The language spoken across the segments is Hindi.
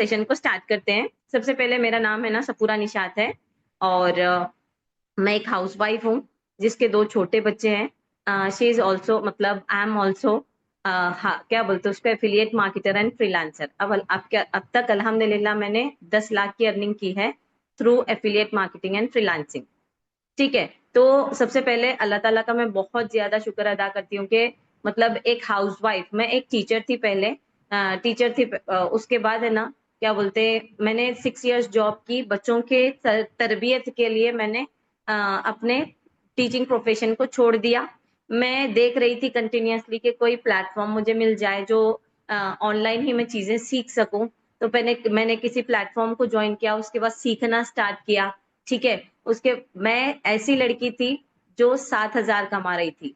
सेशन को स्टार्ट करते हैं। सबसे पहले मेरा नाम है ना सपूरा निशात है और मैं एक हाउसवाइफ हूँ जिसके 2 छोटे बच्चे हैं। शी इज ऑल्सो मतलब आई एम ऑल्सो क्या बोलते हैं उसको एफिलिएट मार्केटर एंड फ्रीलांसर। अब तक अल्हम्दुलिल्लाह मैंने 10 लाख की अर्निंग की है through affiliate marketing and freelancing. ठीक है, तो सबसे पहले अल्लाह ताला का मैं बहुत ज्यादा शुक्र अदा करती हूँ कि मतलब एक हाउसवाइफ, मैं एक टीचर थी पहले, टीचर थी उसके बाद है ना क्या बोलते, मैंने 6 इयर्स जॉब की बच्चों के तरबियत के लिए। मैंने अपने टीचिंग प्रोफेशन को छोड़ दिया। मैं देख रही थी कंटिन्यूअसली कि कोई प्लेटफॉर्म मुझे मिल जाए जो ऑनलाइन ही मैं चीजें सीख सकूं। तो मैंने किसी प्लेटफॉर्म को ज्वाइन किया, उसके बाद सीखना स्टार्ट किया। ठीक है, उसके मैं ऐसी लड़की थी जो 7,000 कमा रही थी,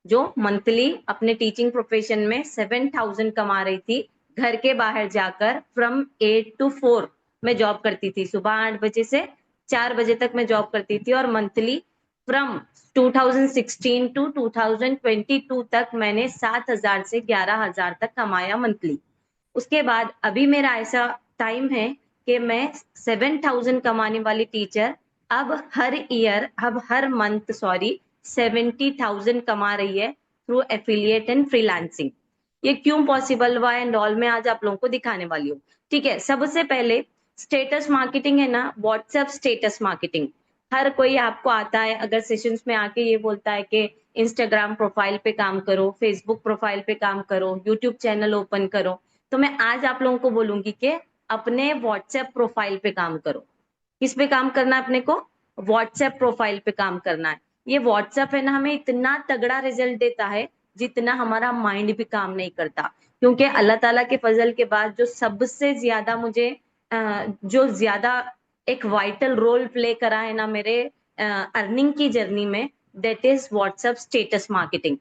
जो मंथली अपने टीचिंग प्रोफेशन में 7,000 कमा रही थी। घर के बाहर जाकर फ्रॉम 8 to 4 मैं जॉब करती थी, सुबह 8 बजे से 4 बजे तक मैं जॉब करती थी। और मंथली फ्रॉम 2016 टू 2022 तक मैंने 7,000 से 11,000 तक कमाया मंथली। उसके बाद अभी मेरा ऐसा टाइम है कि मैं 7,000 कमाने वाली टीचर अब हर मंथ 70,000 कमा रही है थ्रू एफिलिएट एंड फ्रीलांसिंग। ये क्यों पॉसिबल हुआ एंड ऑल में आज आप लोगों को दिखाने वाली हूँ। ठीक है, सबसे पहले स्टेटस मार्केटिंग है ना, व्हाट्सएप स्टेटस मार्केटिंग। हर कोई आपको आता है, अगर सेशंस में आके ये बोलता है कि इंस्टाग्राम प्रोफाइल पे काम करो, फेसबुक प्रोफाइल पे काम करो, यूट्यूब चैनल ओपन करो, तो मैं आज आप लोगों को बोलूंगी कि अपने व्हाट्सएप प्रोफाइल पे काम करो। किस पे काम करना है अपने को? व्हाट्सएप प्रोफाइल पे काम करना है। ये व्हाट्सएप है ना, हमें इतना तगड़ा रिजल्ट देता है जितना हमारा माइंड भी काम नहीं करता। क्योंकि अल्लाह ताला के फजल के बाद जो सबसे ज्यादा मुझे जो ज्यादा एक वाइटल रोल प्ले करा है ना मेरे अर्निंग की जर्नी में, that is WhatsApp status marketing.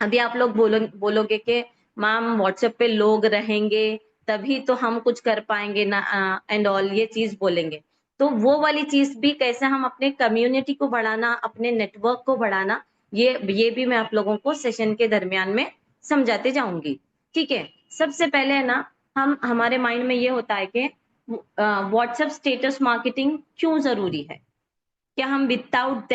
अभी आप लोग बोलोगे कि मैम व्हाट्सएप पे लोग रहेंगे तभी तो हम कुछ कर पाएंगे ना एंड ऑल, ये चीज बोलेंगे। तो वो वाली चीज भी कैसे हम अपने कम्युनिटी को बढ़ाना, अपने नेटवर्क को बढ़ाना, ये भी मैं आप लोगों को सेशन के दरमियान में समझाते जाऊंगी। ठीक है, सबसे पहले है ना, हमारे माइंड में ये होता है कि व्हाट्सएप स्टेटस मार्केटिंग क्यों जरूरी है। क्या हम विदाउट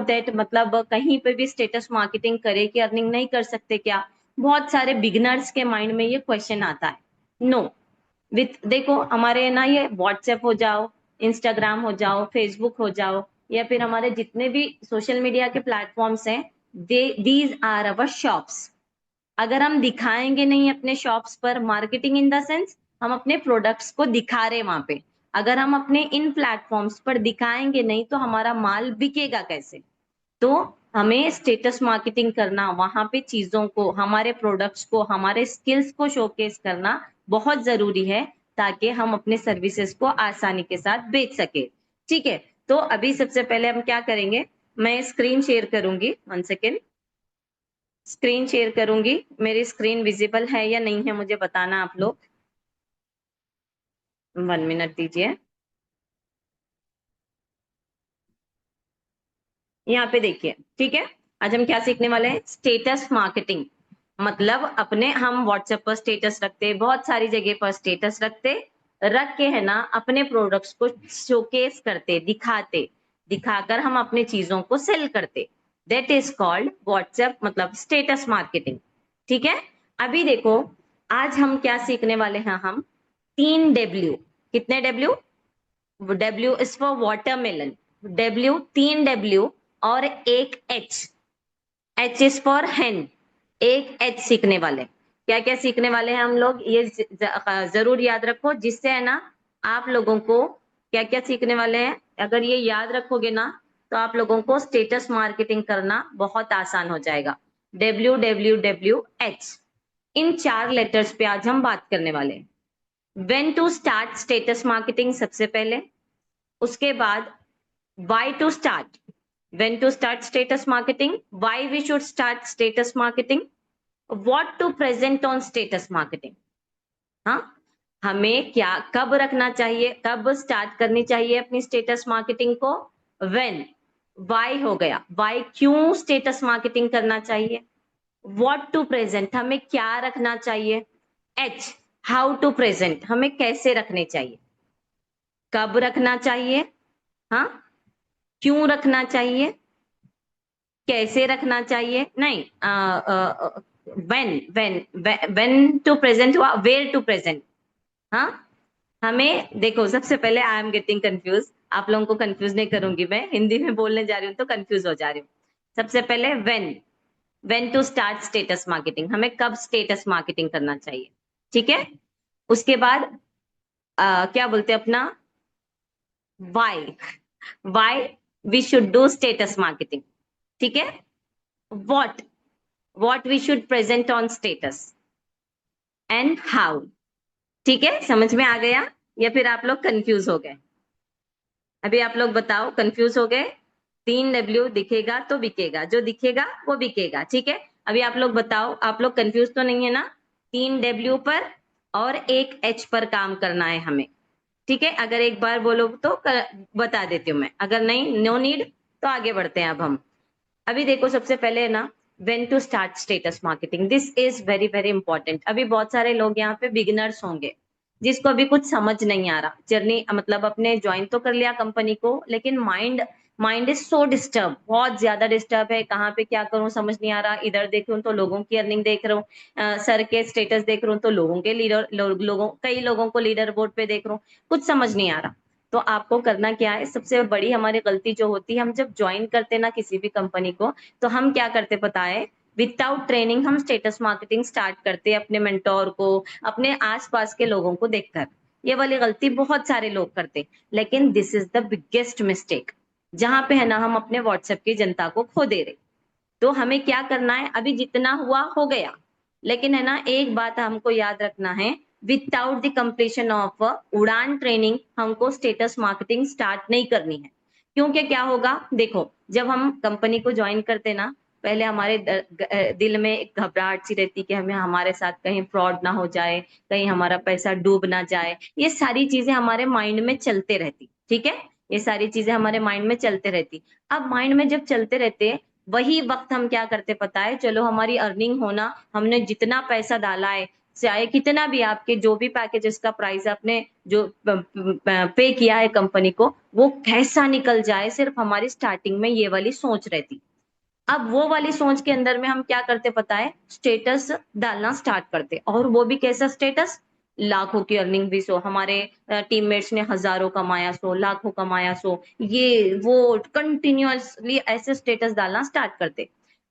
दैट मतलब कहीं पे भी स्टेटस मार्केटिंग करे कि अर्निंग नहीं कर सकते क्या? बहुत सारे बिगनर्स के माइंड में ये क्वेश्चन आता है। नो, विथ देखो हमारे ना ये व्हाट्सएप हो जाओ, इंस्टाग्राम हो जाओ, फेसबुक हो जाओ, या फिर हमारे जितने भी सोशल मीडिया के प्लेटफॉर्म्स हैं, दीज आर अवर शॉप्स। अगर हम दिखाएंगे नहीं अपने शॉप्स पर, मार्केटिंग इन द सेंस हम अपने प्रोडक्ट्स को दिखा रहे वहां पे, अगर हम अपने इन प्लेटफॉर्म्स पर दिखाएंगे नहीं तो हमारा माल बिकेगा कैसे? तो हमें स्टेटस मार्केटिंग करना, वहां पे चीजों को, हमारे प्रोडक्ट्स को, हमारे स्किल्स को शोकेस करना बहुत जरूरी है, ताकि हम अपने सर्विसेज को आसानी के साथ बेच सके। ठीक है, तो अभी सबसे पहले हम क्या करेंगे, मैं स्क्रीन शेयर करूंगी। 1 सेकेंड, स्क्रीन शेयर करूंगी। मेरी स्क्रीन विजिबल है या नहीं है मुझे बताना आप लोग। 1 मिनट दीजिए। यहाँ पे देखिए, ठीक है, आज हम क्या सीखने वाले हैं, स्टेटस मार्केटिंग। मतलब अपने हम व्हाट्सएप पर स्टेटस रखते, बहुत सारी जगह पर स्टेटस रखते, रख के है ना अपने प्रोडक्ट्स को शोकेस करते, दिखाते, दिखाकर हम अपने चीजों को सेल करते। दैट इज कॉल्ड व्हाट्सएप मतलब स्टेटस मार्केटिंग। ठीक है, अभी देखो आज हम क्या सीखने वाले हैं, हम 3 W। कितने W? W is for watermelon, तीन W और एक H। H is for hen, एक H सीखने वाले। क्या क्या सीखने वाले हैं हम लोग, ये जरूर याद रखो, जिससे है ना आप लोगों को क्या क्या सीखने वाले हैं, अगर ये याद रखोगे ना तो आप लोगों को स्टेटस मार्केटिंग करना बहुत आसान हो जाएगा। WWWH, इन 4 लेटर्स पे आज हम बात करने वाले हैं। When to start status marketing सबसे पहले, उसके बाद why to start, when to start status marketing, why we should start status marketing, what to present on status marketing। हाँ, हमें क्या कब रखना चाहिए, कब स्टार्ट करनी चाहिए अपनी स्टेटस मार्केटिंग को। when, why हो गया, why क्यों स्टेटस मार्केटिंग करना चाहिए, व्हाट टू प्रेजेंट हमें क्या रखना चाहिए, एच हाउ टू प्रेजेंट, हमें कैसे रखने चाहिए, कब रखना चाहिए, हाँ, क्यों रखना चाहिए, कैसे रखना चाहिए, नहीं, व्हेन टू प्रेजेंट हुआ, वेयर टू प्रेजेंट। हाँ, हमें देखो, सबसे पहले आई एम गेटिंग कंफ्यूज, आप लोगों को कंफ्यूज नहीं करूंगी, मैं हिंदी में बोलने जा रही हूँ तो कंफ्यूज हो जा रही हूँ। सबसे पहले when to start status marketing, हमें कब स्टेटस मार्केटिंग करना चाहिए, ठीक है। उसके बाद क्या बोलते हैं अपना, why, why we should do status marketing, ठीक है। What, what we should present on status, and how. ठीक है, समझ में आ गया या फिर आप लोग कंफ्यूज हो गए? अभी आप लोग बताओ, कंफ्यूज हो गए? 3 W दिखेगा तो बिकेगा, जो दिखेगा वो बिकेगा, ठीक है। अभी आप लोग बताओ, आप लोग कंफ्यूज तो नहीं है ना? 3 W पर और एक H पर काम करना है हमें, ठीक है। अगर एक बार बोलो तो बता देती हूँ मैं, अगर नहीं, नो नीड, तो आगे बढ़ते हैं अब हम। अभी देखो, सबसे पहले है ना, when to start status marketing, this is very very important. अभी बहुत सारे लोग यहाँ पे बिगिनर्स होंगे जिसको अभी कुछ समझ नहीं आ रहा, जर्नी मतलब अपने ज्वाइन तो कर लिया कंपनी को, लेकिन mind mind is so disturb, बहुत ज्यादा डिस्टर्ब है, कहाँ पे क्या करूं समझ नहीं आ रहा, इधर देख रहा हूँ तो लोगों की अर्निंग देख रहा हूँ, सर के स्टेटस देख रहा हूँ तो लोगों के लीडर लोगों, कई लोगों को लीडर बोर्ड पे देख रहा हूँ, कुछ समझ नहीं आ रहा। तो आपको करना क्या है, सबसे बड़ी हमारी गलती जो होती है, हम जब ज्वाइन करते ना किसी भी कंपनी को, तो हम क्या करते पता है, विदाउट ट्रेनिंग हम स्टेटस मार्केटिंग स्टार्ट करते हैं अपने मेंटोर को, अपने आसपास के लोगों को देखकर। ये वाली गलती बहुत सारे लोग करते, लेकिन this is the biggest mistake, जहां पे है ना हम अपने व्हाट्सएप की जनता को खो दे रहे। तो हमें क्या करना है, अभी जितना हुआ हो गया, लेकिन है ना एक बात हमको याद रखना है, विदाउट द कंप्लीशन ऑफ उड़ान ट्रेनिंग हमको स्टेटस मार्केटिंग स्टार्ट नहीं करनी है। क्योंकि क्या होगा, देखो, जब हम कंपनी को ज्वाइन करते ना, पहले हमारे दिल में एक घबराहट सी रहती कि हमें, हमारे साथ कहीं फ्रॉड ना हो जाए, कहीं हमारा पैसा डूब ना जाए, ये सारी चीजें हमारे माइंड में चलते रहती, ठीक है। ये सारी चीजें हमारे माइंड में चलते रहती। अब माइंड में जब चलते रहते, वही वक्त हम क्या करते पता है, चलो हमारी अर्निंग होना, हमने जितना पैसा डाला है, चाहे कितना भी आपके जो भी पैकेजेस का प्राइस आपने जो पे किया है कंपनी को, वो कैसा निकल जाए, सिर्फ हमारी स्टार्टिंग में ये वाली सोच रहती। अब वो वाली सोच के अंदर में हम क्या करते पता है, स्टेटस डालना स्टार्ट करते, और वो भी कैसा स्टेटस, लाखों की अर्निंग भी सो, हमारे टीममेट्स ने हजारों कमाया सो, लाखों कमाया सो, ये वो कंटिन्यूअसली ऐसे स्टेटस डालना स्टार्ट करते।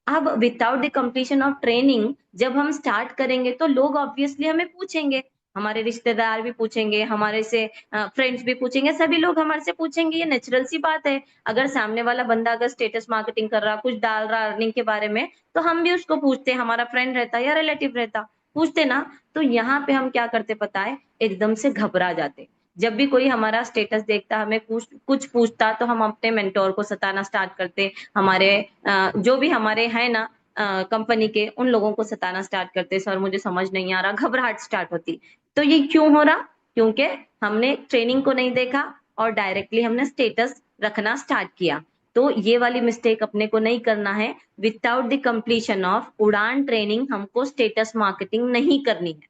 अब without the completion of training जब हम स्टार्ट करेंगे तो लोग ऑब्वियसली हमें पूछेंगे, हमारे रिश्तेदार भी पूछेंगे, हमारे से फ्रेंड्स भी पूछेंगे, सभी लोग हमारे से पूछेंगे, ये नेचुरल सी बात है। अगर सामने वाला बंदा अगर स्टेटस मार्केटिंग कर रहा, कुछ डाल रहा अर्निंग के बारे में, तो हम भी उसको पूछते, हमारा फ्रेंड रहता या रिलेटिव रहता, पूछते ना। तो यहाँ पे हम क्या करते पता है, एकदम से घबरा जाते। जब भी कोई हमारा स्टेटस देखता, हमें कुछ कुछ पूछता, तो हम अपने मेंटोर को सताना स्टार्ट करते, हमारे जो भी हमारे हैं ना कंपनी के, उन लोगों को सताना स्टार्ट करते, सर मुझे समझ नहीं आ रहा, घबराहट स्टार्ट होती। तो ये क्यों हो रहा, क्योंकि हमने ट्रेनिंग को नहीं देखा और डायरेक्टली हमने स्टेटस रखना स्टार्ट किया। तो ये वाली मिस्टेक अपने को नहीं करना है, विदाउट द कंप्लीशन ऑफ उड़ान ट्रेनिंग हमको स्टेटस मार्केटिंग नहीं करनी है।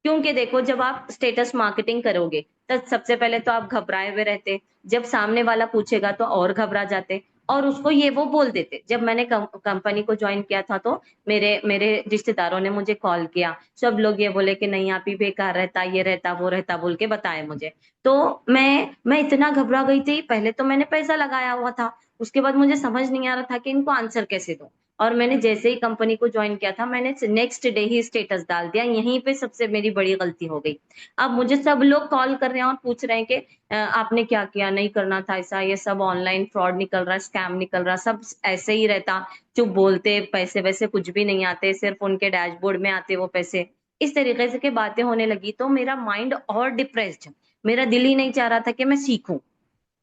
क्योंकि देखो, जब आप स्टेटस मार्केटिंग करोगे, तो सबसे पहले तो आप घबराए हुए रहते, जब सामने वाला पूछेगा तो और घबरा जाते, और उसको ये वो बोल देते। जब मैंने कंपनी को ज्वाइन किया था, तो मेरे मेरे रिश्तेदारों ने मुझे कॉल किया, सब लोग ये बोले कि नहीं, आप ही बेकार रहता, ये रहता वो रहता, बोल के बताए मुझे। तो मैं इतना घबरा गई थी, पहले तो मैंने पैसा लगाया हुआ था, उसके बाद मुझे समझ नहीं आ रहा था कि इनको आंसर कैसे दूं। और मैंने जैसे ही कंपनी को ज्वाइन किया था, मैंने नेक्स्ट डे ही स्टेटस डाल दिया, यहीं पे सबसे मेरी बड़ी गलती हो गई। अब मुझे सब लोग कॉल कर रहे हैं और पूछ रहे हैं कि आपने क्या किया, नहीं करना था ऐसा, ये सब ऑनलाइन फ्रॉड निकल रहा है, स्कैम निकल रहा, सब ऐसे ही रहता, चुप बोलते, पैसे वैसे कुछ भी नहीं आते, सिर्फ उनके डैशबोर्ड में आते वो पैसे। इस तरीके से के बातें होने लगी, तो मेरा माइंड और डिप्रेस्ड, मेरा दिल ही नहीं चाह रहा था कि मैं सीखूं।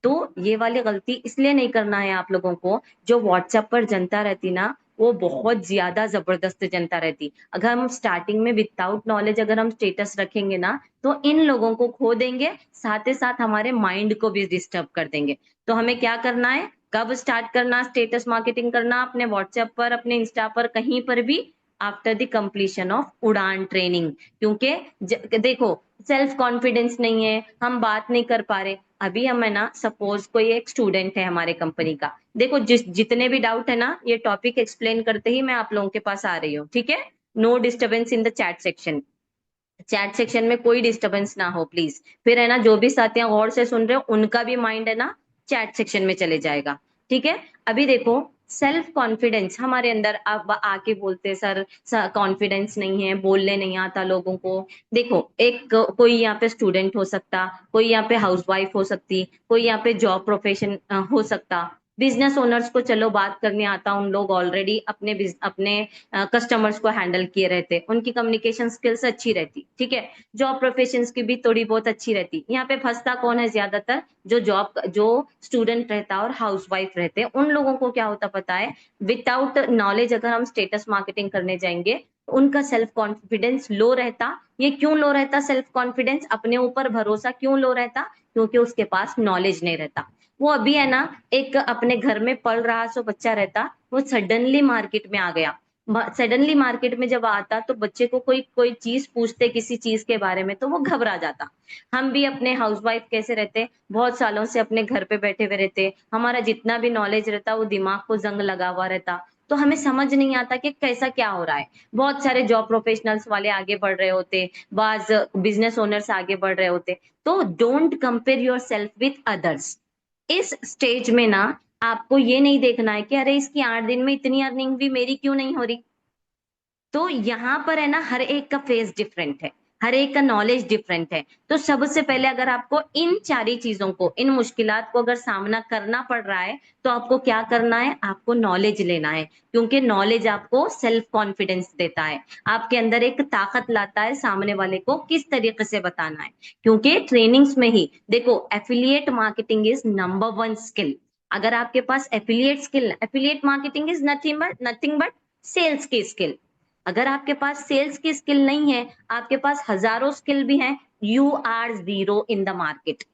तो ये वाली गलती इसलिए नहीं करना है आप लोगों को। जो व्हाट्सएप पर जनता रहती ना, वो बहुत ज्यादा जबरदस्त जनता रहती। अगर हम स्टार्टिंग में विदाउट नॉलेज अगर हम स्टेटस रखेंगे ना, तो इन लोगों को खो देंगे, साथ ही साथ हमारे माइंड को भी डिस्टर्ब कर देंगे। तो हमें क्या करना है, कब स्टार्ट करना स्टेटस मार्केटिंग करना, अपने व्हाट्सएप पर, अपने इंस्टा पर, कहीं पर भी आफ्टर द कंप्लीशन ऑफ उड़ान ट्रेनिंग। क्योंकि देखो सेल्फ कॉन्फिडेंस नहीं है, हम बात नहीं कर पा रहे। अभी हम है ना, सपोज कोई एक स्टूडेंट है हमारे कंपनी का, देखो जितने भी डाउट है ना, ये टॉपिक एक्सप्लेन करते ही मैं आप लोगों के पास आ रही हूँ, ठीक है। No disturbance in the chat section, chat section में कोई डिस्टरबेंस ना हो प्लीज। फिर है ना, जो भी साथियां गौर से सुन रहे हो उनका भी माइंड है ना चैट सेक्शन में चले जाएगा, ठीक है। अभी देखो सेल्फ कॉन्फिडेंस हमारे अंदर, अब आके बोलते सर कॉन्फिडेंस नहीं है, बोलने नहीं आता लोगों को। देखो एक कोई यहाँ पे स्टूडेंट हो सकता, कोई यहाँ पे हाउसवाइफ हो सकती, कोई यहाँ पे जॉब प्रोफेशन हो सकता, बिजनेस ओनर्स को चलो बात करने आता, उन लोग ऑलरेडी अपने कस्टमर्स को हैंडल किए रहते, उनकी कम्युनिकेशन स्किल्स अच्छी रहती, ठीक है। जॉब प्रोफेशंस की भी थोड़ी बहुत अच्छी रहती। यहाँ पे फंसता कौन है ज्यादातर, जो स्टूडेंट रहता है और हाउसवाइफ रहते हैं, उन लोगों को क्या होता पता है, विदाउट नॉलेज अगर हम स्टेटस मार्केटिंग करने जाएंगे तो उनका सेल्फ कॉन्फिडेंस लो रहता। ये क्यों लो रहता सेल्फ कॉन्फिडेंस, अपने ऊपर भरोसा क्यों लो रहता, क्योंकि उसके पास नॉलेज नहीं रहता। वो अभी है ना, एक अपने घर में पढ़ रहा सो बच्चा रहता, वो सडनली मार्केट में आ गया, सडनली मार्केट में जब आता तो बच्चे को कोई कोई चीज पूछते किसी चीज के बारे में तो वो घबरा जाता। हम भी अपने हाउसवाइफ कैसे रहते, बहुत सालों से अपने घर पे बैठे हुए रहते, हमारा जितना भी नॉलेज रहता वो दिमाग को जंग लगा हुआ रहता, तो हमें समझ नहीं आता कि कैसा क्या हो रहा है। बहुत सारे जॉब प्रोफेशनल्स वाले आगे बढ़ रहे होते, बाज बिजनेस ओनर्स आगे बढ़ रहे होते। तो don't compare your self with others. इस स्टेज में ना आपको ये नहीं देखना है कि अरे इसकी 8 दिन में इतनी अर्निंग भी मेरी क्यों नहीं हो रही। तो यहाँ पर है ना, हर एक का फेस डिफरेंट है, हर एक का नॉलेज डिफरेंट है। तो सबसे पहले अगर आपको इन सारी चीजों को, इन मुश्किलात को अगर सामना करना पड़ रहा है तो आपको क्या करना है, आपको नॉलेज लेना है। क्योंकि नॉलेज आपको सेल्फ कॉन्फिडेंस देता है, आपके अंदर एक ताकत लाता है सामने वाले को किस तरीके से बताना है। क्योंकि ट्रेनिंग्स में ही देखो, affiliate marketing is number 1 skill. अगर आपके पास affiliate skill, affiliate marketing is nothing but sales की स्किल। अगर आपके पास सेल्स की स्किल नहीं है, आपके पास हजारों स्किल भी हैं, you are zero in the market.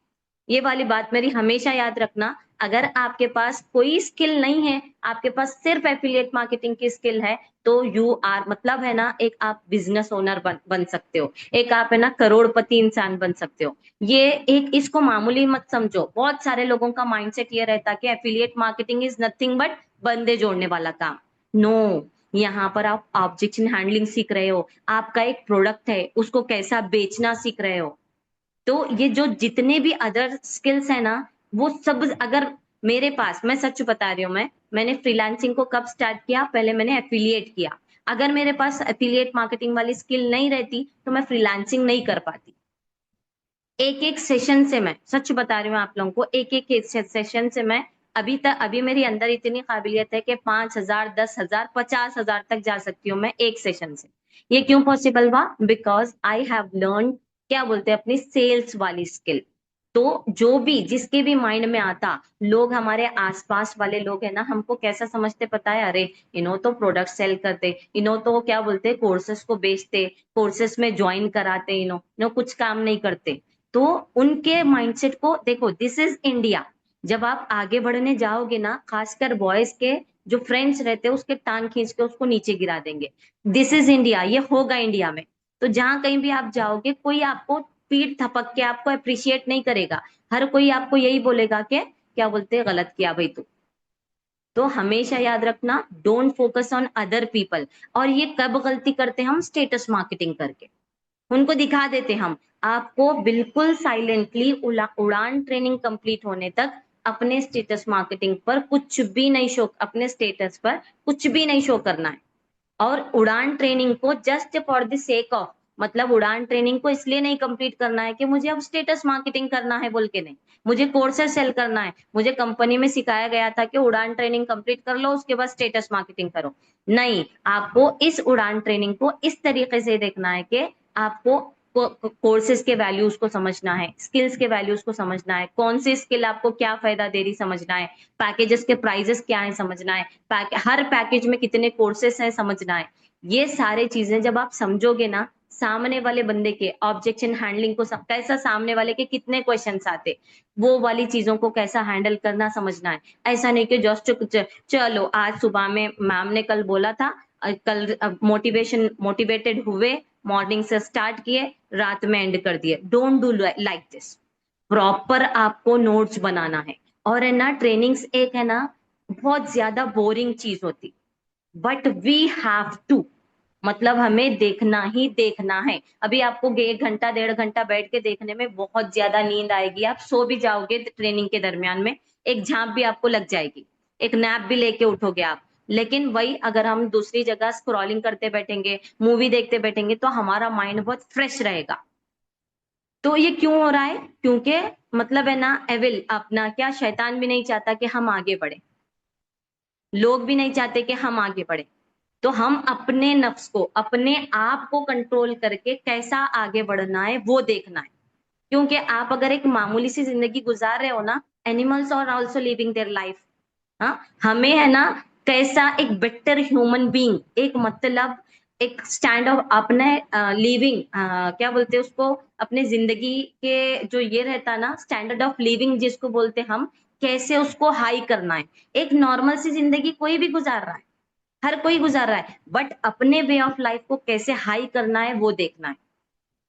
ये वाली बात मेरी हमेशा याद रखना। अगर आपके पास कोई स्किल नहीं है, आपके पास सिर्फ एफिलिएट मार्केटिंग की स्किल है, तो यू आर मतलब है ना, एक आप बिजनेस ओनर बन सकते हो, एक आप है ना करोड़पति इंसान बन सकते हो। ये एक, इसको मामूली मत समझो। बहुत सारे लोगों का माइंडसेट ये रहता है कि affiliate marketing is nothing but बंदे जोड़ने वाला काम। नो, यहाँ पर आप ऑब्जेक्शन हैंडलिंग सीख रहे हो, आपका एक प्रोडक्ट है उसको कैसा बेचना सीख रहे हो। तो ये जो जितने भी अदर स्किल्स है ना, वो सब अगर मेरे पास, मैं सच बता रही हूँ, मैंने फ्रीलांसिंग को कब स्टार्ट किया, पहले मैंने एफिलिएट किया। अगर मेरे पास एफिलिएट मार्केटिंग वाली स्किल नहीं रहती तो मैं फ्रीलांसिंग नहीं कर पाती। एक एक सेशन से, मैं सच बता रही हूँ आप लोगों को, एक एक सेशन से मैं अभी मेरी अंदर इतनी काबिलियत है कि 5,000, 10,000, 50,000 तक जा सकती हूँ मैं एक सेशन से। ये क्यों पॉसिबल हुआ, बिकॉज आई हैव लर्न, क्या बोलते हैं, अपनी सेल्स वाली स्किल। तो जो भी जिसके भी माइंड में आता, लोग हमारे आसपास वाले लोग है ना, हमको कैसा समझते पता है, अरे इन्हों तो प्रोडक्ट सेल करते, इन्हों तो क्या बोलते कोर्सेस को बेचते, कोर्सेस में ज्वाइन कराते, इन्हों कुछ काम नहीं करते। तो उनके माइंडसेट को देखो, दिस इज इंडिया। जब आप आगे बढ़ने जाओगे ना, खासकर बॉयज के जो फ्रेंड्स रहते हैं उसके टांग खींच के उसको नीचे गिरा देंगे। दिस इज इंडिया, ये होगा इंडिया में। तो जहां कहीं भी आप जाओगे, कोई आपको पीठ थपक के आपको अप्रिशिएट नहीं करेगा, हर कोई आपको यही बोलेगा कि क्या बोलते हैं, गलत किया भाई तू। तो हमेशा याद रखना, don't focus on other people. और ये कब गलती करते हैं हम, स्टेटस मार्केटिंग करके उनको दिखा देते हम। आपको बिल्कुल साइलेंटली उड़ान ट्रेनिंग कंप्लीट होने तक अपने स्टेटस मार्केटिंग पर कुछ भी नहीं शो, अपने स्टेटस पर कुछ भी नहीं शो करना है। और उड़ान ट्रेनिंग को just for the sake of, मतलब उड़ान ट्रेनिंग को इसलिए नहीं कंप्लीट करना है कि मुझे अब स्टेटस मार्केटिंग करना है बोल के नहीं, मुझे कोर्सेज सेल करना है, मुझे कंपनी में सिखाया गया था कि उड़ान ट्रेनिंग कंप्लीट कर लो उसके बाद स्टेटस मार्केटिंग करो। नहीं, आपको इस उड़ान ट्रेनिंग को इस तरीके से देखना है कि आपको कोर्सेज के वैल्यूज को समझना है, स्किल्स के वैल्यूज को समझना है, कौन सी स्किल आपको क्या फायदा दे रही समझना है, पैकेजेस के प्राइजेस क्या है समझना है, हर पैकेज में कितने कोर्सेस हैं समझना है। ये सारे चीजें जब आप समझोगे ना, सामने वाले बंदे के ऑब्जेक्शन हैंडलिंग को कैसा, सामने वाले के कितने क्वेश्चंस आते, वो वाली चीजों को कैसा हैंडल करना समझना है। ऐसा नहीं कि जस्ट चलो आज सुबह में मैम ने कल बोला था, कल मोटिवेटेड हुए, मॉर्निंग से स्टार्ट किए, रात में एंड कर दिए। Don't do like this. Proper आपको नोट्स बनाना है। और है ना, ट्रेनिंग्स एक है ना बहुत ज्यादा बोरिंग चीज होती, बट वी हैव टू, मतलब हमें देखना ही देखना है। अभी आपको 1 घंटा 1.5 घंटा बैठ के देखने में बहुत ज्यादा नींद आएगी, आप सो भी जाओगे ट्रेनिंग के दरमियान में, एक झांप भी आपको लग जाएगी, एक नैप भी लेके उठोगे आप। लेकिन वही अगर हम दूसरी जगह स्क्रॉलिंग करते बैठेंगे, मूवी देखते बैठेंगे, तो हमारा माइंड बहुत फ्रेश रहेगा। तो ये क्यों हो रहा है? क्योंकि मतलब है ना, एविल अपना क्या, शैतान भी नहीं चाहता कि हम आगे बढ़े, लोग भी नहीं चाहते कि हम आगे बढ़े। तो हम अपने नफ्स को, अपने आप को कंट्रोल करके कैसा आगे बढ़ना है वो देखना है। क्योंकि आप अगर एक मामूली सी जिंदगी गुजार रहे हो ना, animals are also living their life. हाँ, हमें है ना कैसा एक बेटर ह्यूमन बीइंग, एक मतलब एक स्टैंड ऑफ अपने लिविंग, क्या बोलते हैं उसको, अपने जिंदगी के जो ये रहता है ना स्टैंडर्ड ऑफ लिविंग जिसको बोलते हैं हम, कैसे उसको हाई करना है। एक नॉर्मल सी जिंदगी कोई भी गुजार रहा है, हर कोई गुजार रहा है, बट अपने वे ऑफ लाइफ को कैसे हाई करना है वो देखना है।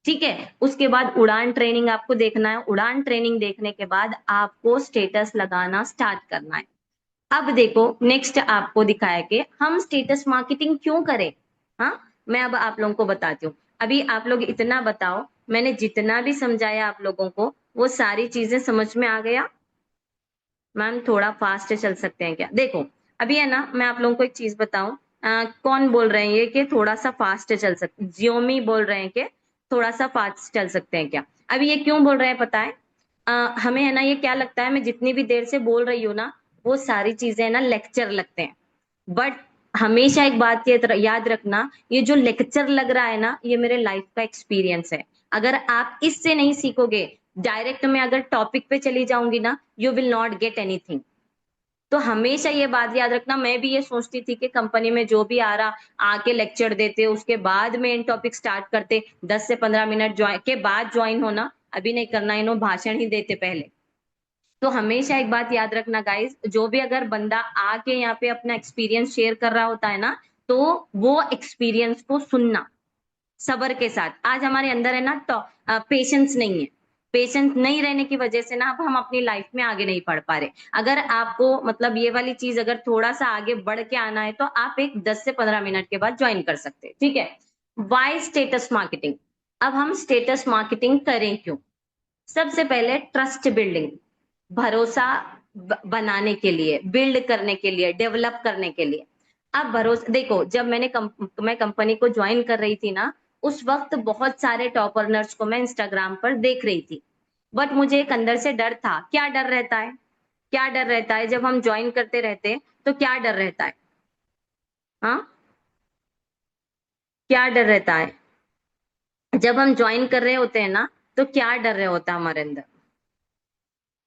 ठीक है, उसके बाद उड़ान ट्रेनिंग आपको देखना है। उड़ान ट्रेनिंग देखने के बाद आपको स्टेटस लगाना स्टार्ट करना है। अब देखो, नेक्स्ट आपको दिखाया कि हम स्टेटस मार्केटिंग क्यों करें। हाँ, मैं अब आप लोगों को बताती हूँ। अभी आप लोग इतना बताओ, मैंने जितना भी समझाया आप लोगों को, वो सारी चीजें समझ में आ गया? मैम थोड़ा फास्ट चल सकते हैं क्या? देखो, अभी है ना, मैं आप लोगों को एक चीज बताऊं। कौन बोल रहे हैं ये कि थोड़ा सा फास्ट चल सकते, जियोमी बोल रहे हैं कि थोड़ा सा फास्ट चल सकते हैं क्या? अभी ये क्यों बोल रहे हैं पता है? हमें है ना ये क्या लगता है, मैं जितनी भी देर से बोल रही हूँ ना, वो सारी चीजें है ना लेक्चर लगते हैं। बट हमेशा एक बात याद रखना, ये जो लेक्चर लग रहा है ना, ये मेरे लाइफ का एक्सपीरियंस है। अगर आप इससे नहीं सीखोगे, डायरेक्ट मैं अगर टॉपिक पे चली जाऊंगी ना, you will not get anything. तो हमेशा ये बात याद रखना। मैं भी ये सोचती थी कि कंपनी में जो भी आ रहा आके लेक्चर देते, उसके बाद में इन टॉपिक स्टार्ट करते, 10 से 15 मिनट के बाद ज्वाइन होना, अभी नहीं करना, इन्हों भाषण ही देते पहले। तो हमेशा एक बात याद रखना गाइस, जो भी अगर बंदा आके यहाँ पे अपना एक्सपीरियंस शेयर कर रहा होता है ना, तो वो एक्सपीरियंस को सुनना सबर के साथ। आज हमारे अंदर है ना तो पेशेंस नहीं है। पेशेंस नहीं रहने की वजह से ना अब हम अपनी लाइफ में आगे नहीं बढ़ पा रहे। अगर आपको मतलब ये वाली चीज अगर थोड़ा सा आगे बढ़ के आना है, तो आप एक 10 से 15 मिनट के बाद ज्वाइन कर सकते हैं। ठीक है, वाई स्टेटस मार्केटिंग। अब हम स्टेटस मार्केटिंग करें क्यों? सबसे पहले ट्रस्ट बिल्डिंग, भरोसा बनाने के लिए, बिल्ड करने के लिए, डेवलप करने के लिए। अब भरोसा देखो, जब मैं कंपनी को ज्वाइन कर रही थी ना, उस वक्त बहुत सारे टॉप अर्नर्स को मैं इंस्टाग्राम पर देख रही थी। बट मुझे एक अंदर से डर था। क्या डर रहता है? क्या डर रहता है जब हम ज्वाइन करते रहते हैं, तो क्या डर रहता है? हाँ, क्या डर रहता है जब हम ज्वाइन कर रहे होते हैं ना, तो क्या डर रहे होता है हमारे अंदर?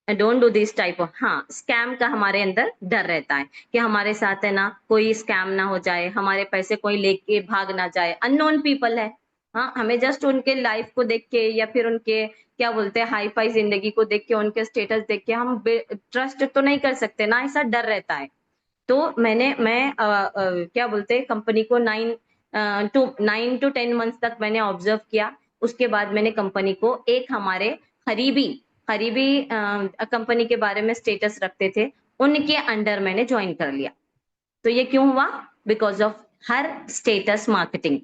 Don't do this type of, हाँ, स्कैम का हमारे अंदर डर रहता है कि हमारे साथ है ना कोई स्कैम ना हो जाए, हमारे पैसे कोई लेके भाग ना जाए। अननोन पीपल है। हाँ, हमें जस्ट उनके लाइफ को देख के या फिर उनके क्या बोलते हैं हाई फाई जिंदगी को देख के, उनके स्टेटस देख के हम ट्रस्ट तो नहीं कर सकते ना, ऐसा डर रहता है। तो मैं क्या बोलते हैं कंपनी को 9 to 10 मंथ्स तक मैंने ऑब्जर्व किया। उसके बाद मैंने कंपनी को, एक हमारे करीबी करीबी कंपनी के बारे में स्टेटस रखते थे, उनके अंडर मैंने ज्वाइन कर लिया। तो ये क्यों हुआ? Because of her status marketing.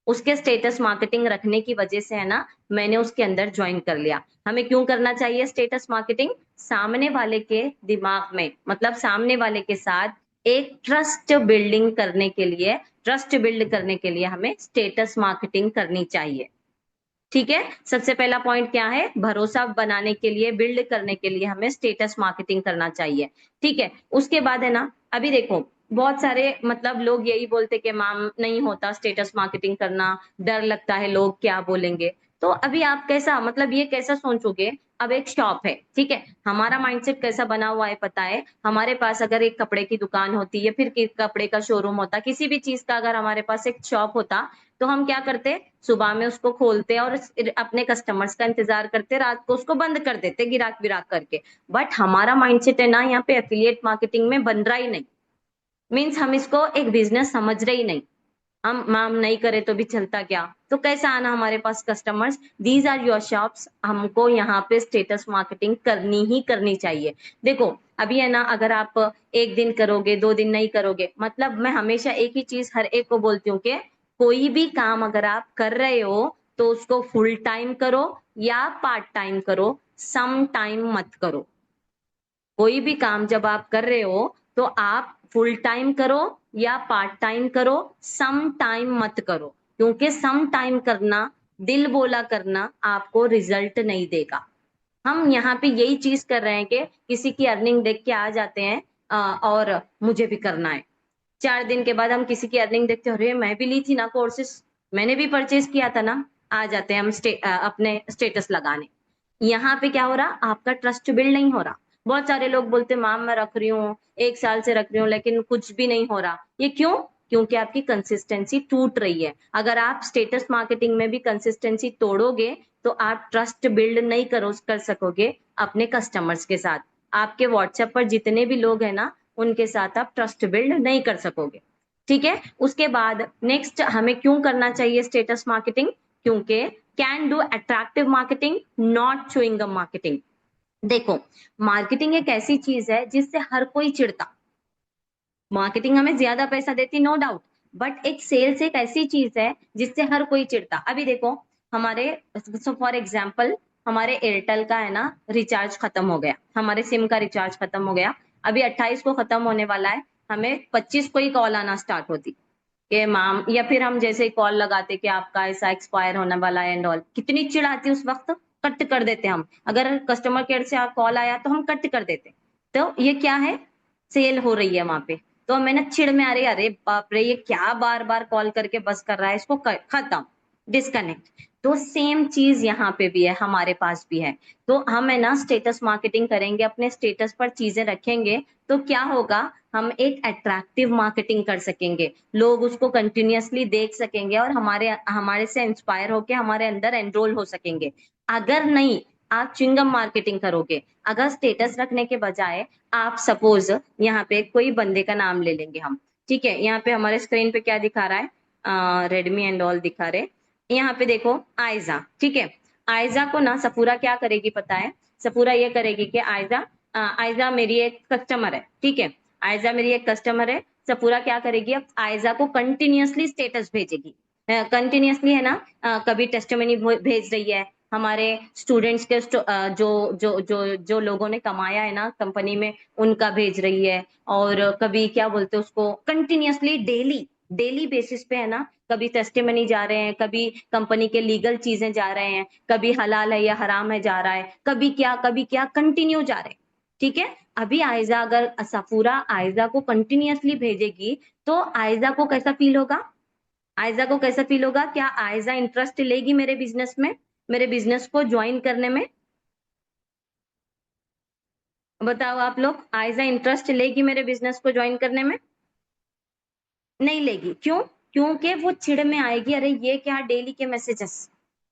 उसके स्टेटस मार्केटिंग रखने की वजह से है ना, मैंने उसके अंदर ज्वाइन कर लिया। हमें क्यों करना चाहिए स्टेटस मार्केटिंग? सामने वाले के दिमाग में, मतलब सामने वाले के साथ एक ट्रस्ट बिल्डिंग करने के लिए, ट्रस्ट बिल्ड करने के लिए हमें स्टेटस मार्केटिंग करनी चाहिए। ठीक है, सबसे पहला पॉइंट क्या है? भरोसा बनाने के लिए, बिल्ड करने के लिए हमें स्टेटस मार्केटिंग करना चाहिए। ठीक है, उसके बाद है ना, अभी देखो बहुत सारे मतलब लोग यही बोलते कि मैम नहीं होता स्टेटस मार्केटिंग करना, डर लगता है लोग क्या बोलेंगे। तो अभी आप कैसा, मतलब ये कैसा सोचोगे? अब एक शॉप है, ठीक है, हमारा माइंडसेट कैसा बना हुआ है पता है? हमारे पास अगर एक कपड़े की दुकान होती या फिर कपड़े का शोरूम होता, किसी भी चीज का अगर हमारे पास एक शॉप होता, तो हम क्या करते? सुबह में उसको खोलते और अपने कस्टमर्स का इंतजार करते, रात को उसको बंद कर देते गिराक विराक करके। बट हमारा माइंडसेट है ना यहाँ पे एफिलिएट मार्केटिंग में बन रहा ही नहीं। मीन्स हम इसको एक बिजनेस समझ रहे ही नहीं। हम मैम नहीं करे तो भी चलता क्या, तो कैसा आना हमारे पास customers. These are your shops, हमको यहाँ पे स्टेटस मार्केटिंग करनी ही करनी चाहिए। देखो अभी है ना, अगर आप एक दिन करोगे, 2 दिन नहीं करोगे, मतलब मैं हमेशा एक ही चीज हर एक को बोलती हूँ कि कोई भी काम अगर आप कर रहे हो तो उसको फुल टाइम करो या पार्ट टाइम करो, सम टाइम मत करो। कोई भी काम जब आप कर रहे हो तो आप फुल टाइम करो या पार्ट टाइम करो, सम टाइम मत करो। क्योंकि सम टाइम करना, दिल बोला करना आपको रिजल्ट नहीं देगा। हम यहाँ पे यही चीज कर रहे हैं कि किसी की अर्निंग देख के आ जाते हैं और मुझे भी करना है। 4 दिन के बाद हम किसी की अर्निंग देखते हैं, अरे मैं भी ली थी ना कोर्सेस, मैंने भी परचेज किया था ना, आ जाते हैं हम अपने स्टेटस लगाने। यहाँ पे क्या हो रहा, आपका ट्रस्ट बिल्ड नहीं हो रहा। बहुत सारे लोग बोलते मैम मैं रख रही हूँ, 1 साल से रख रही हूँ लेकिन कुछ भी नहीं हो रहा, ये क्यों? क्योंकि आपकी कंसिस्टेंसी टूट रही है। अगर आप स्टेटस मार्केटिंग में भी कंसिस्टेंसी तोड़ोगे तो आप ट्रस्ट बिल्ड नहीं कर सकोगे अपने कस्टमर्स के साथ। आपके व्हाट्सएप पर जितने भी लोग हैं ना, उनके साथ आप ट्रस्ट बिल्ड नहीं कर सकोगे। ठीक है, उसके बाद नेक्स्ट हमें क्यों करना चाहिए स्टेटस मार्केटिंग? क्योंकि can do attractive marketing, not chewing gum marketing. देखो, मार्केटिंग एक ऐसी चीज है जिससे हर कोई चिढ़ता। मार्केटिंग हमें ज्यादा पैसा देती, नो डाउट, बट एक सेल्स एक ऐसी चीज है जिससे हर कोई चिढ़ता। अभी देखो हमारे, फॉर एग्जाम्पल हमारे एयरटेल का है ना रिचार्ज खत्म हो गया, हमारे सिम का रिचार्ज खत्म हो गया, अभी 28 को खत्म होने वाला है, हमें 25 को ही कॉल आना स्टार्ट होती कि मैम, या फिर हम जैसे ही कॉल लगाते कि आपका ऐसा एक्सपायर होने वाला है एंड ऑल, कितनी चिढ़ आती उस वक्त, कट कर देते हम। अगर कस्टमर केयर से आप कॉल आया तो हम कट कर देते। तो ये क्या है, सेल हो रही है वहां पे, तो मैंने चिढ़ में आ रही, अरे बाप रे ये क्या बार बार कॉल करके बस कर रहा है, इसको खत्म, डिस्कनेक्ट। तो सेम चीज यहाँ पे भी है, हमारे पास भी है। तो हम है ना स्टेटस मार्केटिंग करेंगे, अपने स्टेटस पर चीजें रखेंगे, तो क्या होगा, हम एक अट्रैक्टिव मार्केटिंग कर सकेंगे, लोग उसको कंटिन्यूअसली देख सकेंगे और हमारे हमारे से इंस्पायर होके हमारे अंदर एनरोल हो सकेंगे। अगर नहीं, आप च्युइंगम मार्केटिंग करोगे, अगर स्टेटस रखने के बजाय आप सपोज यहाँ पे कोई बंदे का नाम ले लेंगे हम, ठीक है, यहाँ पे हमारे स्क्रीन पे क्या दिखा रहा है, रेडमी एंड ऑल दिखा रहे, यहाँ पे देखो आयजा, ठीक है। आयजा को ना सफूरा क्या करेगी पता है, सफूरा ये करेगी कि आयजा, आयजा मेरी एक कस्टमर है, ठीक है, आयजा मेरी एक कस्टमर है, सफूरा क्या करेगी, अब आयजा को कंटिन्यूअसली स्टेटस भेजेगी, कंटिन्यूअसली है ना, कभी टेस्टिमनी भेज रही है, हमारे स्टूडेंट्स के जो जो जो जो लोगों ने कमाया है ना कंपनी में, उनका भेज रही है, और कभी क्या बोलते हैं उसको, कंटिन्यूअसली डेली डेली बेसिस पे है ना, कभी टेस्टिमनी जा रहे हैं, कभी कंपनी के लीगल चीजें जा रहे हैं, कभी हलाल है या हराम है जा रहा है, कभी क्या कंटिन्यू जा रहे हैं। ठीक है, अभी आयजा अगर सफूरा आयजा को कंटिन्यूअसली भेजेगी तो आयजा को कैसा फील होगा, आयजा को कैसा फील होगा, क्या आयजा इंटरेस्ट लेगी मेरे बिजनेस में, मेरे बिजनेस को ज्वाइन करने में? बताओ आप लोग, आयजा इंटरेस्ट लेगी मेरे बिजनेस को ज्वाइन करने में? नहीं लेगी, क्यों? क्योंकि वो चिढ़ में आएगी, अरे ये क्या डेली के मैसेजेस,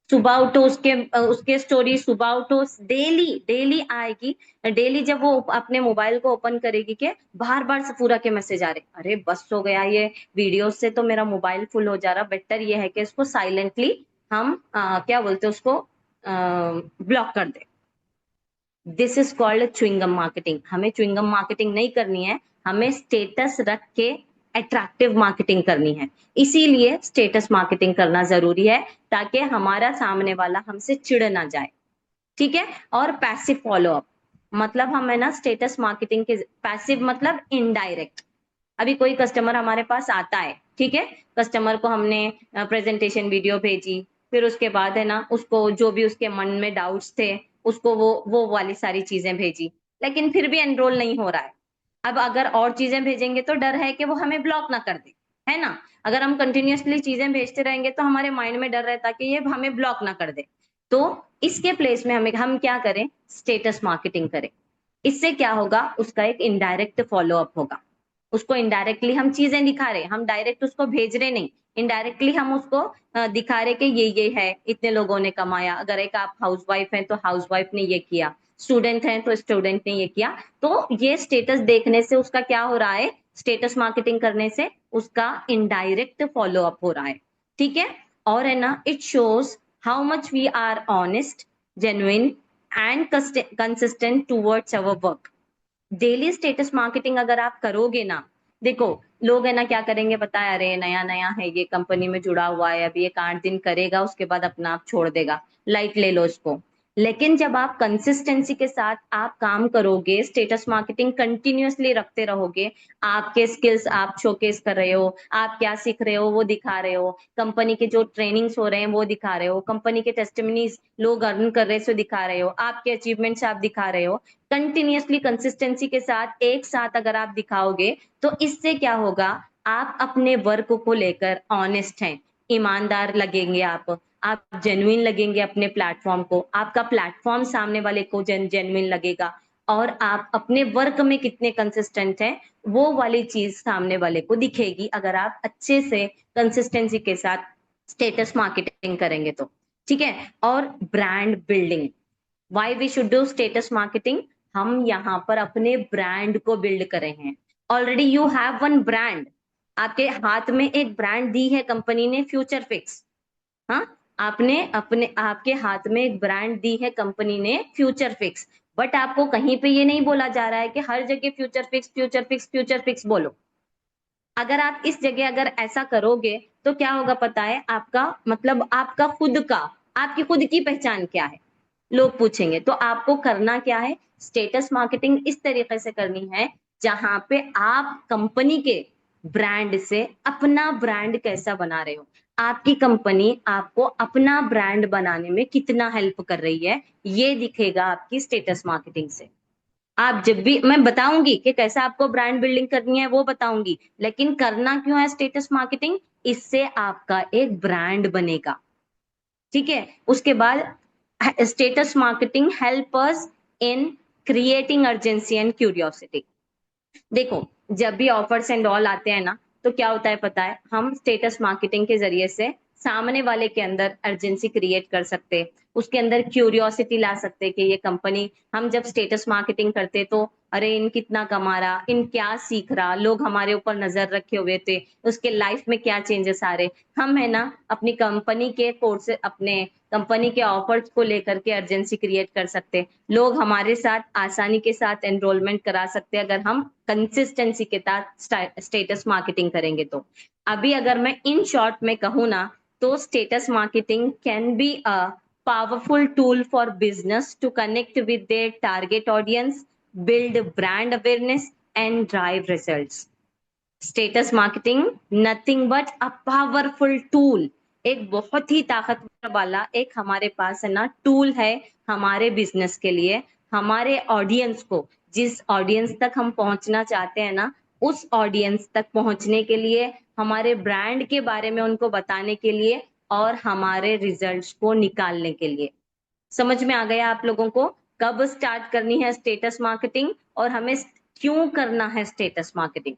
सुबह उठो उसके स्टोरी, सुबह उठो, डेली डेली आएगी। डेली जब वो अपने मोबाइल को ओपन करेगी के बार बार सफूरा के मैसेज आ रहे, अरे बस हो गया, ये वीडियो से तो मेरा मोबाइल फुल हो जा रहा, बेटर ये है कि इसको साइलेंटली हम क्या बोलते हैं उसको, ब्लॉक कर दे। This is called chewing gum marketing. हमें च्युइंगम मार्केटिंग नहीं करनी है, हमें स्टेटस रख के अट्रैक्टिव मार्केटिंग करनी है। इसीलिए स्टेटस मार्केटिंग करना जरूरी है, ताकि हमारा सामने वाला हमसे चिढ़ ना जाए। ठीक है, और पैसिव फॉलो अप, मतलब हम है ना स्टेटस मार्केटिंग के, पैसिव मतलब इनडायरेक्ट। अभी कोई कस्टमर हमारे पास आता है, ठीक है, कस्टमर को हमने प्रेजेंटेशन वीडियो भेजी, फिर उसके बाद है ना उसको जो भी उसके मन में डाउट्स थे, उसको वो वाली सारी चीजें भेजी, लेकिन फिर भी एनरोल नहीं हो रहा है। अब अगर और चीजें भेजेंगे तो डर है कि वो हमें ब्लॉक ना कर दे, है ना। अगर हम कंटिन्यूअसली चीजें भेजते रहेंगे तो हमारे माइंड में डर रहता कि ये हमें ब्लॉक ना कर दे। तो इसके प्लेस में हम क्या करें, स्टेटस मार्केटिंग करें। इससे क्या होगा, उसका एक इनडायरेक्ट फॉलो अप होगा। उसको इनडायरेक्टली हम चीजें दिखा रहे, हम डायरेक्ट उसको भेज रहे नहीं, इनडायरेक्टली हम उसको दिखा रहे कि ये है, इतने लोगों ने कमाया। अगर एक आप हाउस वाइफ हैं तो हाउस वाइफ ने ये किया, स्टूडेंट हैं तो स्टूडेंट ने ये किया। तो ये स्टेटस देखने से उसका क्या हो रहा है, स्टेटस मार्केटिंग करने से उसका इनडायरेक्ट फॉलो अप हो रहा है, ठीक है। और है ना, it shows how much we are honest, genuine and consistent towards our work. Daily status marketing अगर आप करोगे ना, देखो लोग है ना क्या करेंगे पता है, अरे नया नया है ये, कंपनी में जुड़ा हुआ है, अभी एक 8 दिन करेगा उसके बाद अपना आप छोड़ देगा, लाइट ले लो इसको। लेकिन जब आप कंसिस्टेंसी के साथ आप काम करोगे, स्टेटस मार्केटिंग कंटिन्यूअसली रखते रहोगे, आपके स्किल्स आप शोकेस कर रहे हो, आप क्या सीख रहे हो वो दिखा रहे हो, कंपनी के जो ट्रेनिंग्स हो रहे हैं वो दिखा रहे हो, कंपनी के टेस्टिमनीज लोग अर्न कर रहे हैं सो दिखा रहे हो, आपके अचीवमेंट्स आप दिखा रहे हो, कंटिन्यूअसली कंसिस्टेंसी के साथ एक साथ अगर आप दिखाओगे, तो इससे क्या होगा, आप अपने वर्क को लेकर ऑनेस्ट हैं, ईमानदार लगेंगे आप जेन्युइन लगेंगे अपने प्लेटफॉर्म को, आपका प्लेटफॉर्म सामने वाले को जेन्युइन लगेगा, और आप अपने वर्क में कितने कंसिस्टेंट हैं वो वाली चीज सामने वाले को दिखेगी, अगर आप अच्छे से कंसिस्टेंसी के साथ स्टेटस मार्केटिंग करेंगे तो, ठीक है। और brand building, why we should do status marketing, हम यहाँ पर अपने ब्रांड को बिल्ड करे हैं। Already you have one brand, आपके हाथ में एक ब्रांड दी है कंपनी ने, फ्यूचर फिक्स। हाँ, आपने अपने आपके हाथ में एक ब्रांड दी है कंपनी ने, फ्यूचर फिक्स। बट आपको कहीं पे ये नहीं बोला जा रहा है कि हर जगह future fix future fix future fix बोलो। अगर आप इस जगह अगर ऐसा करोगे तो क्या होगा पता है, आपका मतलब आपका खुद का, आपकी खुद की पहचान क्या है, लोग पूछेंगे। तो आपको करना क्या है, स्टेटस मार्केटिंग इस तरीके से करनी है जहां पे आप कंपनी के ब्रांड से अपना ब्रांड कैसा बना रहे हो, आपकी कंपनी आपको अपना ब्रांड बनाने में कितना हेल्प कर रही है, ये दिखेगा आपकी स्टेटस मार्केटिंग से। आप जब भी, मैं बताऊंगी कि कैसा आपको ब्रांड बिल्डिंग करनी है वो बताऊंगी, लेकिन करना क्यों है स्टेटस मार्केटिंग, इससे आपका एक ब्रांड बनेगा, ठीक है। उसके बाद status marketing help us in creating urgency and curiosity. देखो, जब भी ऑफर्स एंड ऑल आते हैं ना, तो क्या होता है पता है, हम स्टेटस मार्केटिंग के जरिए से सामने वाले के अंदर अर्जेंसी क्रिएट कर सकते, उसके अंदर क्यूरियोसिटी ला सकते कि ये कंपनी, हम जब स्टेटस मार्केटिंग करते तो अरे इन कितना कमा रहा, इन क्या सीख रहा, लोग हमारे ऊपर नजर रखे हुए थे, उसके लाइफ में क्या चेंजेस आ रहे, हम है ना अपनी कंपनी के कोर्स, अपने कंपनी के ऑफर्स को लेकर के अर्जेंसी क्रिएट कर सकते, लोग हमारे साथ आसानी के साथ एनरोलमेंट करा सकते हैं अगर हम कंसिस्टेंसी के साथ स्टेटस मार्केटिंग करेंगे तो। अभी अगर मैं इन शॉर्ट में कहूँ ना, तो status marketing can be a powerful tool for business to connect with their target audience, build brand awareness and drive results. Status marketing nothing but a powerful tool, एक बहुत ही ताकतवर वाला एक हमारे पास है ना टूल है हमारे बिजनेस के लिए, हमारे ऑडियंस को, जिस ऑडियंस तक हम पहुंचना चाहते हैं ना, उस ऑडियंस तक पहुंचने के लिए, हमारे ब्रांड के बारे में उनको बताने के लिए, और हमारे रिजल्ट्स को निकालने के लिए। समझ में आ गया आप लोगों को, कब स्टार्ट करनी है स्टेटस मार्केटिंग और हमें क्यों करना है स्टेटस मार्केटिंग,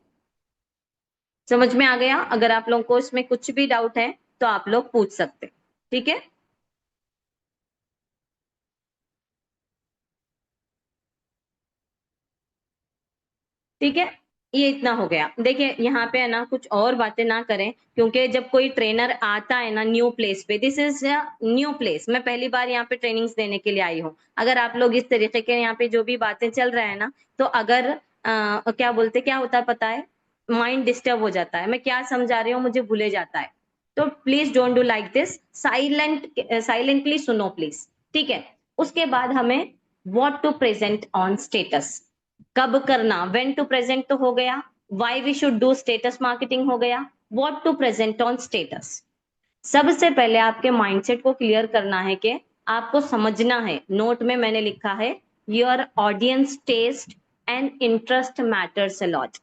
समझ में आ गया। अगर आप लोगों को इसमें कुछ भी डाउट है तो आप लोग पूछ सकते हैं, ठीक है। ठीक है, ये इतना हो गया। देखिए यहाँ पे है ना कुछ और बातें ना करें, क्योंकि जब कोई ट्रेनर आता है ना न्यू प्लेस पे, दिस इज न्यू प्लेस, मैं पहली बार यहाँ पे ट्रेनिंग्स देने के लिए आई हूँ। अगर आप लोग इस तरीके के यहाँ पे जो भी बातें चल रहा है ना, तो अगर क्या बोलते, क्या होता है पता है, माइंड डिस्टर्ब हो जाता है, मैं क्या समझा रही हूँ मुझे भूले जाता है। तो please don't do like this, silently सुनो प्लीज, ठीक है। उसके बाद हमें what to present on status, कब करना, व्हेन टू प्रेजेंट तो हो गया, why we should do status marketing हो गया, what to present on status. सबसे पहले आपके माइंडसेट को क्लियर करना है कि आपको समझना है, नोट में मैंने लिखा है, your audience taste and interest matters a lot.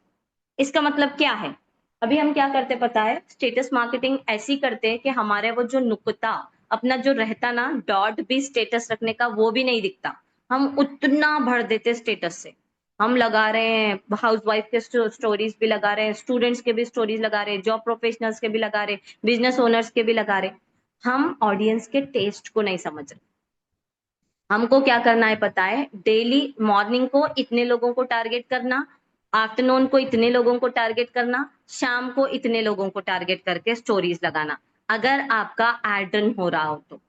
इसका मतलब क्या है, अभी हम क्या करते पता है, स्टेटस मार्केटिंग ऐसी करते हैं कि हमारे वो जो नुकता अपना जो रहता ना, डॉट भी स्टेटस रखने का वो भी नहीं दिखता, हम उतना भर देते स्टेटस से। हम लगा रहे हैं हाउस वाइफ के स्टोरीज भी लगा रहे हैं, स्टूडेंट्स के भी स्टोरीज लगा रहे हैं, जॉब प्रोफेशनल्स के भी लगा रहे, बिजनेस ओनर्स के भी लगा रहे। हम ऑडियंस के टेस्ट को नहीं समझ रहे। हमको क्या करना है पता है, डेली मॉर्निंग को इतने लोगों को टारगेट करना, आफ्टरनून को इतने लोगों को टारगेट करना, शाम को इतने लोगों को टारगेट करके स्टोरीज लगाना, अगर आपका एड रन हो रहा हो तो।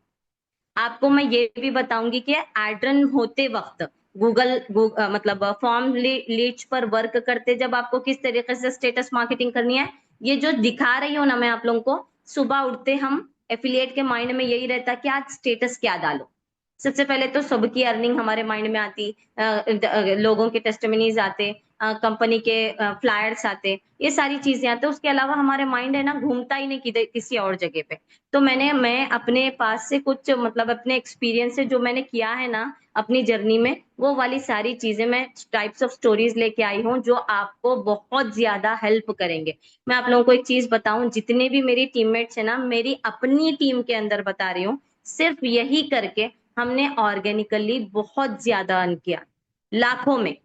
आपको मैं ये भी बताऊंगी कि एड रन होते वक्त मतलब फॉर्म लीड्स पर वर्क करते जब आपको किस तरीके से स्टेटस मार्केटिंग करनी है, ये जो दिखा रही हूं ना मैं आप लोगों को, सुबह उठते हम एफिलिएट के माइंड में यही रहता कि आज स्टेटस क्या डालो। सबसे पहले तो सबकी अर्निंग हमारे माइंड में आती, लोगों के टेस्टिमनीज आते, कंपनी के फ्लायर्स आते, ये सारी चीजें आते, उसके अलावा हमारे माइंड है ना घूमता ही नहीं किसी और जगह पे। तो मैं अपने पास से कुछ मतलब अपने एक्सपीरियंस से जो मैंने किया है ना अपनी जर्नी में, वो वाली सारी चीजें मैं टाइप्स ऑफ स्टोरीज लेके आई हूँ जो आपको बहुत ज्यादा हेल्प करेंगे। मैं आप लोगों को एक चीज बताऊं, जितने भी मेरी टीममेट्स है ना, मेरी अपनी टीम के अंदर बता रही हूँ, सिर्फ यही करके हमने ऑर्गेनिकली बहुत ज्यादा अर्न किया, लाखों में।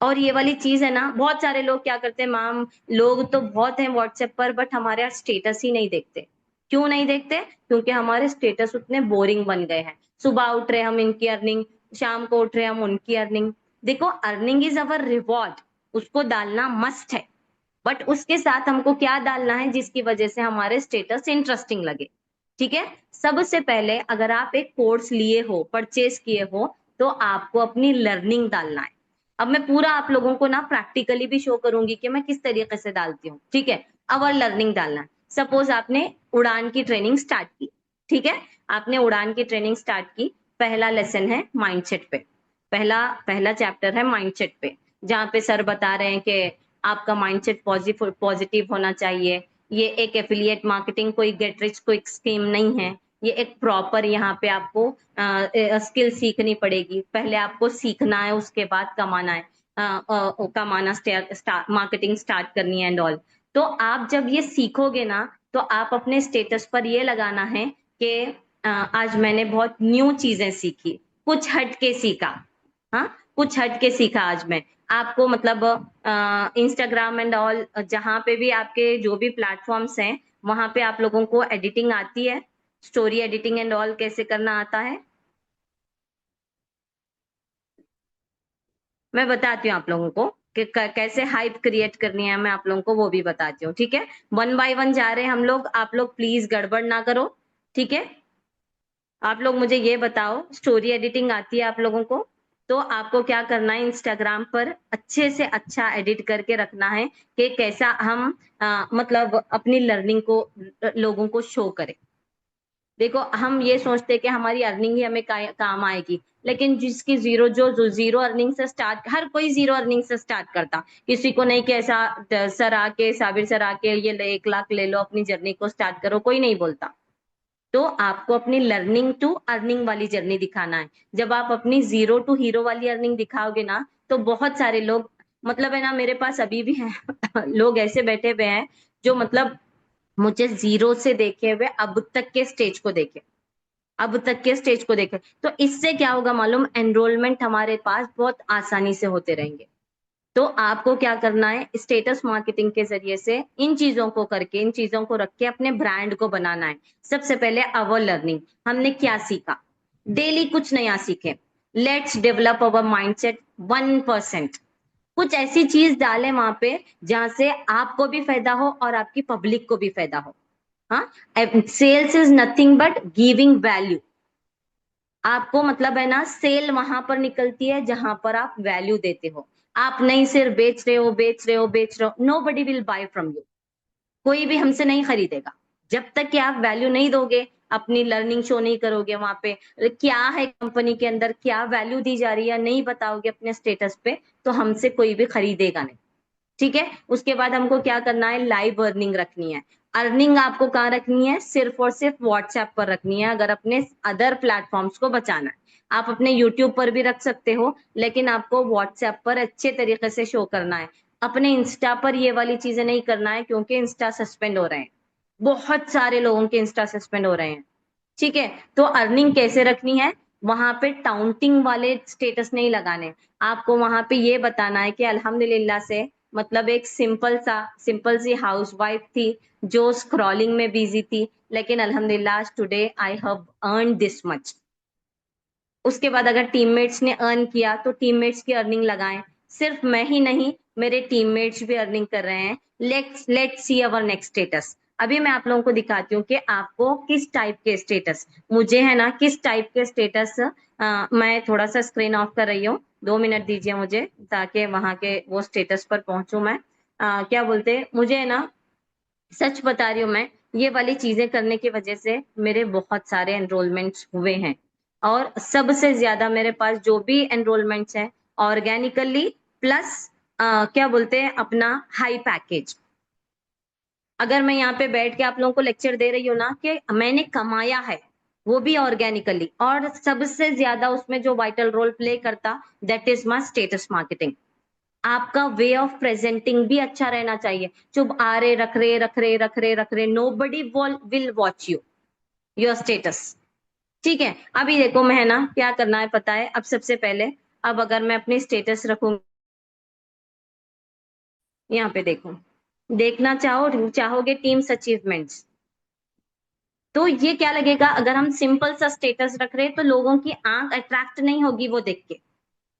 और ये वाली चीज है ना, बहुत सारे लोग क्या करते हैं मैम, लोग तो बहुत हैं व्हाट्सएप पर बट हमारे स्टेटस ही नहीं देखते। क्यों नहीं देखते? क्योंकि हमारे स्टेटस उतने बोरिंग बन गए हैं। सुबह उठ रहे हम इनकी अर्निंग, शाम को उठ रहे हम उनकी अर्निंग। देखो, अर्निंग इज अवर रिवॉर्ड, उसको डालना मस्ट है, बट उसके साथ हमको क्या डालना है जिसकी वजह से हमारे स्टेटस इंटरेस्टिंग लगे। ठीक है। सबसे पहले अगर आप एक कोर्स लिए हो, परचेज किए हो, तो आपको अपनी लर्निंग डालना है। अब मैं पूरा आप लोगों को ना प्रैक्टिकली भी शो करूंगी कि मैं किस तरीके से डालती हूँ। ठीक है। अवर लर्निंग डालना है। सपोज आपने उड़ान की ट्रेनिंग स्टार्ट की। ठीक है। आपने उड़ान की ट्रेनिंग स्टार्ट की, पहला लेसन है माइंडसेट पे, पहला पहला चैप्टर है माइंडसेट पे, जहाँ पे सर बता रहे हैं कि आपका माइंडसेट पॉजिटिव पॉजिटिव होना चाहिए। ये एक एफिलिएट मार्केटिंग कोई गेट रिच क्विक स्कीम नहीं है, ये एक प्रॉपर यहाँ पे आपको स्किल सीखनी पड़ेगी। पहले आपको सीखना है, उसके बाद कमाना है, कमाना मार्केटिंग स्टार्ट करनी है एंड ऑल। तो आप जब ये सीखोगे ना, तो आप अपने स्टेटस पर ये लगाना है कि आज मैंने बहुत न्यू चीजें सीखी, कुछ हट के सीखा। हाँ, कुछ हट के सीखा आज मैं। आपको मतलब इंस्टाग्राम एंड ऑल, जहाँ पे भी आपके जो भी प्लेटफॉर्म्स हैं, वहां पे आप लोगों को एडिटिंग आती है, स्टोरी एडिटिंग एंड ऑल कैसे करना आता है, मैं बताती हूँ आप लोगों को कि कैसे हाइप क्रिएट करनी है, मैं आप लोगों को वो भी बताती हूँ। ठीक है। वन बाय वन जा रहे हैं हम लोग, आप लोग प्लीज गड़बड़ ना करो। ठीक है। आप लोग मुझे ये बताओ, स्टोरी एडिटिंग आती है आप लोगों को? तो आपको क्या करना है, इंस्टाग्राम पर अच्छे से अच्छा एडिट करके रखना है कि कैसा हम मतलब अपनी लर्निंग को लोगों को शो करें। देखो, हम ये सोचते हैं कि हमारी अर्निंग ही हमें काम आएगी, लेकिन जिसकी जो जीरो अर्निंग से स्टार्ट, हर कोई जीरो अर्निंग से स्टार्ट करता, किसी को नहीं कि ऐसा सर आके, साबिर सर आके ये 1 लाख ले लो, अपनी जर्नी को स्टार्ट करो, कोई नहीं बोलता। तो आपको अपनी लर्निंग टू अर्निंग वाली जर्नी दिखाना है। जब आप अपनी जीरो टू हीरो वाली अर्निंग दिखाओगे ना, तो बहुत सारे लोग, मतलब है ना, मेरे पास अभी भी हैं लोग ऐसे बैठे हुए हैं जो मतलब मुझे जीरो से देखे हुए अब तक के स्टेज को देखे, अब तक के स्टेज को देखे। तो इससे क्या होगा मालूम, एनरोलमेंट हमारे पास बहुत आसानी से होते रहेंगे। तो आपको क्या करना है, स्टेटस मार्केटिंग के जरिए से इन चीजों को करके, इन चीजों को रख के अपने ब्रांड को बनाना है। सबसे पहले अवर लर्निंग, हमने क्या सीखा, डेली कुछ नया सीखे। Let's develop our mindset 1%। कुछ ऐसी चीज डालें वहां पे जहां से आपको भी फायदा हो और आपकी पब्लिक को भी फायदा हो। हाँ, sales is nothing but giving value. आपको मतलब है ना, सेल वहां पर निकलती है जहां पर आप वैल्यू देते हो। आप नहीं सिर्फ बेच रहे हो, बेच रहे हो, बेच रहे हो, nobody will buy from you. कोई भी हमसे नहीं खरीदेगा जब तक कि आप वैल्यू नहीं दोगे, अपनी लर्निंग शो नहीं करोगे वहां पे, क्या है कंपनी के अंदर, क्या वैल्यू दी जा रही है, नहीं बताओगे अपने स्टेटस पे, तो हमसे कोई भी खरीदेगा नहीं। ठीक है। उसके बाद हमको क्या करना है, लाइव अर्निंग रखनी है। अर्निंग आपको कहाँ रखनी है, सिर्फ और सिर्फ व्हाट्सएप पर रखनी है, अगर अपने अदर प्लेटफॉर्म्स को बचाना है। आप अपने यूट्यूब पर भी रख सकते हो, लेकिन आपको व्हाट्सएप पर अच्छे तरीके से शो करना है। अपने इंस्टा पर ये वाली चीजें नहीं करना है, क्योंकि इंस्टा सस्पेंड हो रहे हैं, बहुत सारे लोगों के इंस्टा सस्पेंड हो रहे हैं। ठीक है। तो अर्निंग कैसे रखनी है, वहां पे टाउंटिंग वाले स्टेटस नहीं लगाने। आपको वहां पे ये बताना है कि अल्हम्दुलिल्लाह से, मतलब एक सिंपल सी हाउस वाइफ थी जो स्क्रॉलिंग में बिजी थी, लेकिन अल्हम्दुलिल्लाह today I have earn this much. उसके बाद अगर टीममेट्स ने अर्न किया तो टीममेट्स की अर्निंग लगाएं। सिर्फ मैं ही नहीं, मेरे टीममेट्स भी अर्निंग कर रहे हैं। Let's see our next status. अभी मैं आप लोगों को दिखाती हूँ कि आपको किस टाइप के स्टेटस, मुझे है ना किस टाइप के स्टेटस। मैं थोड़ा सा स्क्रीन ऑफ कर रही हूँ, 2 मिनट दीजिए मुझे, ताकि वहां के वो स्टेटस पर पहुंचूं मैं। क्या बोलते हैं, मुझे है ना, सच बता रही हूँ मैं, ये वाली चीजें करने की वजह से मेरे बहुत सारे एनरोलमेंट्स हुए हैं। और सबसे ज्यादा मेरे पास जो भी एनरोलमेंट्स हैं ऑर्गेनिकली, प्लस क्या बोलते हैं, अपना हाई पैकेज। अगर मैं यहाँ पे बैठ के आप लोगों को लेक्चर दे रही हूँ ना कि मैंने कमाया है, वो भी ऑर्गेनिकली, और सबसे ज्यादा उसमें जो वाइटल रोल प्ले करता, that is my status marketing. आपका वे ऑफ प्रेजेंटिंग भी अच्छा रहना चाहिए। चुप आ रहे रख रहे रख रहे रख रहे रख रहे, nobody will watch you, your status. ठीक है, अभी देखो मैं है ना क्या करना है पता है। अब सबसे पहले, अब अगर मैं अपनी स्टेटस रखूंगी यहाँ पे, देखो, देखना चाहोगे टीम्स अचीवमेंट्स, तो ये क्या लगेगा, अगर हम सिंपल सा स्टेटस रख रहे हैं तो लोगों की आंख अट्रैक्ट नहीं होगी वो देख के।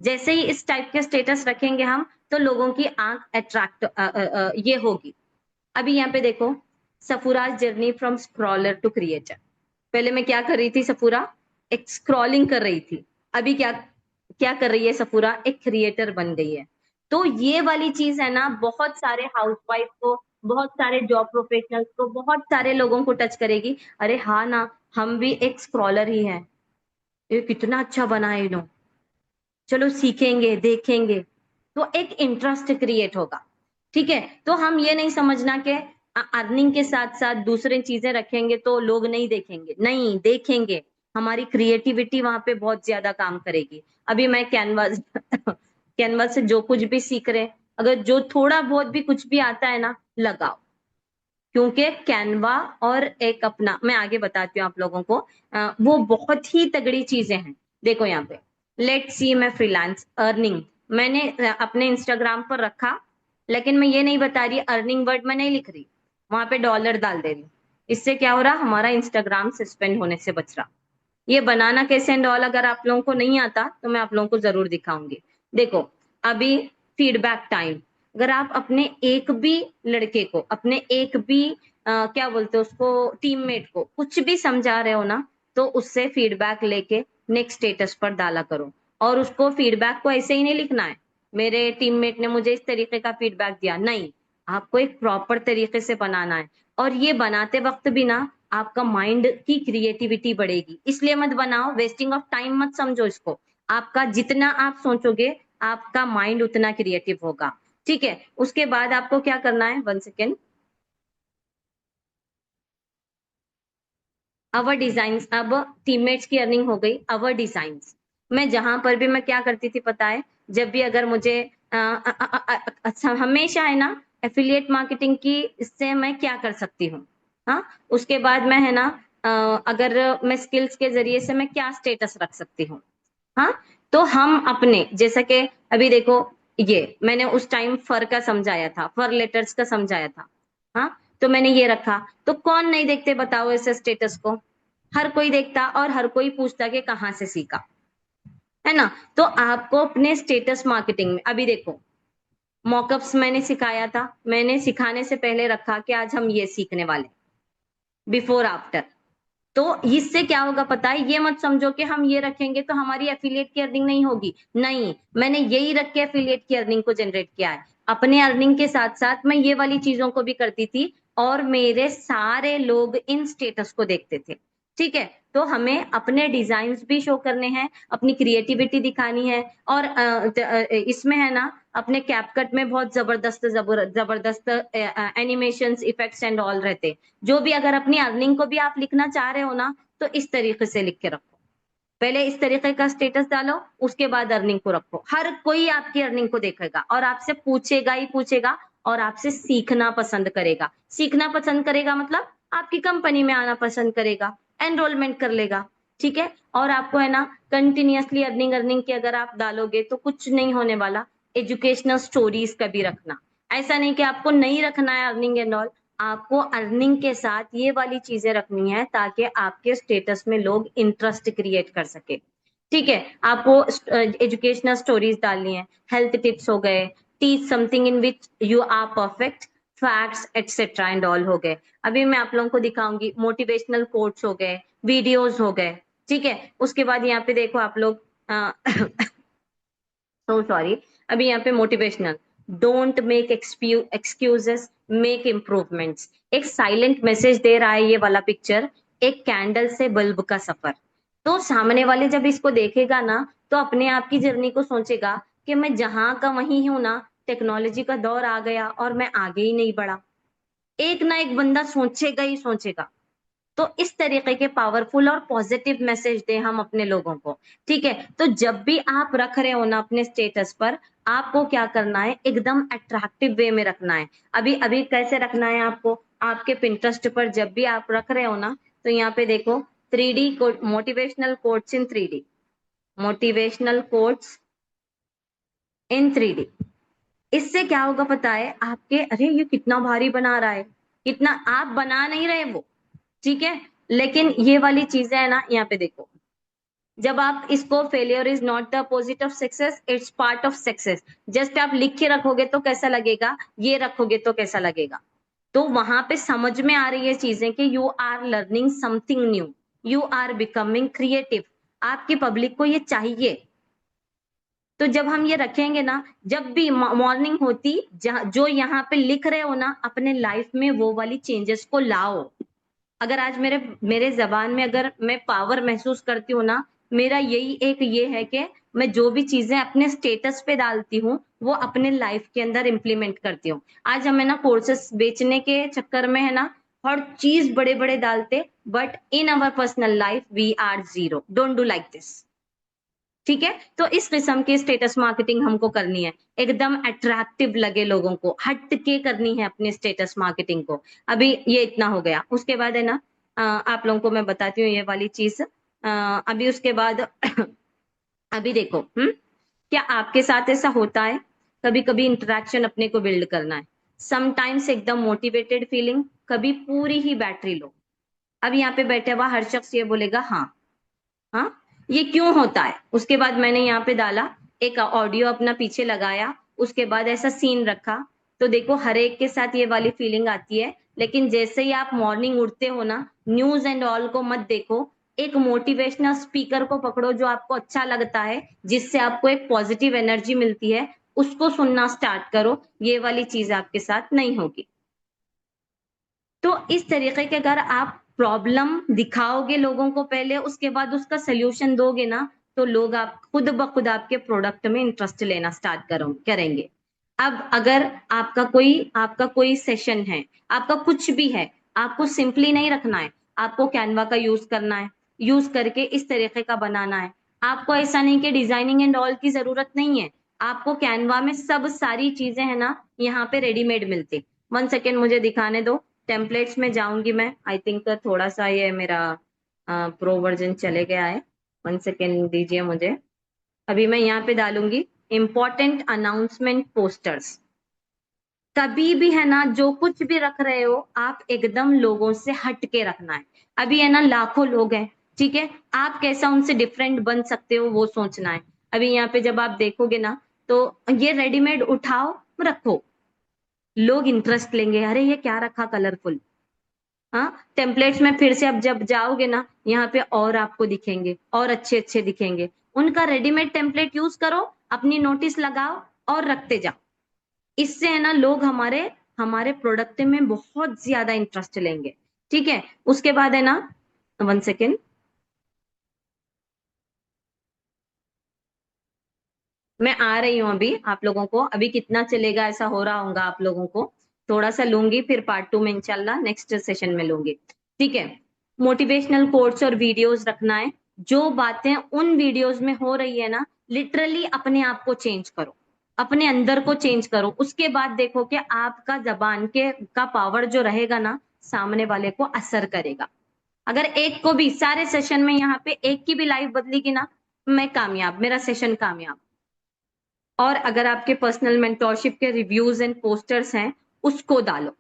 जैसे ही इस टाइप के स्टेटस रखेंगे हम, तो लोगों की आंख अट्रैक्ट ये होगी। अभी यहाँ पे देखो, Safura's journey from scroller to creator. पहले मैं क्या कर रही थी सफूरा, एक स्क्रॉलिंग कर रही थी। अभी क्या क्या कर रही है सफूरा, एक क्रिएटर बन गई है। तो ये वाली चीज है ना, बहुत सारे हाउसवाइफ को, बहुत सारे जॉब प्रोफेशनल्स को, बहुत सारे लोगों को टच करेगी। अरे हाँ ना, हम भी एक स्क्रॉलर ही हैं, ये कितना अच्छा बना है इन्हों, चलो सीखेंगे देखेंगे, तो एक इंटरेस्ट क्रिएट होगा। ठीक है, तो हम ये नहीं समझना कि अर्निंग के साथ साथ दूसरी चीजें रखेंगे तो लोग नहीं देखेंगे, नहीं देखेंगे। हमारी क्रिएटिविटी वहां पे बहुत ज्यादा काम करेगी। अभी मैं कैनवास कैनवास से जो कुछ भी सीख रहे, अगर जो थोड़ा बहुत भी कुछ भी आता है ना, लगाओ। क्योंकि कैनवा और एक अपना, मैं आगे बताती हूँ आप लोगों को, वो बहुत ही तगड़ी चीजें हैं। देखो यहाँ पे, लेट सी, मैं फ्रीलांस अर्निंग मैंने अपने इंस्टाग्राम पर रखा, लेकिन मैं ये नहीं बता रही अर्निंग वर्ड में नहीं लिख रही, वहां पे डॉलर डाल दे रही। इससे क्या हो रहा, हमारा इंस्टाग्राम सस्पेंड होने से बच रहा। ये बनाना कैसे एंड ऑल अगर आप लोगों को नहीं आता तो मैं आप लोगों को जरूर दिखाऊंगी। देखो, अभी फीडबैक टाइम, अगर आप अपने एक भी लड़के को, अपने एक भी क्या बोलते हैं उसको, टीममेट को कुछ भी समझा रहे हो ना, तो उससे फीडबैक लेके नेक्स्ट स्टेटस पर डाला करो। और उसको फीडबैक को ऐसे ही नहीं लिखना है, मेरे टीममेट ने मुझे इस तरीके का फीडबैक दिया, नहीं। आपको एक प्रॉपर तरीके से बनाना है। और ये बनाते वक्त भी ना, आपका माइंड की क्रिएटिविटी बढ़ेगी, इसलिए मत बनाओ, वेस्टिंग ऑफ टाइम मत समझो इसको। आपका जितना आप सोचोगे, आपका माइंड उतना क्रिएटिव होगा। ठीक है, उसके बाद आपको क्या करना है, 1 सेकेंड। अवर डिजाइन, अब टीममेट्स की अर्निंग हो गई, अवर डिजाइन। मैं जहां पर भी मैं क्या करती थी पता है, जब भी अगर मुझे अच्छा, हमेशा है ना, एफिलिएट मार्केटिंग की, इससे मैं क्या कर सकती हूँ। हाँ, उसके बाद मैं है ना, अगर मैं स्किल्स के जरिए से मैं क्या स्टेटस रख सकती हूँ। हाँ, तो हम अपने जैसा कि, अभी देखो, ये मैंने उस टाइम फर का समझाया था, फर लेटर्स का समझाया था। हाँ, तो मैंने ये रखा, तो कौन नहीं देखते बताओ ऐसे स्टेटस को, हर कोई देखता और हर कोई पूछता कि कहाँ से सीखा, है ना। तो आपको अपने स्टेटस मार्केटिंग में, अभी देखो, मॉकअप्स मैंने सिखाया था, मैंने सिखाने से पहले रखा कि आज हम ये सीखने वाले, बिफोर आफ्टर। तो इससे क्या होगा पता है, ये मत समझो कि हम ये रखेंगे तो हमारी एफिलिएट की अर्निंग नहीं होगी, नहीं। मैंने यही रख के एफिलिएट की अर्निंग को जनरेट किया है। अपने अर्निंग के साथ साथ मैं ये वाली चीजों को भी करती थी, और मेरे सारे लोग इन स्टेटस को देखते थे। ठीक है, तो हमें अपने डिजाइन भी शो करने हैं, अपनी क्रिएटिविटी दिखानी है। और इसमें है ना, अपने कैपकट में बहुत जबरदस्त जबरदस्त एनिमेशंस, इफेक्ट्स एंड ऑल रहते। जो भी, अगर अपनी अर्निंग को भी आप लिखना चाह रहे हो ना, तो इस तरीके से लिख के रखो। पहले इस तरीके का स्टेटस डालो, उसके बाद अर्निंग को रखो। हर कोई आपकी अर्निंग को देखेगा और आपसे पूछेगा ही पूछेगा, और आपसे सीखना पसंद करेगा। सीखना पसंद करेगा मतलब आपकी कंपनी में आना पसंद करेगा, एनरोलमेंट कर लेगा। ठीक है, और आपको है ना, कंटिन्यूअसली अर्निंग अर्निंग के अगर आप डालोगे तो कुछ नहीं होने वाला। एजुकेशनल स्टोरीज कभी रखना, ऐसा नहीं कि आपको नहीं रखना है अर्निंग एंड ऑल, आपको अर्निंग के साथ ये वाली चीजें रखनी है, ताकि आपके स्टेटस में लोग इंटरेस्ट क्रिएट कर सके। ठीक है, आपको एजुकेशनल स्टोरीज डालनी है, हेल्थ टिप्स हो गए, teach something in which you are perfect, facts etcetera and all हो गए। अभी मैं आप लोगों को दिखाऊंगी मोटिवेशनल कोट्स हो गए, वीडियोस हो गए, ठीक है। उसके बाद यहाँ पे देखो आप लोग सो सॉरी, अभी यहाँ पे motivational, don't make excuses, make improvements. एक साइलेंट मैसेज दे रहा है ये वाला पिक्चर, एक कैंडल से बल्ब का सफर। तो सामने वाले जब इसको देखेगा ना, तो अपने आप की जर्नी को सोचेगा कि मैं जहां का वहीं हूं ना, टेक्नोलॉजी का दौर आ गया और मैं आगे ही नहीं बढ़ा। एक ना एक बंदा सोचेगा ही सोचेगा। तो इस तरीके के पावरफुल और पॉजिटिव मैसेज दें हम अपने लोगों को, ठीक है। तो जब भी आप रख रहे हो ना अपने स्टेटस पर, आपको क्या करना है, एकदम अट्रैक्टिव वे में रखना है। अभी अभी कैसे रखना है आपको, आपके पिंटरेस्ट पर जब भी आप रख रहे हो ना, तो यहाँ पे देखो 3D motivational quotes in 3D, motivational quotes in 3D। इससे क्या होगा पता है आपके, अरे ये कितना भारी बना रहा है, कितना, आप बना नहीं रहे वो, ठीक है। लेकिन ये वाली चीजें है ना, यहाँ पे देखो, जब आप इसको, failure is not the opposite of success, it's part of success, just आप लिख के रखोगे तो कैसा लगेगा, ये रखोगे तो कैसा लगेगा। तो वहां पे समझ में आ रही है चीजें कि you are learning something new, you are becoming creative. आपकी पब्लिक को ये चाहिए। तो जब हम ये रखेंगे ना, जब भी मॉर्निंग होती, जो यहाँ पे लिख रहे हो ना, अपने लाइफ में वो वाली चेंजेस को लाओ। अगर आज मेरे मेरे जबान में अगर मैं पावर महसूस करती हूँ ना, मेरा यही एक ये है कि मैं जो भी चीजें अपने स्टेटस पे डालती हूँ वो अपने लाइफ के अंदर इम्प्लीमेंट करती हूँ। आज हमें ना कोर्सेस बेचने के चक्कर में है ना, हर चीज बड़े बड़े डालते, but in our personal life we are zero, don't do like this, ठीक है। तो इस किस्म की स्टेटस मार्केटिंग हमको करनी है, एकदम अट्रैक्टिव लगे लोगों को, हट के करनी है अपनी स्टेटस मार्केटिंग को। अभी ये इतना हो गया, उसके बाद है ना, आप लोगों को मैं बताती हूँ ये वाली चीज। अभी उसके बाद अभी देखो, क्या आपके साथ ऐसा होता है, कभी कभी इंटरेक्शन अपने को बिल्ड करना है, समटाइम्स एकदम मोटिवेटेड फीलिंग, कभी पूरी ही बैटरी लो। अब यहाँ पे बैठा हुआ हर शख्स ये बोलेगा हाँ, हाँ, ये क्यों होता है। उसके बाद मैंने यहाँ पे डाला, एक ऑडियो अपना पीछे लगाया, उसके बाद ऐसा सीन रखा। तो देखो हर एक के साथ ये वाली फीलिंग आती है, लेकिन जैसे ही आप मॉर्निंग उठते हो ना, न्यूज एंड ऑल को मत देखो, एक मोटिवेशनल स्पीकर को पकड़ो जो आपको अच्छा लगता है, जिससे आपको एक पॉजिटिव एनर्जी मिलती है, उसको सुनना स्टार्ट करो। ये वाली चीज आपके साथ नहीं होगी। तो इस तरीके के अगर आप प्रॉब्लम दिखाओगे लोगों को पहले, उसके बाद उसका सोल्यूशन दोगे ना, तो लोग आप खुद ब खुद आपके प्रोडक्ट में इंटरेस्ट लेना स्टार्ट करेंगे। अब अगर आपका कोई सेशन है, आपका कुछ भी है, आपको सिंपली नहीं रखना है, आपको कैनवा का यूज करना है, यूज करके इस तरीके का बनाना है। आपको ऐसा नहीं कि डिजाइनिंग एंड ऑल की जरूरत नहीं है, आपको कैनवा में सब सारी चीजें है ना, यहाँ पे रेडीमेड मिलती। 1 सेकेंड मुझे दिखाने दो, टेम्पलेट्स में जाऊंगी मैं, आई थिंक थोड़ा सा ये मेरा प्रो वर्जन चले गया है। 1 सेकेंड दीजिए मुझे। अभी मैं यहाँ पे डालूंगी इंपॉर्टेंट अनाउंसमेंट पोस्टर्स। कभी भी है ना, जो कुछ भी रख रहे हो आप एकदम लोगों से हट के रखना है। अभी है ना लाखों लोग हैं, ठीक है, आप कैसा उनसे डिफरेंट बन सकते हो वो सोचना है। अभी यहाँ पे जब आप देखोगे ना, तो ये रेडीमेड उठाओ, रखो, लोग इंटरेस्ट लेंगे, अरे ये क्या रखा कलरफुल। हाँ, टेम्पलेट्स में फिर से अब जब जाओगे ना, यहाँ पे और आपको दिखेंगे, और अच्छे अच्छे दिखेंगे। उनका रेडीमेड टेम्पलेट यूज करो, अपनी नोटिस लगाओ और रखते जाओ। इससे है ना लोग हमारे हमारे प्रोडक्ट में बहुत ज्यादा इंटरेस्ट लेंगे, ठीक है। उसके बाद है ना, 1 सेकेंड, मैं आ रही हूँ अभी आप लोगों को, अभी कितना चलेगा ऐसा हो रहा होगा आप लोगों को, थोड़ा सा लूंगी, फिर पार्ट 2 में इंशाल्लाह नेक्स्ट सेशन में लूंगी, ठीक है। मोटिवेशनल कोट्स और वीडियोस रखना है, जो बातें उन वीडियोस में हो रही है ना, लिटरली अपने आप को चेंज करो, अपने अंदर को चेंज करो। उसके बाद देखो कि आपका जबान के का पावर जो रहेगा ना, सामने वाले को असर करेगा। अगर एक को भी, सारे सेशन में यहाँ पे एक की भी लाइफ बदलेगी ना, मैं कामयाब, मेरा सेशन कामयाब। और अगर आपके पर्सनल मेंटोरशिप के रिव्यूज एंड पोस्टर्स हैं, उसको डालो।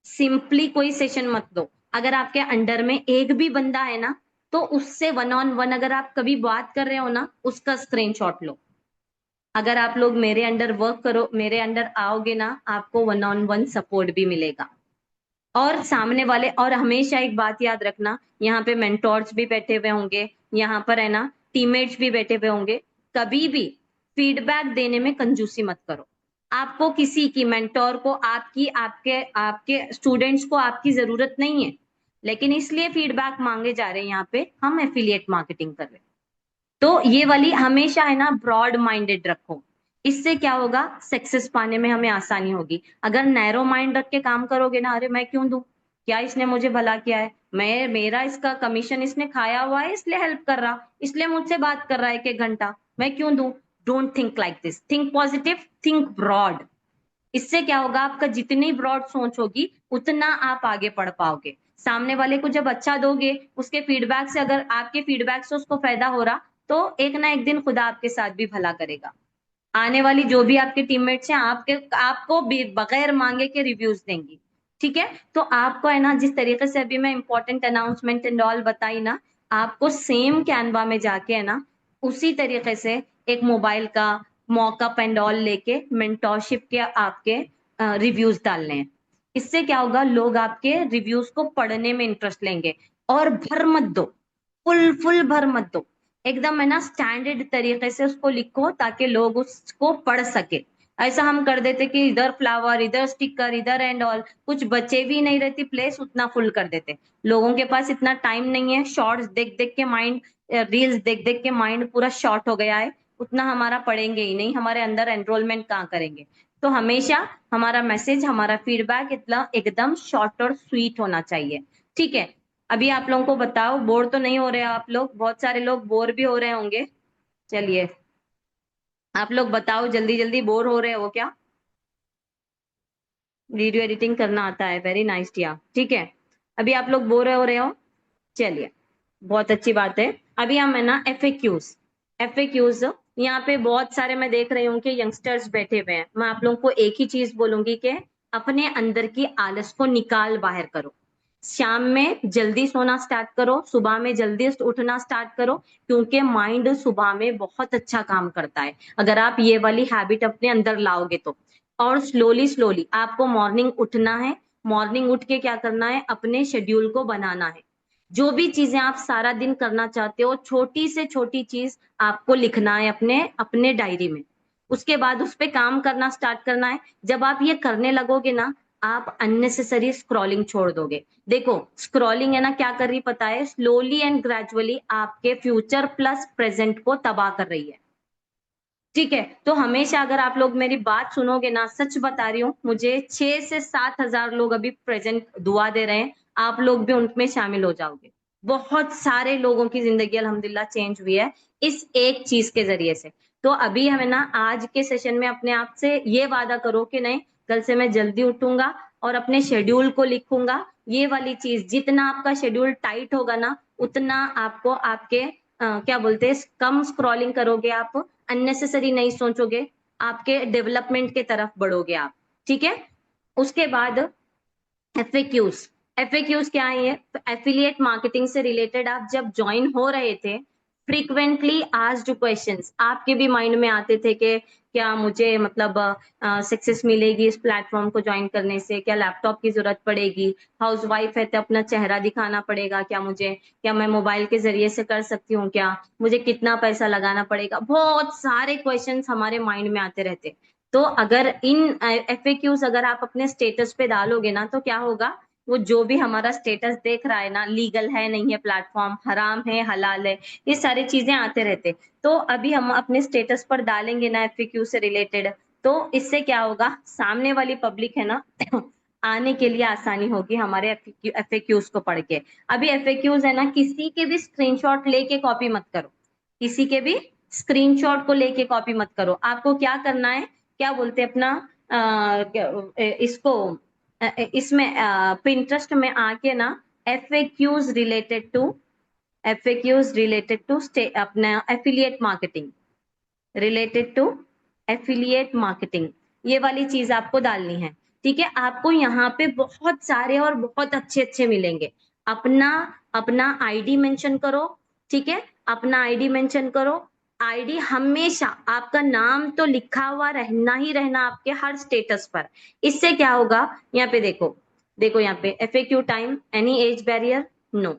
सिंपली कोई सेशन मत दो। अगर आपके अंडर में एक भी बंदा है ना, तो उससे 1 on 1 अगर आप कभी बात कर रहे हो ना, उसका स्क्रीनशॉट लो। अगर आप लोग मेरे अंडर वर्क करो, मेरे अंडर आओगे ना, आपको 1-on-1 सपोर्ट भी मिलेगा। और सामने वाले, और हमेशा एक बात याद रखना, यहाँ पे मेंटोर्स भी बैठे हुए होंगे, यहाँ पर है ना टीममेट्स भी बैठे हुए होंगे। कभी भी फीडबैक देने में कंजूसी मत करो। आपको किसी की, मेंटोर को आपकी, आपके आपके स्टूडेंट्स को आपकी जरूरत नहीं है, लेकिन इसलिए फीडबैक मांगे जा रहे हैं यहाँ पे, हम एफिलिएट मार्केटिंग कर रहे हैं। तो ये वाली हमेशा है ना ब्रॉड माइंडेड रखो। इससे क्या होगा, सक्सेस पाने में हमें आसानी होगी। अगर नैरो माइंड रख के काम करोगे ना, अरे मैं क्यों दूं, क्या इसने मुझे भला किया है, मैं, मेरा इसका कमीशन इसने खाया हुआ है, इसलिए हेल्प कर रहा, इसलिए मुझसे बात कर रहा है 1-1 घंटा, मैं क्यों दूं। Don't think like this, think positive, think broad. इससे क्या होगा, आपका जितनी ब्रॉड सोच होगी उतना आप आगे बढ़ पाओगे। सामने वाले को जब अच्छा दोगे, उसके फीडबैक से, अगर आपके फीडबैक से उसको फायदा हो रहा, तो एक ना एक दिन खुदा आपके साथ भी भला करेगा। आने वाली जो भी आपके टीममेट्स हैं, आपके आपको बगैर मांगे के रिव्यूज देंगी। ठीक है, तो आपको है ना, जिस तरीके से अभी मैं इंपॉर्टेंट अनाउंसमेंट एंड ऑल बताई ना, आपको सेम कैनवा में जाके है ना, उसी तरीके से एक मोबाइल का मॉकअप एंड ऑल लेके मेंटोरशिप के आपके रिव्यूज डालने हैं। इससे क्या होगा, लोग आपके रिव्यूज को पढ़ने में इंटरेस्ट लेंगे। और भर मत दो, फुल फुल भर मत दो, एकदम है ना स्टैंडर्ड तरीके से उसको लिखो, ताकि लोग उसको पढ़ सके। ऐसा हम कर देते कि इधर फ्लावर, इधर स्टिकर, इधर एंड ऑल, कुछ बचे भी नहीं रहती प्लेस, उतना फुल कर देते। लोगों के पास इतना टाइम नहीं है, शॉर्ट्स देख देख के माइंड, रील्स देख देख के माइंड पूरा शॉर्ट हो गया है, उतना हमारा पढ़ेंगे ही नहीं, हमारे अंदर एनरोलमेंट कहाँ करेंगे। तो हमेशा हमारा मैसेज, हमारा फीडबैक इतना एकदम शॉर्ट और स्वीट होना चाहिए। ठीक है, अभी आप लोगों को बताओ, बोर तो नहीं हो रहे आप लोग, बहुत सारे लोग बोर भी हो रहे होंगे। चलिए, आप लोग बताओ जल्दी जल्दी, बोर हो रहे हो क्या। वीडियो एडिटिंग करना आता है, वेरी नाइस किया, ठीक है। अभी आप लोग बोर हो रहे हो, चलिए, बहुत अच्छी बात है। अभी हम है ना एफएक्यूज, एफएक्यूज, यहाँ पे बहुत सारे मैं देख रही हूँ कि यंगस्टर्स बैठे हुए हैं। मैं आप लोगों को एक ही चीज बोलूंगी कि अपने अंदर की आलस को निकाल बाहर करो। शाम में जल्दी सोना स्टार्ट करो, सुबह में जल्दी उठना स्टार्ट करो, क्योंकि माइंड सुबह में बहुत अच्छा काम करता है, अगर आप ये वाली हैबिट अपने अंदर लाओगे तो। और स्लोली स्लोली आपको मॉर्निंग उठना है। मॉर्निंग उठ के क्या करना है, अपने शेड्यूल को बनाना है। जो भी चीजें आप सारा दिन करना चाहते हो, छोटी से छोटी चीज आपको लिखना है अपने अपने डायरी में। उसके बाद उस पे काम करना स्टार्ट करना है। जब आप ये करने लगोगे ना, आप अननेसेसरी स्क्रॉलिंग छोड़ दोगे। देखो, स्क्रॉलिंग है ना क्या कर रही पता है, स्लोली एंड ग्रेजुअली आपके फ्यूचर प्लस प्रेजेंट को तबाह कर रही है। ठीक है, तो हमेशा अगर आप लोग मेरी बात सुनोगे ना, सच बता रही हूँ, मुझे 6 से 7 हजार लोग अभी प्रेजेंट दुआ दे रहे हैं, आप लोग भी उनमें शामिल हो जाओगे। बहुत सारे लोगों की जिंदगी अल्हम्दुलिल्लाह चेंज हुई है इस एक चीज के जरिए से। तो अभी हमें ना आज के सेशन में अपने आप से ये वादा करो कि नहीं, कल से मैं जल्दी उठूंगा और अपने शेड्यूल को लिखूंगा। ये वाली चीज, जितना आपका शेड्यूल टाइट होगा ना, उतना आपको आपके क्या बोलते हैं, कम स्क्रॉलिंग करोगे आप, अननेसेसरी नहीं सोचोगे, आपके डेवलपमेंट के तरफ बढ़ोगे आप। ठीक है, उसके बाद एफएक्यूज। एफएक्यूज क्या है, ये एफिलिएट मार्केटिंग से रिलेटेड आप जब ज्वाइन हो रहे थे, फ्रीक्वेंटली आस्क्ड क्वेश्चंस आपके भी माइंड में आते थे कि क्या मुझे मतलब सक्सेस मिलेगी इस प्लेटफॉर्म को ज्वाइन करने से, क्या लैपटॉप की जरूरत पड़ेगी, हाउस वाइफ है तो अपना चेहरा दिखाना पड़ेगा क्या मुझे, क्या मैं मोबाइल के जरिए से कर सकती हूँ, क्या मुझे कितना पैसा लगाना पड़ेगा, बहुत सारे क्वेश्चंस हमारे माइंड में आते रहते। तो अगर इन एफएक्यूज अगर आप अपने स्टेटस पे डालोगे ना, तो क्या होगा, वो जो भी हमारा स्टेटस देख रहा है ना, लीगल है नहीं है प्लेटफॉर्म, हराम है हलाल है, ये सारी चीजें आते रहते। तो अभी हम अपने स्टेटस पर डालेंगे ना एफएक्यू से रिलेटेड, तो इससे क्या होगा, सामने वाली पब्लिक है ना आने के लिए आसानी होगी हमारे एफएक्यूज को पढ़ के। अभी एफएक्यूज है ना, किसी के भी स्क्रीनशॉट लेके कॉपी मत करो, किसी के भी स्क्रीनशॉट को लेके कॉपी मत करो। आपको क्या करना है, क्या बोलते हैं अपना इसको इसमें पिंटरेस्ट में आके ना, FAQs related to, FAQs related to अपना affiliate marketing, related to affiliate marketing, ये वाली चीज आपको डालनी है। ठीक है, आपको यहाँ पे बहुत सारे और बहुत अच्छे अच्छे मिलेंगे। अपना अपना आईडी मेंशन करो। ठीक है, अपना आईडी मेंशन करो। आईडी हमेशा आपका नाम तो लिखा हुआ रहना ही रहना आपके हर स्टेटस पर। इससे क्या होगा, यहाँ पे देखो, देखो यहाँ पे FAQ time, any age barrier, no,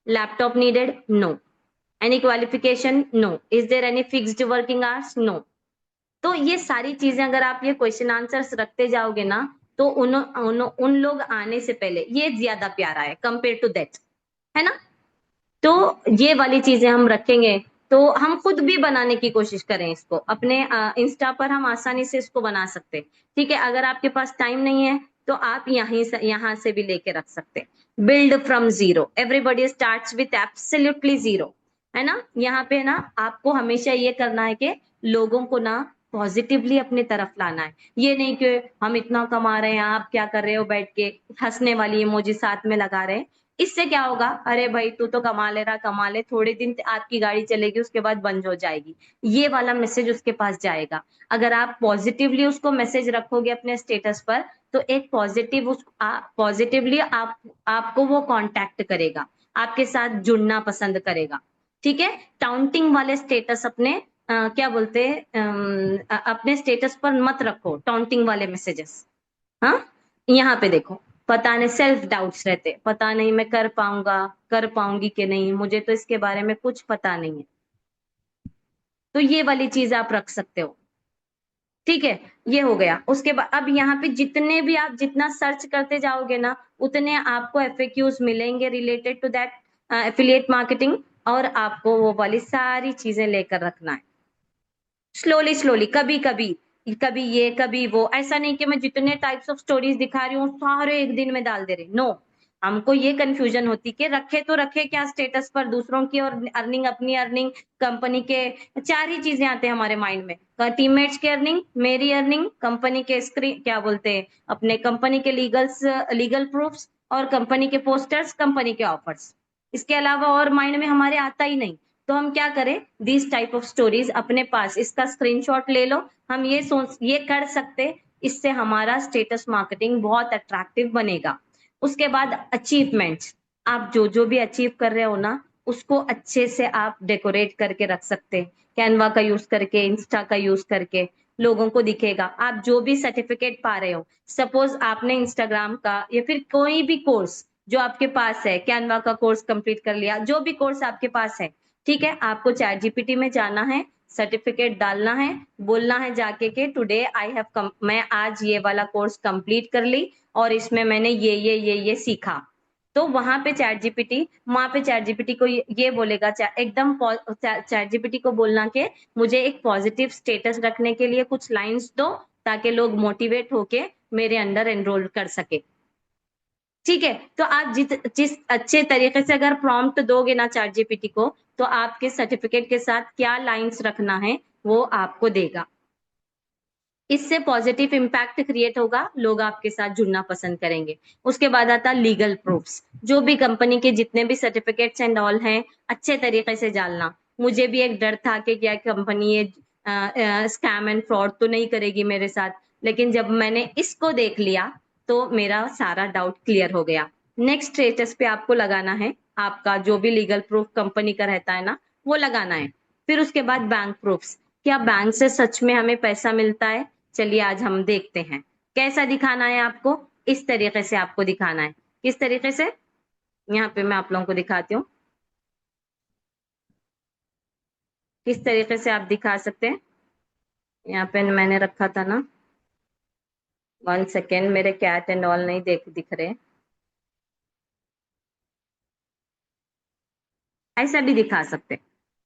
laptop needed, no, any qualification, no, is there any fixed working hours, no. तो ये सारी चीजें अगर आप ये क्वेश्चन आंसर्स रखते जाओगे ना, तो उन लोग आने से पहले ये ज्यादा प्यारा है कंपेयर टू दैट, है ना। तो ये वाली चीजें हम रखेंगे, तो हम खुद भी बनाने की कोशिश करें इसको अपने इंस्टा पर, हम आसानी से इसको बना सकते हैं। ठीक है, अगर आपके पास टाइम नहीं है तो आप यहाँ से भी लेके रख सकते हैं। Build from zero, everybody starts with absolutely zero, है ना। यहाँ पे ना आपको हमेशा ये करना है कि लोगों को ना पॉजिटिवली अपने तरफ लाना है। ये नहीं कि हम इतना कमा रहे हैं, आप क्या कर रहे हो बैठ के, हंसने वाली इमोजी साथ में लगा रहे हैं। इससे क्या होगा, अरे भाई तू तो कमा ले रहा, कमा ले, थोड़े दिन आपकी गाड़ी चलेगी उसके बाद बंद हो जाएगी, ये वाला मैसेज उसके पास जाएगा। अगर आप पॉजिटिवली उसको मैसेज रखोगे अपने स्टेटस पर, तो एक पॉजिटिवली आपको वो कांटेक्ट करेगा, आपके साथ जुड़ना पसंद करेगा। ठीक है, टाउंटिंग वाले स्टेटस अपने क्या बोलते हैं, अपने स्टेटस पर मत रखो टाउंटिंग वाले मैसेजेस। हाँ, यहाँ पे देखो, पता नहीं, सेल्फ डाउट्स रहते, पता नहीं मैं कर पाऊंगा, कर पाऊंगी कि नहीं, मुझे तो इसके बारे में कुछ पता नहीं है। तो ये वाली चीज आप रख सकते हो। ठीक है, ये हो गया। उसके बाद अब यहाँ पे जितने भी आप जितना सर्च करते जाओगे ना, उतने आपको FAQs मिलेंगे related to that affiliate marketing, और आपको वो वाली सारी चीजें लेकर रखना है। स्लोली स्लोली, कभी कभी, कभी ये कभी वो, ऐसा नहीं कि मैं जितने टाइप्स ऑफ स्टोरीज दिखा रही हूँ सारे एक दिन में डाल दे रही, नो। हमको ये कंफ्यूजन होती कि रखे तो रखे क्या स्टेटस पर, दूसरों की और अर्निंग, अपनी अर्निंग, कंपनी के, चार ही चीजें आते हैं हमारे माइंड में, टीममेट्स की अर्निंग, मेरी अर्निंग, कंपनी के स्क्रीन क्या बोलते हैं अपने कंपनी के लीगल प्रूफ्स, और कंपनी के पोस्टर्स, कंपनी के ऑफर्स। इसके अलावा और माइंड में हमारे आता ही नहीं। तो हम क्या करें, दिस टाइप ऑफ स्टोरीज अपने पास, इसका स्क्रीनशॉट ले लो। हम ये कर सकते, इससे हमारा स्टेटस मार्केटिंग बहुत अट्रैक्टिव बनेगा। उसके बाद अचीवमेंट्स, आप जो जो भी अचीव कर रहे हो ना, उसको अच्छे से आप डेकोरेट करके रख सकते हैं, कैनवा का यूज करके, इंस्टा का यूज करके, लोगों को दिखेगा। आप जो भी सर्टिफिकेट पा रहे हो, सपोज आपने इंस्टाग्राम का या फिर कोई भी कोर्स जो आपके पास है, कैनवा का कोर्स कंप्लीट कर लिया, जो भी कोर्स आपके पास है, ठीक है, आपको चैट जीपीटी में जाना है, सर्टिफिकेट डालना है, बोलना है जाके के टुडे आई हैव कम, मैं आज ये वाला कोर्स कंप्लीट कर ली और इसमें मैंने ये सीखा। तो वहां पे चैट जीपीटी को ये बोलेगा, एकदम चैट जीपीटी को बोलना कि मुझे एक पॉजिटिव स्टेटस रखने के लिए कुछ लाइंस दो, ताकि लोग मोटिवेट होके मेरे अंडर एनरोल कर सके। ठीक है, तो आप जिस अच्छे तरीके से अगर प्रॉम्प्ट दोगे ना चैट जीपीटी को, तो आपके सर्टिफिकेट के साथ क्या लाइंस रखना है वो आपको देगा। इससे पॉजिटिव इम्पैक्ट क्रिएट होगा, लोग आपके साथ जुड़ना पसंद करेंगे। उसके बाद आता लीगल प्रूफ्स, जो भी कंपनी के जितने भी सर्टिफिकेट्स एंड ऑल हैं, अच्छे तरीके से डालना। मुझे भी एक डर था कि क्या कंपनी ये स्कैम एंड फ्रॉड तो नहीं करेगी मेरे साथ, लेकिन जब मैंने इसको देख लिया तो मेरा सारा डाउट क्लियर हो गया। नेक्स्ट स्टेटस पे आपको लगाना है आपका जो भी लीगल प्रूफ कंपनी का रहता है ना, वो लगाना है। फिर उसके बाद बैंक प्रूफ्स, क्या बैंक से सच में हमें पैसा मिलता है? चलिए आज हम देखते हैं। कैसा दिखाना है आपको, इस तरीके से आपको दिखाना है। किस तरीके से, यहाँ पे मैं आप लोगों को दिखाती हूँ किस तरीके से आप दिखा सकते हैं। यहाँ पे मैंने रखा था ना, 1 सेकेंड, मेरे कैट एंड ऑल नहीं दिख रहे। ऐसा भी दिखा सकते,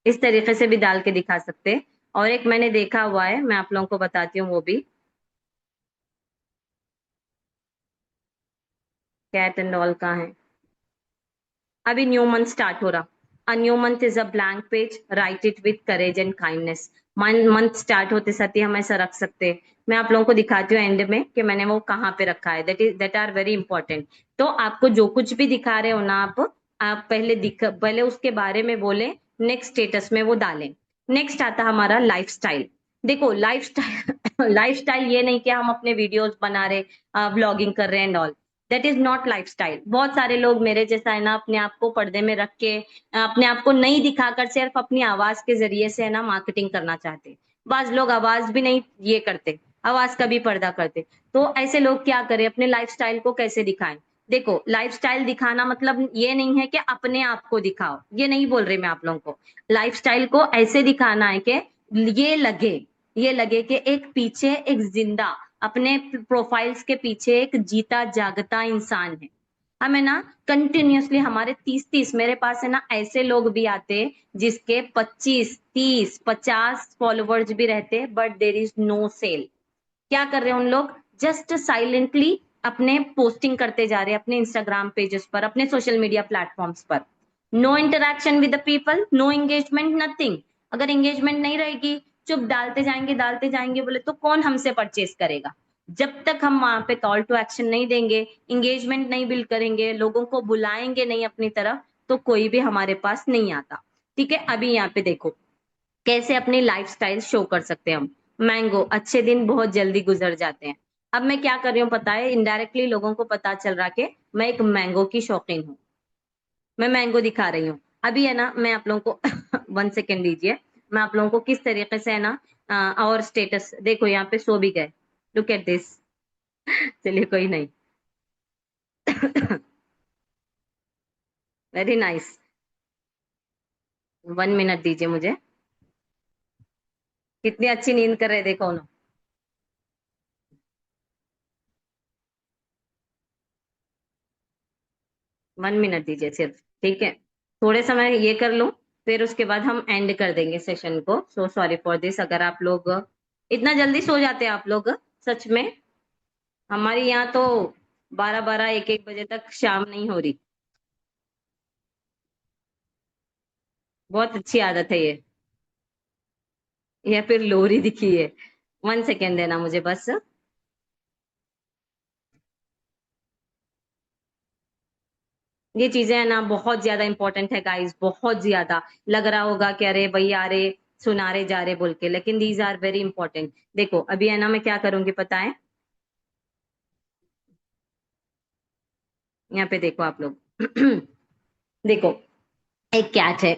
इस तरीके से भी डाल के दिखा सकते। और एक मैंने देखा हुआ है, मैं आप लोगों को बताती हूँ वो भी। कैट एंड ऑल कहाँ है, अभी न्यू मंथ स्टार्ट हो रहा। A new month is a blank page, right it with courage and kindness. Month start होते साथ ही हम ऐसा रख सकते हैं। मैं आप लोगों को दिखाती हूँ एंड में कि मैंने वो कहाँ पे रखा है, दैट आर वेरी इंपॉर्टेंट। तो आपको जो कुछ भी दिखा रहे हो ना, आप पहले उसके बारे में बोले, नेक्स्ट स्टेटस में वो डालें। नेक्स्ट आता हमारा लाइफस्टाइल। देखो लाइफस्टाइल लाइफस्टाइल ये नहीं कि हम अपने वीडियोस बना रहे, ब्लॉगिंग कर रहे हैं and all. That is not lifestyle. बहुत सारे लोग मेरे जैसा है ना अपने आप को पर्दे में रख के, अपने आप को नहीं दिखाकर सिर्फ अपनी आवाज के जरिए से है ना मार्केटिंग करना चाहते। बाज लोग आवाज भी नहीं ये करते, आवाज का भी पर्दा करते। तो ऐसे लोग क्या करें, अपने लाइफस्टाइल को कैसे दिखाएं? देखो, लाइफस्टाइल दिखाना मतलब ये नहीं है कि अपने आप को दिखाओ, ये नहीं बोल रही मैं आप लोगों को। लाइफस्टाइल को ऐसे दिखाना है कि ये लगे, ये लगे कि एक पीछे एक जिंदा, अपने प्रोफाइल्स के पीछे एक जीता जागता इंसान है। हमें ना कंटिन्यूअसली हमारे 30-30, मेरे पास है ना ऐसे लोग भी आते जिसके 25, 30, 50 फॉलोवर्स भी रहते, but there is no sale. क्या कर रहे हैं उन लोग? जस्ट साइलेंटली अपने पोस्टिंग करते जा रहे हैं अपने इंस्टाग्राम पेजेस पर, अपने सोशल मीडिया प्लेटफॉर्म्स पर। No interaction with the people, no engagement, nothing. अगर एंगेजमेंट नहीं रहेगी, चुप डालते जाएंगे बोले तो कौन हमसे परचेस करेगा? जब तक हम वहां पे कॉल टू एक्शन नहीं देंगे, इंगेजमेंट नहीं बिल्ड करेंगे, लोगों को बुलाएंगे नहीं अपनी तरफ, तो कोई भी हमारे पास नहीं आता। ठीक है, अभी यहाँ पे देखो कैसे अपनी लाइफस्टाइल शो कर सकते हैं हम। मैंगो, अच्छे दिन बहुत जल्दी गुजर जाते हैं। अब मैं क्या कर रही हूँ पता है? इनडायरेक्टली लोगों को पता चल रहा कि मैं एक मैंगो की शौकीन हूँ। मैं मैंगो दिखा रही हूँ। अभी है ना मैं आप लोगों को 1 सेकेंड दीजिए, मैं आप लोगों को किस तरीके से है ना और स्टेटस देखो, यहाँ पे सो भी गए। Look at this. चलिए कोई नहीं। Very nice. 1 मिनट दीजिए मुझे। कितनी अच्छी नींद कर रहे देखो ना। 1 मिनट दीजिए सिर्फ। ठीक है, थोड़े समय ये कर लूं, फिर उसके बाद हम एंड कर देंगे सेशन को। सो सॉरी फॉर दिस, अगर आप लोग इतना जल्दी सो जाते हैं आप लोग, सच में। हमारी यहाँ तो 12-12, 1-1 बजे तक शाम नहीं हो रही। बहुत अच्छी आदत है ये। या फिर लोरी दिखी है? 1 सेकेंड देना मुझे बस। ये चीजें है ना बहुत ज्यादा इंपॉर्टेंट है गाइस, बहुत ज्यादा। लग रहा होगा कि अरे भाई आ रहे सुना रहे जा रहे बोल के, लेकिन दीज आर वेरी इंपॉर्टेंट। देखो अभी है ना मैं क्या करूंगी पता है? यहाँ पे देखो आप लोग। देखो, एक कैट है।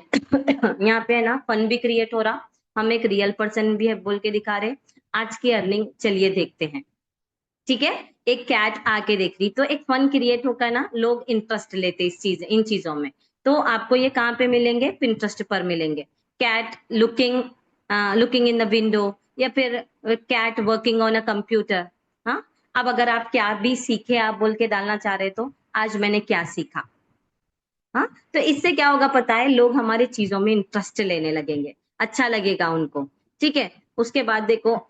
यहाँ पे है ना फन भी क्रिएट हो रहा, हम एक रियल पर्सन भी है बोल के दिखा रहे। आज की अर्निंग चलिए देखते हैं। ठीक है, एक कैट आके देख रही तो एक फन क्रिएट होकर ना लोग इंटरेस्ट लेते इस चीज इन चीजों में। तो आपको ये कहाँ पे मिलेंगे? पिंटरेस्ट पर मिलेंगे। Cat looking, looking in the window, या फिर cat working on a computer. हाँ, अब अगर आप क्या भी सीखे आप बोल के डालना चाह रहे तो आज मैंने क्या सीखा। हाँ, तो इससे क्या होगा पता है? लोग हमारी चीजों में इंटरेस्ट लेने लगेंगे, अच्छा लगेगा उनको। ठीक है, उसके बाद देखो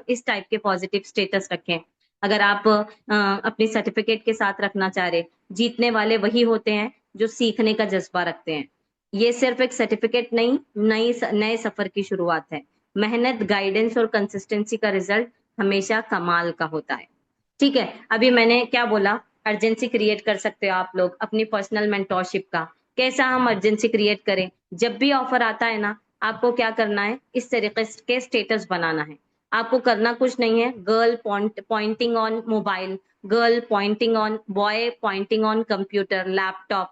इस टाइप के पॉजिटिव स्टेटस रखें। अगर आप अपनी सर्टिफिकेट के साथ रखना चाह रहे, जीतने वाले वही होते हैं जो सीखने का जज्बा रखते हैं। ये सिर्फ एक सर्टिफिकेट नहीं, नए सफर की शुरुआत है। मेहनत, गाइडेंस और कंसिस्टेंसी का रिजल्ट हमेशा कमाल का होता है। ठीक है, अभी मैंने क्या बोला? अर्जेंसी क्रिएट कर सकते हो आप लोग अपनी पर्सनल मेंटोरशिप का। कैसा हम अर्जेंसी क्रिएट करें? जब भी ऑफर आता है ना, आपको क्या करना है? इस तरीके के स्टेटस बनाना है। आपको करना कुछ नहीं है, girl pointing on mobile, girl pointing on boy, pointing on computer laptop,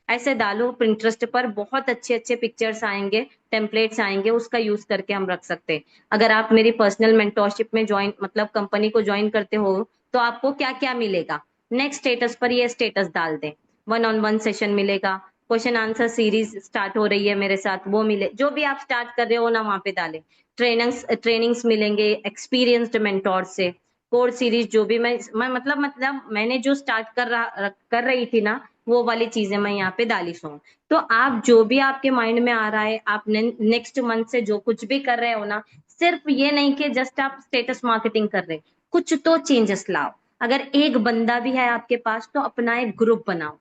ऐसे डालो। पिंटरेस्ट पर बहुत अच्छे अच्छे पिक्चर्स आएंगे, टेम्पलेट्स आएंगे, उसका यूज करके हम रख सकते हैं। अगर आप मेरी पर्सनल मेंटोरशिप में ज्वाइन मतलब कंपनी को ज्वाइन करते हो, तो आपको क्या क्या मिलेगा? नेक्स्ट स्टेटस पर ये स्टेटस डाल दें। 1-on-1 सेशन मिलेगा, क्वेश्चन आंसर सीरीज स्टार्ट हो रही है मेरे साथ, वो मिले। जो भी आप स्टार्ट कर रहे हो ना वहां पे डालें। ट्रेनिंग्स मिलेंगे एक्सपीरियंस्ड मेंटोर से। कोर्स सीरीज जो भी मैं मतलब मैंने जो स्टार्ट कर रही थी ना, वो वाली चीजें मैं यहाँ पे डाली हूँ। तो आप जो भी आपके माइंड में आ रहा है, आप नेक्स्ट मंथ से जो कुछ भी कर रहे हो ना, सिर्फ ये नहीं कि जस्ट आप स्टेटस मार्केटिंग कर रहे, कुछ तो चेंजेस लाओ। अगर एक बंदा भी है आपके पास तो अपना एक ग्रुप बनाओ।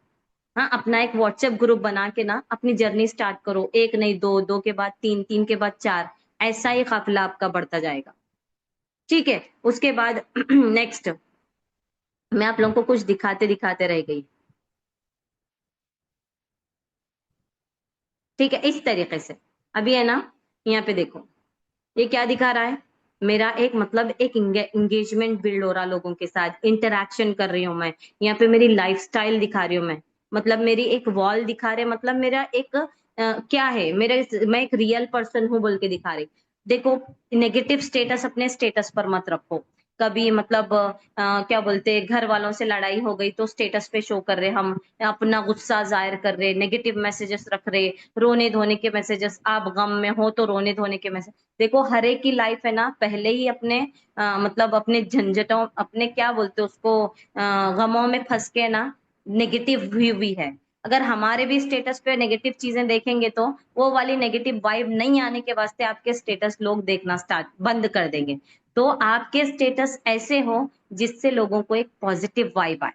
हाँ, अपना एक व्हाट्सएप ग्रुप बना के ना अपनी जर्नी स्टार्ट करो। एक नहीं, दो, दो के बाद तीन, तीन के बाद चार, ऐसा ही काफिला आपका बढ़ता जाएगा। ठीक है, उसके बाद नेक्स्ट मैं आप लोगों को कुछ दिखाते दिखाते रह गई। ठीक है, इस तरीके से। अभी है ना यहाँ पे देखो, ये क्या दिखा रहा है? मेरा एक मतलब एक इंगेजमेंट बिल्ड हो रहा लोगों के साथ, इंटरेक्शन कर रही हूँ मैं, यहाँ पे मेरी लाइफस्टाइल दिखा रही हूँ मैं, मतलब मेरी एक वॉल दिखा रहे, मतलब मेरा एक क्या है, मेरे मैं एक रियल पर्सन हूँ बोल के दिखा रही। देखो, नेगेटिव स्टेटस अपने स्टेटस पर मत रखो कभी, मतलब क्या बोलते, घर वालों से लड़ाई हो गई तो स्टेटस पे शो कर रहे हम, अपना गुस्सा जाहिर कर रहे, नेगेटिव मैसेजेस रख रहे, रोने धोने के मैसेजेस, आप गम में हो तो रोने धोने के मैसेज। देखो, हर एक की लाइफ है ना, पहले ही अपने मतलब अपने झंझटों, अपने क्या बोलते हैं उसको, गमों में फंस के ना नेगेटिव हुई हुई है। अगर हमारे भी स्टेटस पे नेगेटिव चीजें देखेंगे तो वो वाली नेगेटिव वाइब नहीं आने के वास्ते आपके स्टेटस लोग देखना स्टार्ट बंद कर देंगे। तो आपके स्टेटस ऐसे हो जिससे लोगों को एक पॉजिटिव वाइब आए।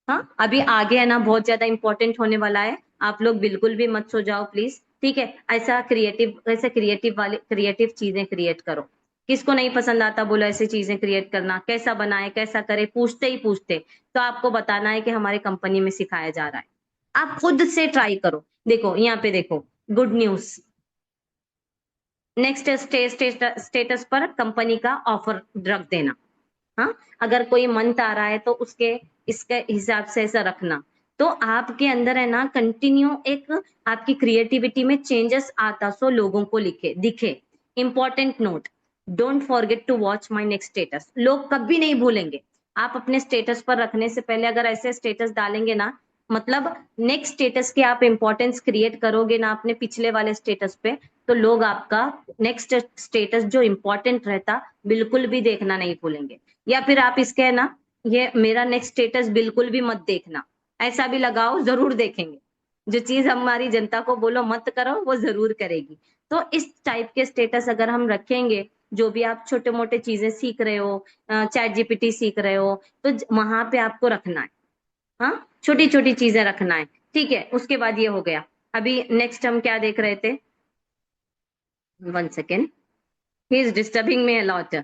हाँ, अभी आगे है ना बहुत ज्यादा इंपॉर्टेंट होने वाला है, आप लोग बिल्कुल भी मत सो जाओ प्लीज, ठीक है? ऐसे क्रिएटिव वाले क्रिएटिव चीजें क्रिएट करो। किसको नहीं पसंद आता बोलो ऐसी चीजें क्रिएट करना, कैसा बनाए कैसा करे पूछते ही पूछते। तो आपको बताना है कि हमारी कंपनी में सिखाया जा रहा है, आप खुद से ट्राई करो। देखो यहाँ पे देखो, गुड न्यूज, नेक्स्ट स्टेटस पर कंपनी का ऑफर रख देना। हाँ, अगर कोई मंथ आ रहा है तो उसके इसके हिसाब से ऐसा रखना। तो आपके अंदर है ना कंटिन्यू एक आपकी क्रिएटिविटी में चेंजेस आता सो लोगों को लिखे दिखे। Important note, don't forget to watch my next status, लोग कभी नहीं भूलेंगे। आप अपने स्टेटस पर रखने से पहले अगर ऐसे स्टेटस डालेंगे ना, मतलब नेक्स्ट स्टेटस की आप इंपॉर्टेंस क्रिएट करोगे ना अपने पिछले वाले स्टेटस पे, तो लोग आपका नेक्स्ट स्टेटस जो इंपॉर्टेंट रहता बिल्कुल भी देखना नहीं भूलेंगे। या फिर आप इसके है ना, ये मेरा नेक्स्ट स्टेटस बिल्कुल भी मत देखना, ऐसा भी लगाओ, जरूर देखेंगे। जो चीज हमारी जनता को बोलो मत करो वो जरूर करेगी। तो इस टाइप के स्टेटस अगर हम रखेंगे, जो भी आप छोटे मोटे चीजें सीख रहे हो, चैट जीपीटी सीख रहे हो, तो वहां पे आपको रखना है। हाँ, छोटी छोटी चीजें रखना है, ठीक है? उसके बाद ये हो गया। अभी नेक्स्ट हम क्या देख रहे थे, one second, he is disturbing me a lot.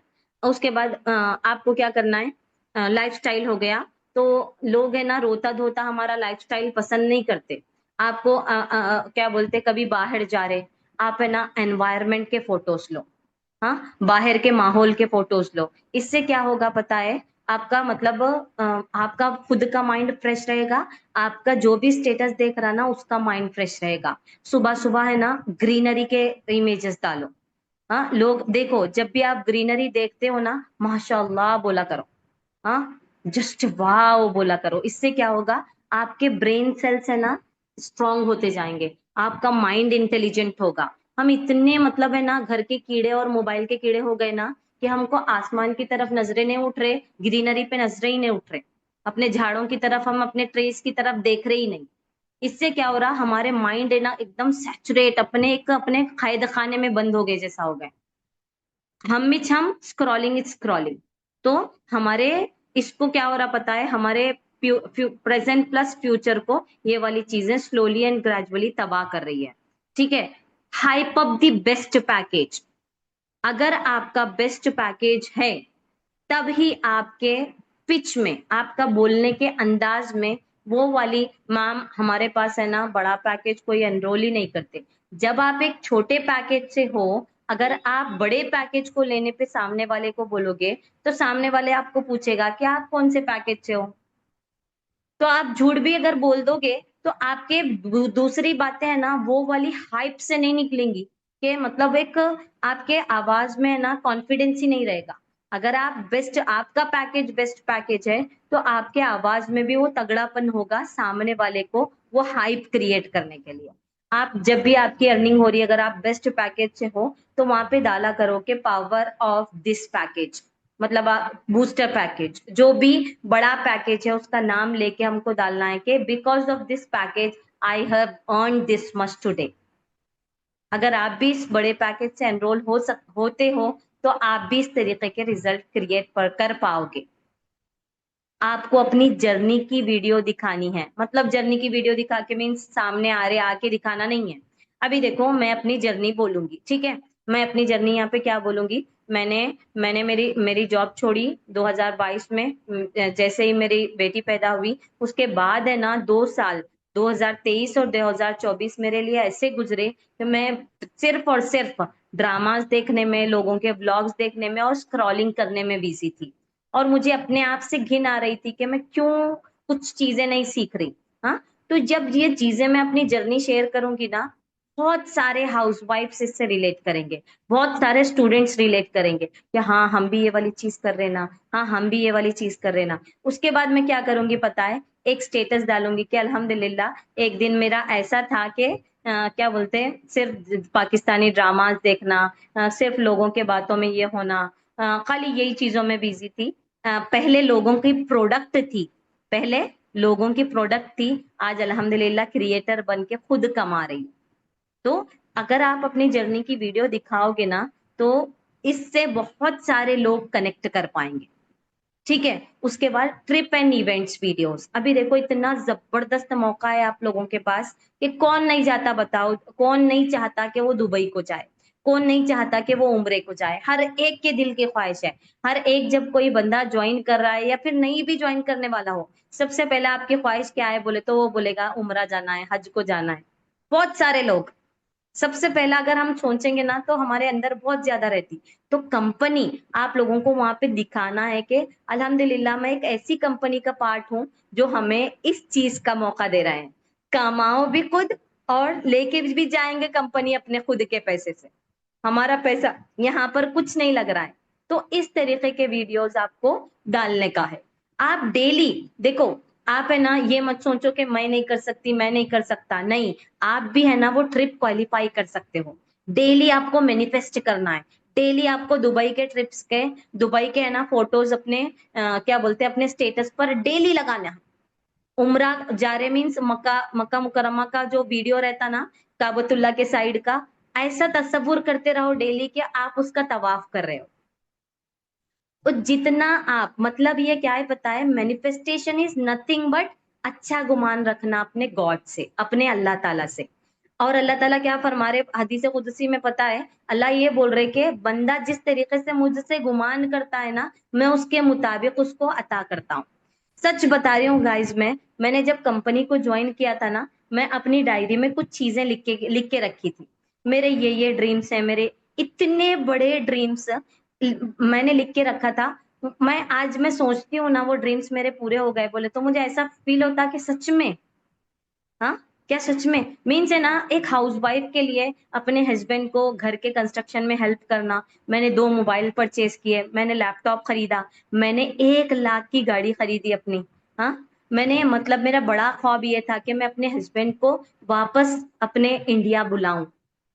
उसके बाद आपको क्या करना है, लाइफस्टाइल हो गया। तो लोग है ना रोता धोता हमारा लाइफस्टाइल पसंद नहीं करते। आपको क्या बोलते, कभी बाहर जा रहे, आप है ना एनवायरमेंट के फोटोज लो। हाँ, बाहर के माहौल के फोटोज लो, इससे क्या होगा पता है? आपका मतलब आपका खुद का माइंड फ्रेश रहेगा, आपका जो भी स्टेटस देख रहा ना उसका माइंड फ्रेश रहेगा। सुबह सुबह है ना ग्रीनरी के इमेजेस डालो। हाँ, लोग देखो जब भी आप ग्रीनरी देखते हो ना माशाल्लाह बोला करो। हाँ, जस्ट वाओ बोला करो, इससे क्या होगा? आपके ब्रेन सेल्स है ना स्ट्रांग होते जाएंगे, आपका माइंड इंटेलिजेंट होगा। हम इतने मतलब है ना घर के कीड़े और मोबाइल के कीड़े हो गए ना कि हमको आसमान की तरफ नजरें नहीं उठ रहे, ग्रीनरी पे नजरें ही नहीं उठ रहे, अपने झाड़ों की तरफ, हम अपने ट्रीज की तरफ देख रहे ही नहीं। इससे क्या हो रहा, हमारे माइंड है ना एकदम सैचुरेट, अपने कैद खाने में बंद हो गए जैसा हो गए। हम स्क्रॉलिंग इज स्क्रॉलिंग। तो हमारे इसको क्या हो रहा पता है, हमारे प्रेजेंट प्लस फ्यूचर को ये वाली चीजें स्लोली एंड ग्रेजुअली तबाह कर रही है, ठीक है? Hype up the best package, अगर आपका बेस्ट पैकेज है तब ही आपके पिच में, आपका बोलने के अंदाज में वो वाली, मैम हमारे पास है ना बड़ा पैकेज कोई एनरोल ही नहीं करते। जब आप एक छोटे पैकेज से हो, अगर आप बड़े पैकेज को लेने पे सामने वाले को बोलोगे तो सामने वाले आपको पूछेगा कि आप कौन से पैकेज से हो। तो आप झूठ भी अगर बोल दोगे तो आपके दूसरी बातें है ना वो वाली हाइप से नहीं निकलेंगी, कि मतलब एक आपके आवाज में है ना कॉन्फिडेंस ही नहीं रहेगा। अगर आप बेस्ट, आपका पैकेज बेस्ट पैकेज है तो आपके आवाज में भी वो तगड़ापन होगा सामने वाले को वो हाइप क्रिएट करने के लिए। आप जब भी आपकी अर्निंग हो रही है, अगर आप बेस्ट पैकेज से हो तो वहां पे डाला करो कि पावर ऑफ दिस पैकेज, मतलब बूस्टर पैकेज, जो भी बड़ा पैकेज है उसका नाम लेके हमको डालना है कि because of this package I have earn this much today. अगर आप भी इस बड़े पैकेज से एनरोल होते हो तो आप भी इस तरीके के रिजल्ट क्रिएट कर पाओगे। आपको अपनी जर्नी की वीडियो दिखानी है, मतलब जर्नी की वीडियो दिखा के मीन्स सामने आ रहे आके दिखाना नहीं है। अभी देखो मैं अपनी जर्नी बोलूंगी, ठीक है? मैं अपनी जर्नी यहाँ पे क्या बोलूंगी, मैंने मैंने मेरी मेरी जॉब छोड़ी 2022 में, जैसे ही मेरी बेटी पैदा हुई उसके बाद है ना 2 साल, 2023 और 2024 मेरे लिए ऐसे गुजरे कि मैं सिर्फ और सिर्फ ड्रामास देखने में, लोगों के ब्लॉग्स देखने में और स्क्रॉलिंग करने में बिजी थी। और मुझे अपने आप से घिन आ रही थी कि मैं क्यों कुछ चीजें नहीं सीख रही। हाँ, तो जब ये चीजें मैं अपनी जर्नी शेयर करूंगी ना, बहुत सारे हाउसवाइफ्स इससे रिलेट करेंगे, बहुत सारे स्टूडेंट्स रिलेट करेंगे कि हाँ हम भी ये वाली चीज कर रहे ना, हाँ हम भी ये वाली चीज कर रहे ना। उसके बाद मैं क्या करूंगी पता है, एक स्टेटस डालूंगी कि अल्हम्दुलिल्लाह एक दिन मेरा ऐसा था कि क्या बोलते हैं, सिर्फ पाकिस्तानी ड्रामास देखना, सिर्फ लोगों के बातों में ये होना, खाली यही चीजों में बिजी थी। पहले लोगों की प्रोडक्ट थी, पहले लोगों की प्रोडक्ट थी, आज अल्हम्दुलिल्लाह क्रिएटर बन के खुद कमा रही। तो अगर आप अपनी जर्नी की वीडियो दिखाओगे ना, तो इससे बहुत सारे लोग कनेक्ट कर पाएंगे। ठीक है। उसके बाद ट्रिप एंड इवेंट्स वीडियोस, अभी देखो इतना जबरदस्त मौका है आप लोगों के पास कि कौन नहीं जाता बताओ, कौन नहीं चाहता कि वो दुबई को जाए, कौन नहीं चाहता कि वो उम्रे को जाए, हर एक के दिल की ख्वाहिश है। हर एक जब कोई बंदा ज्वाइन कर रहा है या फिर नहीं भी ज्वाइन करने वाला हो, सबसे पहले आपकी ख्वाहिश क्या है बोले तो वो बोलेगा उम्रा जाना है, हज को जाना है। बहुत सारे लोग, सबसे पहला अगर हम सोचेंगे ना तो हमारे अंदर बहुत ज्यादा रहती। तो कंपनी, आप लोगों को वहां पे दिखाना है कि अल्हम्दुलिल्लाह मैं एक ऐसी कंपनी का पार्ट हूं जो हमें इस चीज का मौका दे रहा है। कमाओ भी खुद और लेके भी जाएंगे कंपनी अपने खुद के पैसे से, हमारा पैसा यहाँ पर कुछ नहीं लग रहा है। तो इस तरीके के वीडियोस आपको डालने का है। आप डेली देखो, आप है ना ये मत सोचो कि मैं नहीं कर सकती, मैं नहीं कर सकता, नहीं, आप भी है ना वो ट्रिप क्वालिफाई कर सकते हो। डेली आपको मैनिफेस्ट करना है, डेली आपको दुबई के ट्रिप्स के, दुबई के है ना फोटोज अपने क्या बोलते हैं अपने स्टेटस पर डेली लगाना है। उमरा जा रहे मीन्स मक्का, मक्का मुकरमा का जो वीडियो रहता ना, काबतुल्ला के साइड का, ऐसा तस्वुर करते रहो डेली कि आप उसका तवाफ कर रहे हो। तो जितना आप मतलब ये क्या है पता है, मैनिफेस्टेशन इज नथिंग बट अच्छा गुमान रखना अपने गॉड से, अपने अल्लाह ताला से। और अल्लाह ताला क्या फरमा रहे हदीस कुदसी में पता है, अल्लाह ये बोल रहे कि बंदा जिस तरीके से मुझसे गुमान करता है ना, मैं उसके मुताबिक उसको अता करता हूँ। सच बता रही हूँ गाइज, मैंने जब कंपनी को ज्वाइन किया था ना, मैं अपनी डायरी में कुछ चीजें लिख के रखी थी। मेरे ये ड्रीम्स है, मेरे इतने बड़े ड्रीम्स मैंने लिख के रखा था। मैं आज मैं सोचती हूँ ना वो ड्रीम्स मेरे पूरे हो गए बोले तो मुझे ऐसा फील होता कि सच में, हाँ, क्या सच में मीन्स है ना, एक हाउसवाइफ के लिए अपने हस्बैंड को घर के कंस्ट्रक्शन में हेल्प करना। मैंने 2 मोबाइल परचेज किए, मैंने लैपटॉप खरीदा, मैंने 1 लाख की गाड़ी खरीदी अपनी। हाँ, मैंने मतलब मेरा बड़ा ख्वाब ये था कि मैं अपने हस्बैंड को वापस अपने इंडिया बुलाऊं।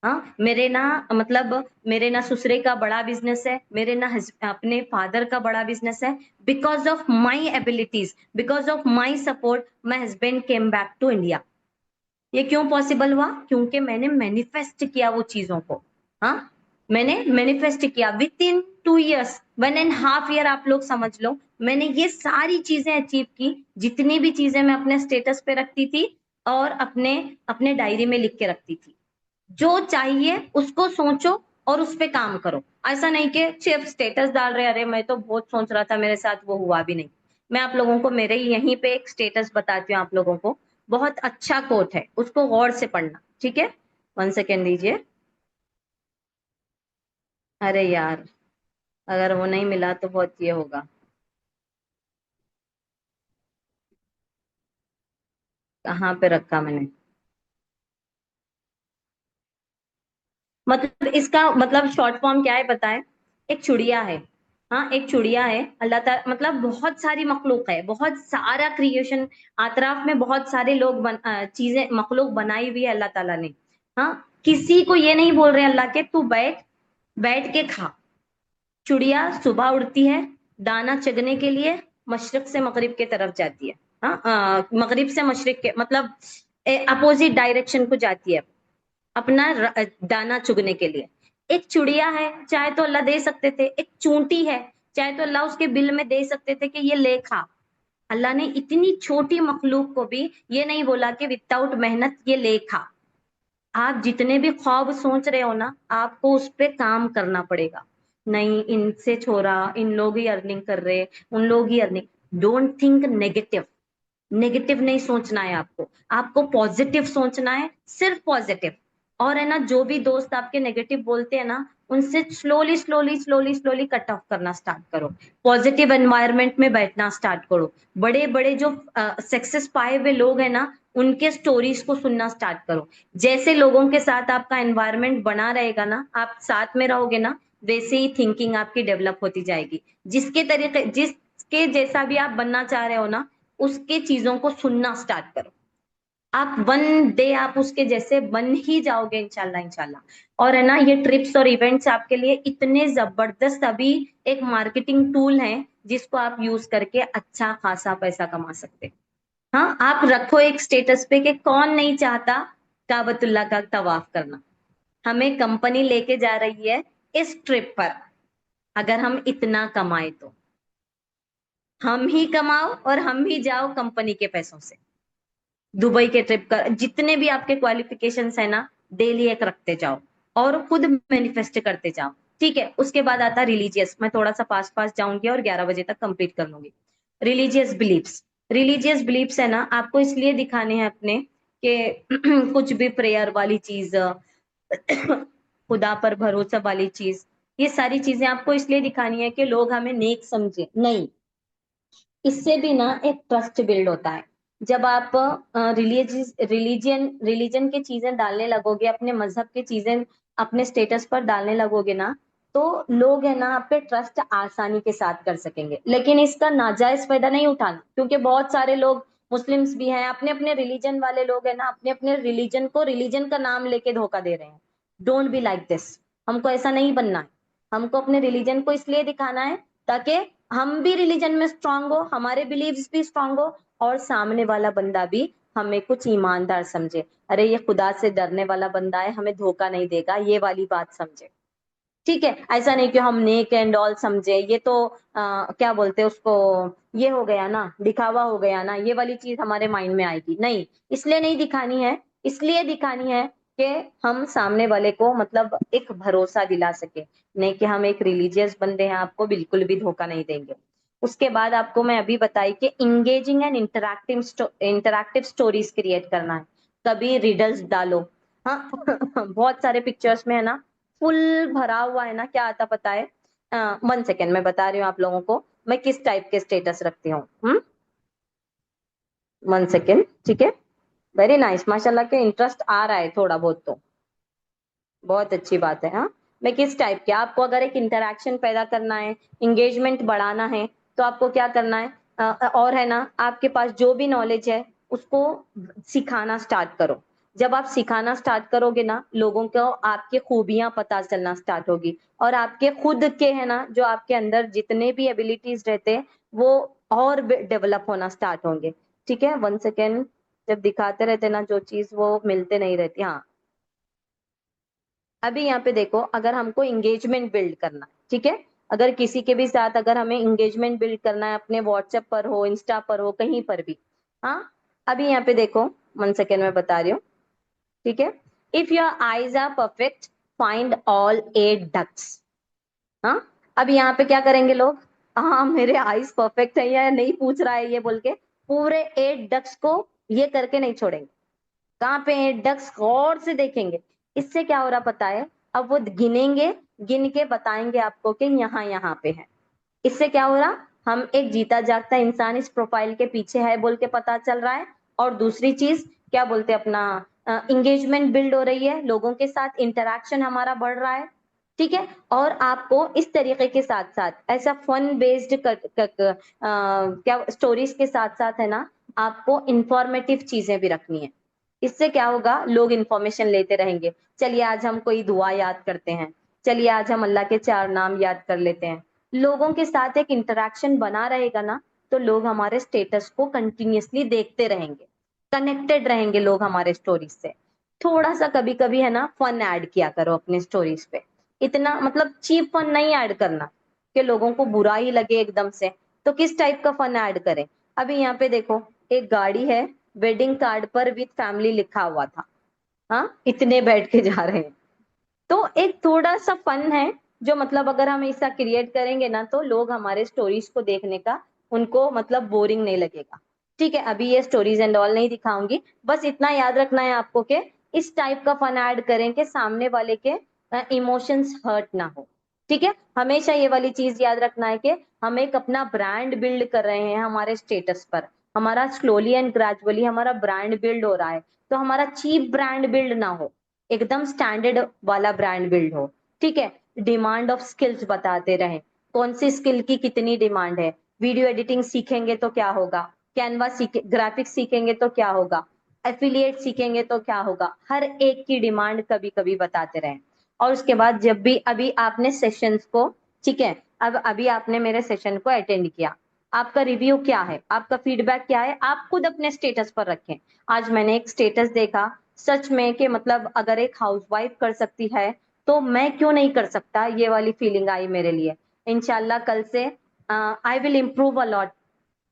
हाँ, मेरे ना मतलब मेरे ना ससुरे का बड़ा बिजनेस है, मेरे ना अपने फादर का बड़ा बिजनेस है। Because of my abilities, because of my support, my husband came back to India. ये क्यों पॉसिबल हुआ? क्योंकि मैंने मैनिफेस्ट किया वो चीजों को। हाँ, मैंने मैनिफेस्ट किया विद इन 2 इयर्स, 1.5 ईयर आप लोग समझ लो, मैंने ये सारी चीजें अचीव की, जितनी भी चीजें मैं अपने स्टेटस पे रखती थी और अपने अपने डायरी में लिख के रखती थी। जो चाहिए उसको सोचो और उस पे काम करो। ऐसा नहीं कि सिर्फ स्टेटस डाल रहे, अरे मैं तो बहुत सोच रहा था मेरे साथ वो हुआ भी नहीं। मैं आप लोगों को मेरे यहीं पे एक स्टेटस बताती हूँ आप लोगों को, बहुत अच्छा कोट है, उसको गौर से पढ़ना, ठीक है। 1 सेकेंड दीजिए। अरे यार, अगर वो नहीं मिला तो बहुत ये होगा। कहाँ पे रखा मैंने, मतलब इसका मतलब शॉर्ट फॉर्म क्या है पता है, एक चुड़िया है। हाँ, एक चुड़िया है, अल्लाह ताला मतलब बहुत सारी मखलूक है, बहुत सारा क्रिएशन, अतराफ में बहुत सारे लोग चीजें मखलूक बनाई हुई है अल्लाह ताला ने। हाँ, किसी को ये नहीं बोल रहे अल्लाह के तू बैठ, बैठ के खा। चुड़िया सुबह उड़ती है, दाना चगने के लिए मशरिक से मगरिब के तरफ जाती है। हाँ, मगरिब से मशरिक के मतलब अपोजिट डायरेक्शन को जाती है अपना दाना चुगने के लिए। एक चिड़िया है, चाहे तो अल्लाह दे सकते थे, एक चूंटी है, चाहे तो अल्लाह उसके बिल में दे सकते थे कि ये ले खा। अल्लाह ने इतनी छोटी मखलूक को भी ये नहीं बोला कि विदाउट मेहनत ये ले खा। आप जितने भी ख्वाब सोच रहे हो ना, आपको उस पे काम करना पड़ेगा। नहीं इनसे छोड़ा, इन लोग ही अर्निंग कर रहे, उन लोग ही earning, don't think negative. Negative नहीं सोचना है आपको, आपको पॉजिटिव सोचना है, सिर्फ पॉजिटिव। और है ना, जो भी दोस्त आपके नेगेटिव बोलते हैं ना, उनसे slowly slowly slowly slowly cut off करना स्टार्ट करो। पॉजिटिव एनवायरनमेंट में बैठना स्टार्ट करो। बड़े बड़े जो सक्सेस पाए हुए लोग हैं ना, उनके स्टोरीज को सुनना स्टार्ट करो। जैसे लोगों के साथ आपका एनवायरनमेंट बना रहेगा ना, आप साथ में रहोगे ना, वैसे ही थिंकिंग आपकी डेवलप होती जाएगी। जिसके जैसा भी आप बनना चाह रहे हो ना, उसके चीजों को सुनना स्टार्ट करो। आप वन डे आप उसके जैसे बन ही जाओगे, इंशाल्लाह इंशाल्लाह। और है ना, ये ट्रिप्स और इवेंट्स आपके लिए इतने जबरदस्त अभी एक मार्केटिंग टूल है, जिसको आप यूज करके अच्छा खासा पैसा कमा सकते हैं। हाँ, आप रखो एक स्टेटस पे कि कौन नहीं चाहता काबतुल्ला का तवाफ करना। हमें कंपनी लेके जा रही है इस ट्रिप पर, अगर हम इतना कमाए तो हम ही कमाओ और हम ही जाओ कंपनी के पैसों से। दुबई के ट्रिप का जितने भी आपके क्वालिफिकेशंस है ना, डेली एक रखते जाओ और खुद मैनिफेस्ट करते जाओ। ठीक है, उसके बाद आता रिलीजियस, मैं थोड़ा सा पास पास जाऊंगी और 11 बजे तक कंप्लीट कर लूंगी। रिलीजियस बिलीफ्स, रिलीजियस बिलीफ्स है ना, आपको इसलिए दिखाने हैं अपने कि कुछ भी प्रेयर वाली चीज, खुदा पर भरोसा वाली चीज, ये सारी चीजें आपको इसलिए दिखानी है कि लोग हमें नेक समझे नहीं। इससे भी ना एक ट्रस्ट बिल्ड होता है। जब आप रिलीजन की चीजें डालने लगोगे, अपने मजहब की चीजें अपने स्टेटस पर डालने लगोगे ना, तो लोग है ना आप पे ट्रस्ट आसानी के साथ कर सकेंगे। लेकिन इसका नाजायज फायदा नहीं उठाना, क्योंकि बहुत सारे लोग मुस्लिम्स भी हैं, अपने अपने रिलीजन वाले लोग हैं ना, अपने अपने रिलीजन को रिलीजन का नाम लेके धोखा दे रहे हैं। Don't be like this. हमको ऐसा नहीं बनना है। हमको अपने रिलीजन को इसलिए दिखाना है ताकि हम भी रिलीजन में स्ट्रांग हो, हमारे बिलीव्स भी स्ट्रांग हो, और सामने वाला बंदा भी हमें कुछ ईमानदार समझे। अरे ये खुदा से डरने वाला बंदा है, हमें धोखा नहीं देगा, ये वाली बात समझे। ठीक है, ऐसा नहीं कि हम नेक एंड ऑल समझे, ये तो क्या बोलते हैं उसको, ये हो गया ना, दिखावा हो गया ना, ये वाली चीज हमारे माइंड में आएगी नहीं। इसलिए नहीं दिखानी है, इसलिए दिखानी है कि हम सामने वाले को मतलब एक भरोसा दिला सके, नहीं कि हम एक रिलीजियस बंदे हैं, आपको बिल्कुल भी धोखा नहीं देंगे। उसके बाद आपको मैं अभी बताई कि engaging and interactive stories create करना है। कभी रिडल्स डालो। हाँ, बहुत सारे पिक्चर्स में है ना, फुल भरा हुआ है ना, क्या आता पता है? 1 सेकेंड, मैं बता रही हूँ आप लोगों को मैं किस टाइप के स्टेटस रखती हूँ। 1 सेकेंड, ठीक है। वेरी नाइस, माशाल्लाह के इंटरेस्ट आ रहा है थोड़ा बहुत तो, बहुत अच्छी बात है। हाँ, मैं किस टाइप के, आपको अगर एक इंटरेक्शन पैदा करना है, इंगेजमेंट बढ़ाना है, तो आपको क्या करना है? और है ना, आपके पास जो भी नॉलेज है उसको सिखाना स्टार्ट करो। जब आप सिखाना स्टार्ट करोगे ना, लोगों को आपकी खूबियां पता चलना स्टार्ट होगी, और आपके खुद के है ना, जो आपके अंदर जितने भी एबिलिटीज रहते हैं, वो और डेवलप होना स्टार्ट होंगे। ठीक है, 1 सेकेंड, जब दिखाते रहते ना जो चीज, वो मिलते नहीं रहती। हाँ, अभी यहाँ पे देखो, अगर हमको इंगेजमेंट बिल्ड करना है, ठीक है, अगर किसी के भी साथ अगर हमें इंगेजमेंट बिल्ड करना है, अपने व्हाट्सएप पर हो, इंस्टा पर हो, कहीं पर भी। हाँ, अभी यहाँ पे देखो, 1 सेकेंड में बता रही हूँ। ठीक है, if your eyes are perfect, find all 8 ducks. हाँ, अब यहाँ पे क्या करेंगे लोग? हाँ, मेरे आईज परफेक्ट है या नहीं पूछ रहा है ये बोल के, पूरे 8 डक्स को ये करके नहीं छोड़ेंगे। कहाँ पे है 8 डक्स, गौर से देखेंगे। इससे क्या हो रहा पता है? अब वो गिनेंगे, गिन के बताएंगे आपको कि यहाँ यहाँ पे है। इससे क्या हो रहा? हम एक जीता जागता इंसान इस प्रोफाइल के पीछे है बोल के पता चल रहा है। और दूसरी चीज क्या बोलते हैं, अपना इंगेजमेंट बिल्ड हो रही है, लोगों के साथ इंटरेक्शन हमारा बढ़ रहा है। ठीक है, और आपको इस तरीके के साथ साथ ऐसा फन बेस्ड क्या स्टोरीज के साथ साथ है ना, आपको इंफॉर्मेटिव चीजें भी रखनी है। इससे क्या होगा, लोग इंफॉर्मेशन लेते रहेंगे। चलिए आज हम कोई दुआ याद करते हैं, चलिए आज हम अल्लाह के 4 नाम याद कर लेते हैं। लोगों के साथ एक इंटरेक्शन बना रहेगा ना, तो लोग हमारे स्टेटस को कंटिन्यूअसली देखते रहेंगे, कनेक्टेड रहेंगे लोग हमारे स्टोरीज से। थोड़ा सा कभी कभी है ना फन ऐड किया करो अपने स्टोरीज पे। इतना मतलब चीप फन नहीं ऐड करना कि लोगों को बुरा ही लगे एकदम से। तो किस टाइप का फन ऐड करें? अभी यहाँ पे देखो, एक गाड़ी है, वेडिंग कार्ड पर विथ फैमिली लिखा हुआ था। हाँ, इतने बैठ के जा रहे हैं। तो एक थोड़ा सा फन है, जो मतलब अगर हम ऐसा क्रिएट करेंगे ना, तो लोग हमारे स्टोरीज को देखने का उनको मतलब बोरिंग नहीं लगेगा। ठीक है, अभी ये स्टोरीज एंड ऑल नहीं दिखाऊंगी, बस इतना याद रखना है आपको कि इस टाइप का फन ऐड करें कि सामने वाले के इमोशंस हर्ट ना हो। ठीक है, हमेशा ये वाली चीज याद रखना है कि हम एक अपना ब्रांड बिल्ड कर रहे हैं हमारे स्टेटस पर, हमारा स्लोली एंड ग्रेजुअली हमारा ब्रांड बिल्ड हो रहा है, तो हमारा चीप ब्रांड बिल्ड ना हो, एकदम स्टैंडर्ड वाला ब्रांड बिल्ड हो। ठीक है, डिमांड ऑफ स्किल्स बताते रहें, कौन सी स्किल की कितनी डिमांड है, वीडियो एडिटिंग सीखेंगे तो क्या होगा, कैनवा सीखे, ग्राफिक्स सीखेंगे तो क्या होगा, एफिलिएट सीखेंगे तो क्या होगा, हर एक की डिमांड कभी कभी बताते रहें। और उसके बाद जब भी अभी आपने सेशंस को, ठीक है, अब अभी आपने मेरे सेशन को अटेंड किया, आपका रिव्यू क्या है, आपका फीडबैक क्या है, आप खुद अपने स्टेटस पर रखें। आज मैंने एक स्टेटस देखा, सच में कि मतलब अगर एक हाउसवाइफ कर सकती है तो मैं क्यों नहीं कर सकता, ये वाली फीलिंग आई मेरे लिए। इंशाल्लाह कल से आई विल इम्प्रूव अलॉट।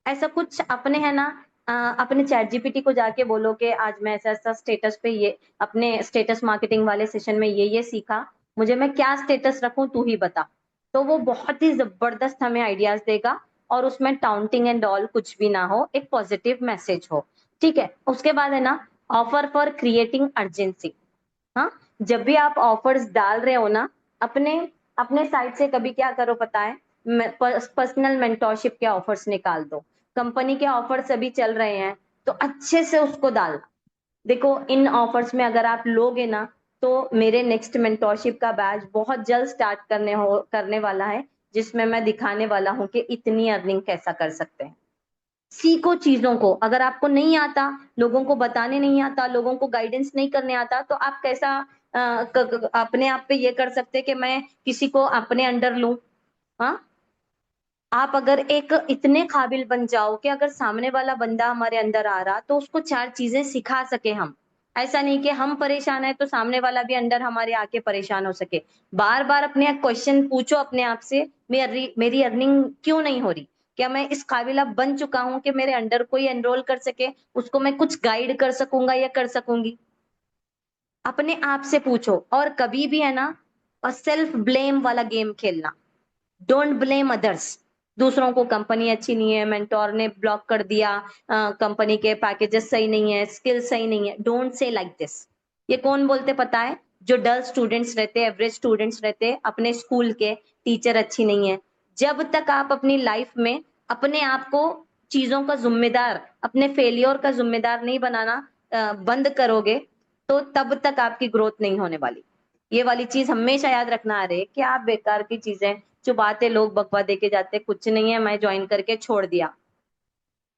ऐसा कुछ अपने है ना, अपने चैट जीपीटी को जाके बोलो कि आज मैं ऐसा ऐसा स्टेटस पे ये अपने स्टेटस मार्केटिंग वाले सेशन में ये सीखा, मुझे मैं क्या स्टेटस रखूं तू ही बता। तो वो बहुत ही जबरदस्त हमें आइडियाज देगा, और उसमें टाउंटिंग एंड ऑल कुछ भी ना हो, एक पॉजिटिव मैसेज हो। ठीक है, उसके बाद है ना, ऑफर फॉर क्रिएटिंग अर्जेंसी। हाँ, जब भी आप ऑफर्स डाल रहे हो ना, अपने अपने साइड से कभी क्या करो पता है, पर्सनल मेंटोरशिप के ऑफर्स निकाल दो, कंपनी के ऑफर्स अभी चल रहे हैं तो अच्छे से उसको डालना। देखो इन ऑफर्स में अगर आप लोगे ना, तो मेरे नेक्स्ट मेंटोरशिप का बैच बहुत जल्द स्टार्ट करने वाला है, जिसमें मैं दिखाने वाला हूँ कि इतनी अर्निंग कैसा कर सकते हैं। सीखो चीजों को, अगर आपको नहीं आता, लोगों को बताने नहीं आता, लोगों को गाइडेंस नहीं करने आता, तो आप कैसा अपने आप पे ये कर सकते कि मैं किसी को अपने अंडर लूं। हाँ, आप अगर एक इतने काबिल बन जाओ कि अगर सामने वाला बंदा हमारे अंदर आ रहा तो उसको चार चीजें सिखा सके हम। ऐसा नहीं कि हम परेशान है तो सामने वाला भी अंदर हमारे आके परेशान हो सके। बार बार अपने क्वेश्चन पूछो अपने आप से, मेरी अर्निंग क्यों नहीं हो रही, क्या मैं इस काबिल अब बन चुका हूं कि मेरे अंडर कोई एनरोल कर सके, उसको मैं कुछ गाइड कर सकूंगा या कर सकूंगी। अपने आप से पूछो, और कभी भी है ना, और सेल्फ ब्लेम वाला गेम खेलना, डोंट ब्लेम अदर्स। दूसरों को कंपनी अच्छी नहीं है, मेंटोर ने ब्लॉक कर दिया, कंपनी के पैकेजेस सही नहीं है, स्किल सही नहीं है, डोंट से लाइक दिस। ये कौन बोलते पता है, जो डल स्टूडेंट्स रहते, एवरेज स्टूडेंट्स रहते अपने स्कूल के, टीचर अच्छी नहीं है। जब तक आप अपनी लाइफ में अपने आप को चीजों का जिम्मेदार, अपने फेलियर का जिम्मेदार नहीं बनाना बंद करोगे, तो तब तक आपकी ग्रोथ नहीं होने वाली। ये वाली चीज हमेशा याद रखना। आ रहे कि आप बेकार की चीजें जो बातें लोग बकवा दे के जाते, कुछ नहीं है मैं ज्वाइन करके छोड़ दिया,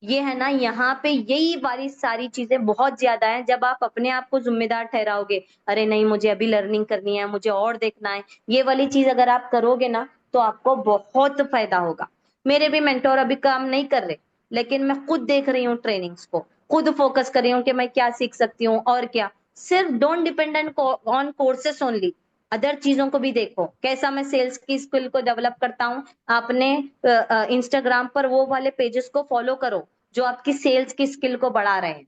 ये है ना, यहाँ पे यही वाली सारी चीजें बहुत ज्यादा है। जब आप अपने आप को जिम्मेदार ठहराओगे, अरे नहीं मुझे अभी लर्निंग करनी है, मुझे और देखना है, ये वाली चीज अगर आप करोगे ना, तो आपको बहुत फायदा होगा। मेरे भी मेंटोर अभी काम नहीं कर रहे, लेकिन मैं खुद देख रही हूँ ट्रेनिंग्स को, खुद फोकस कर रही हूँ कि मैं क्या सीख सकती हूँ और क्या। सिर्फ don't dependent on courses only, other चीजों को भी देखो, कैसा मैं सेल्स की स्किल को डेवलप करता हूँ। आपने इंस्टाग्राम पर वो वाले पेजेस को फॉलो करो जो आपकी सेल्स की स्किल को बढ़ा रहे हैं।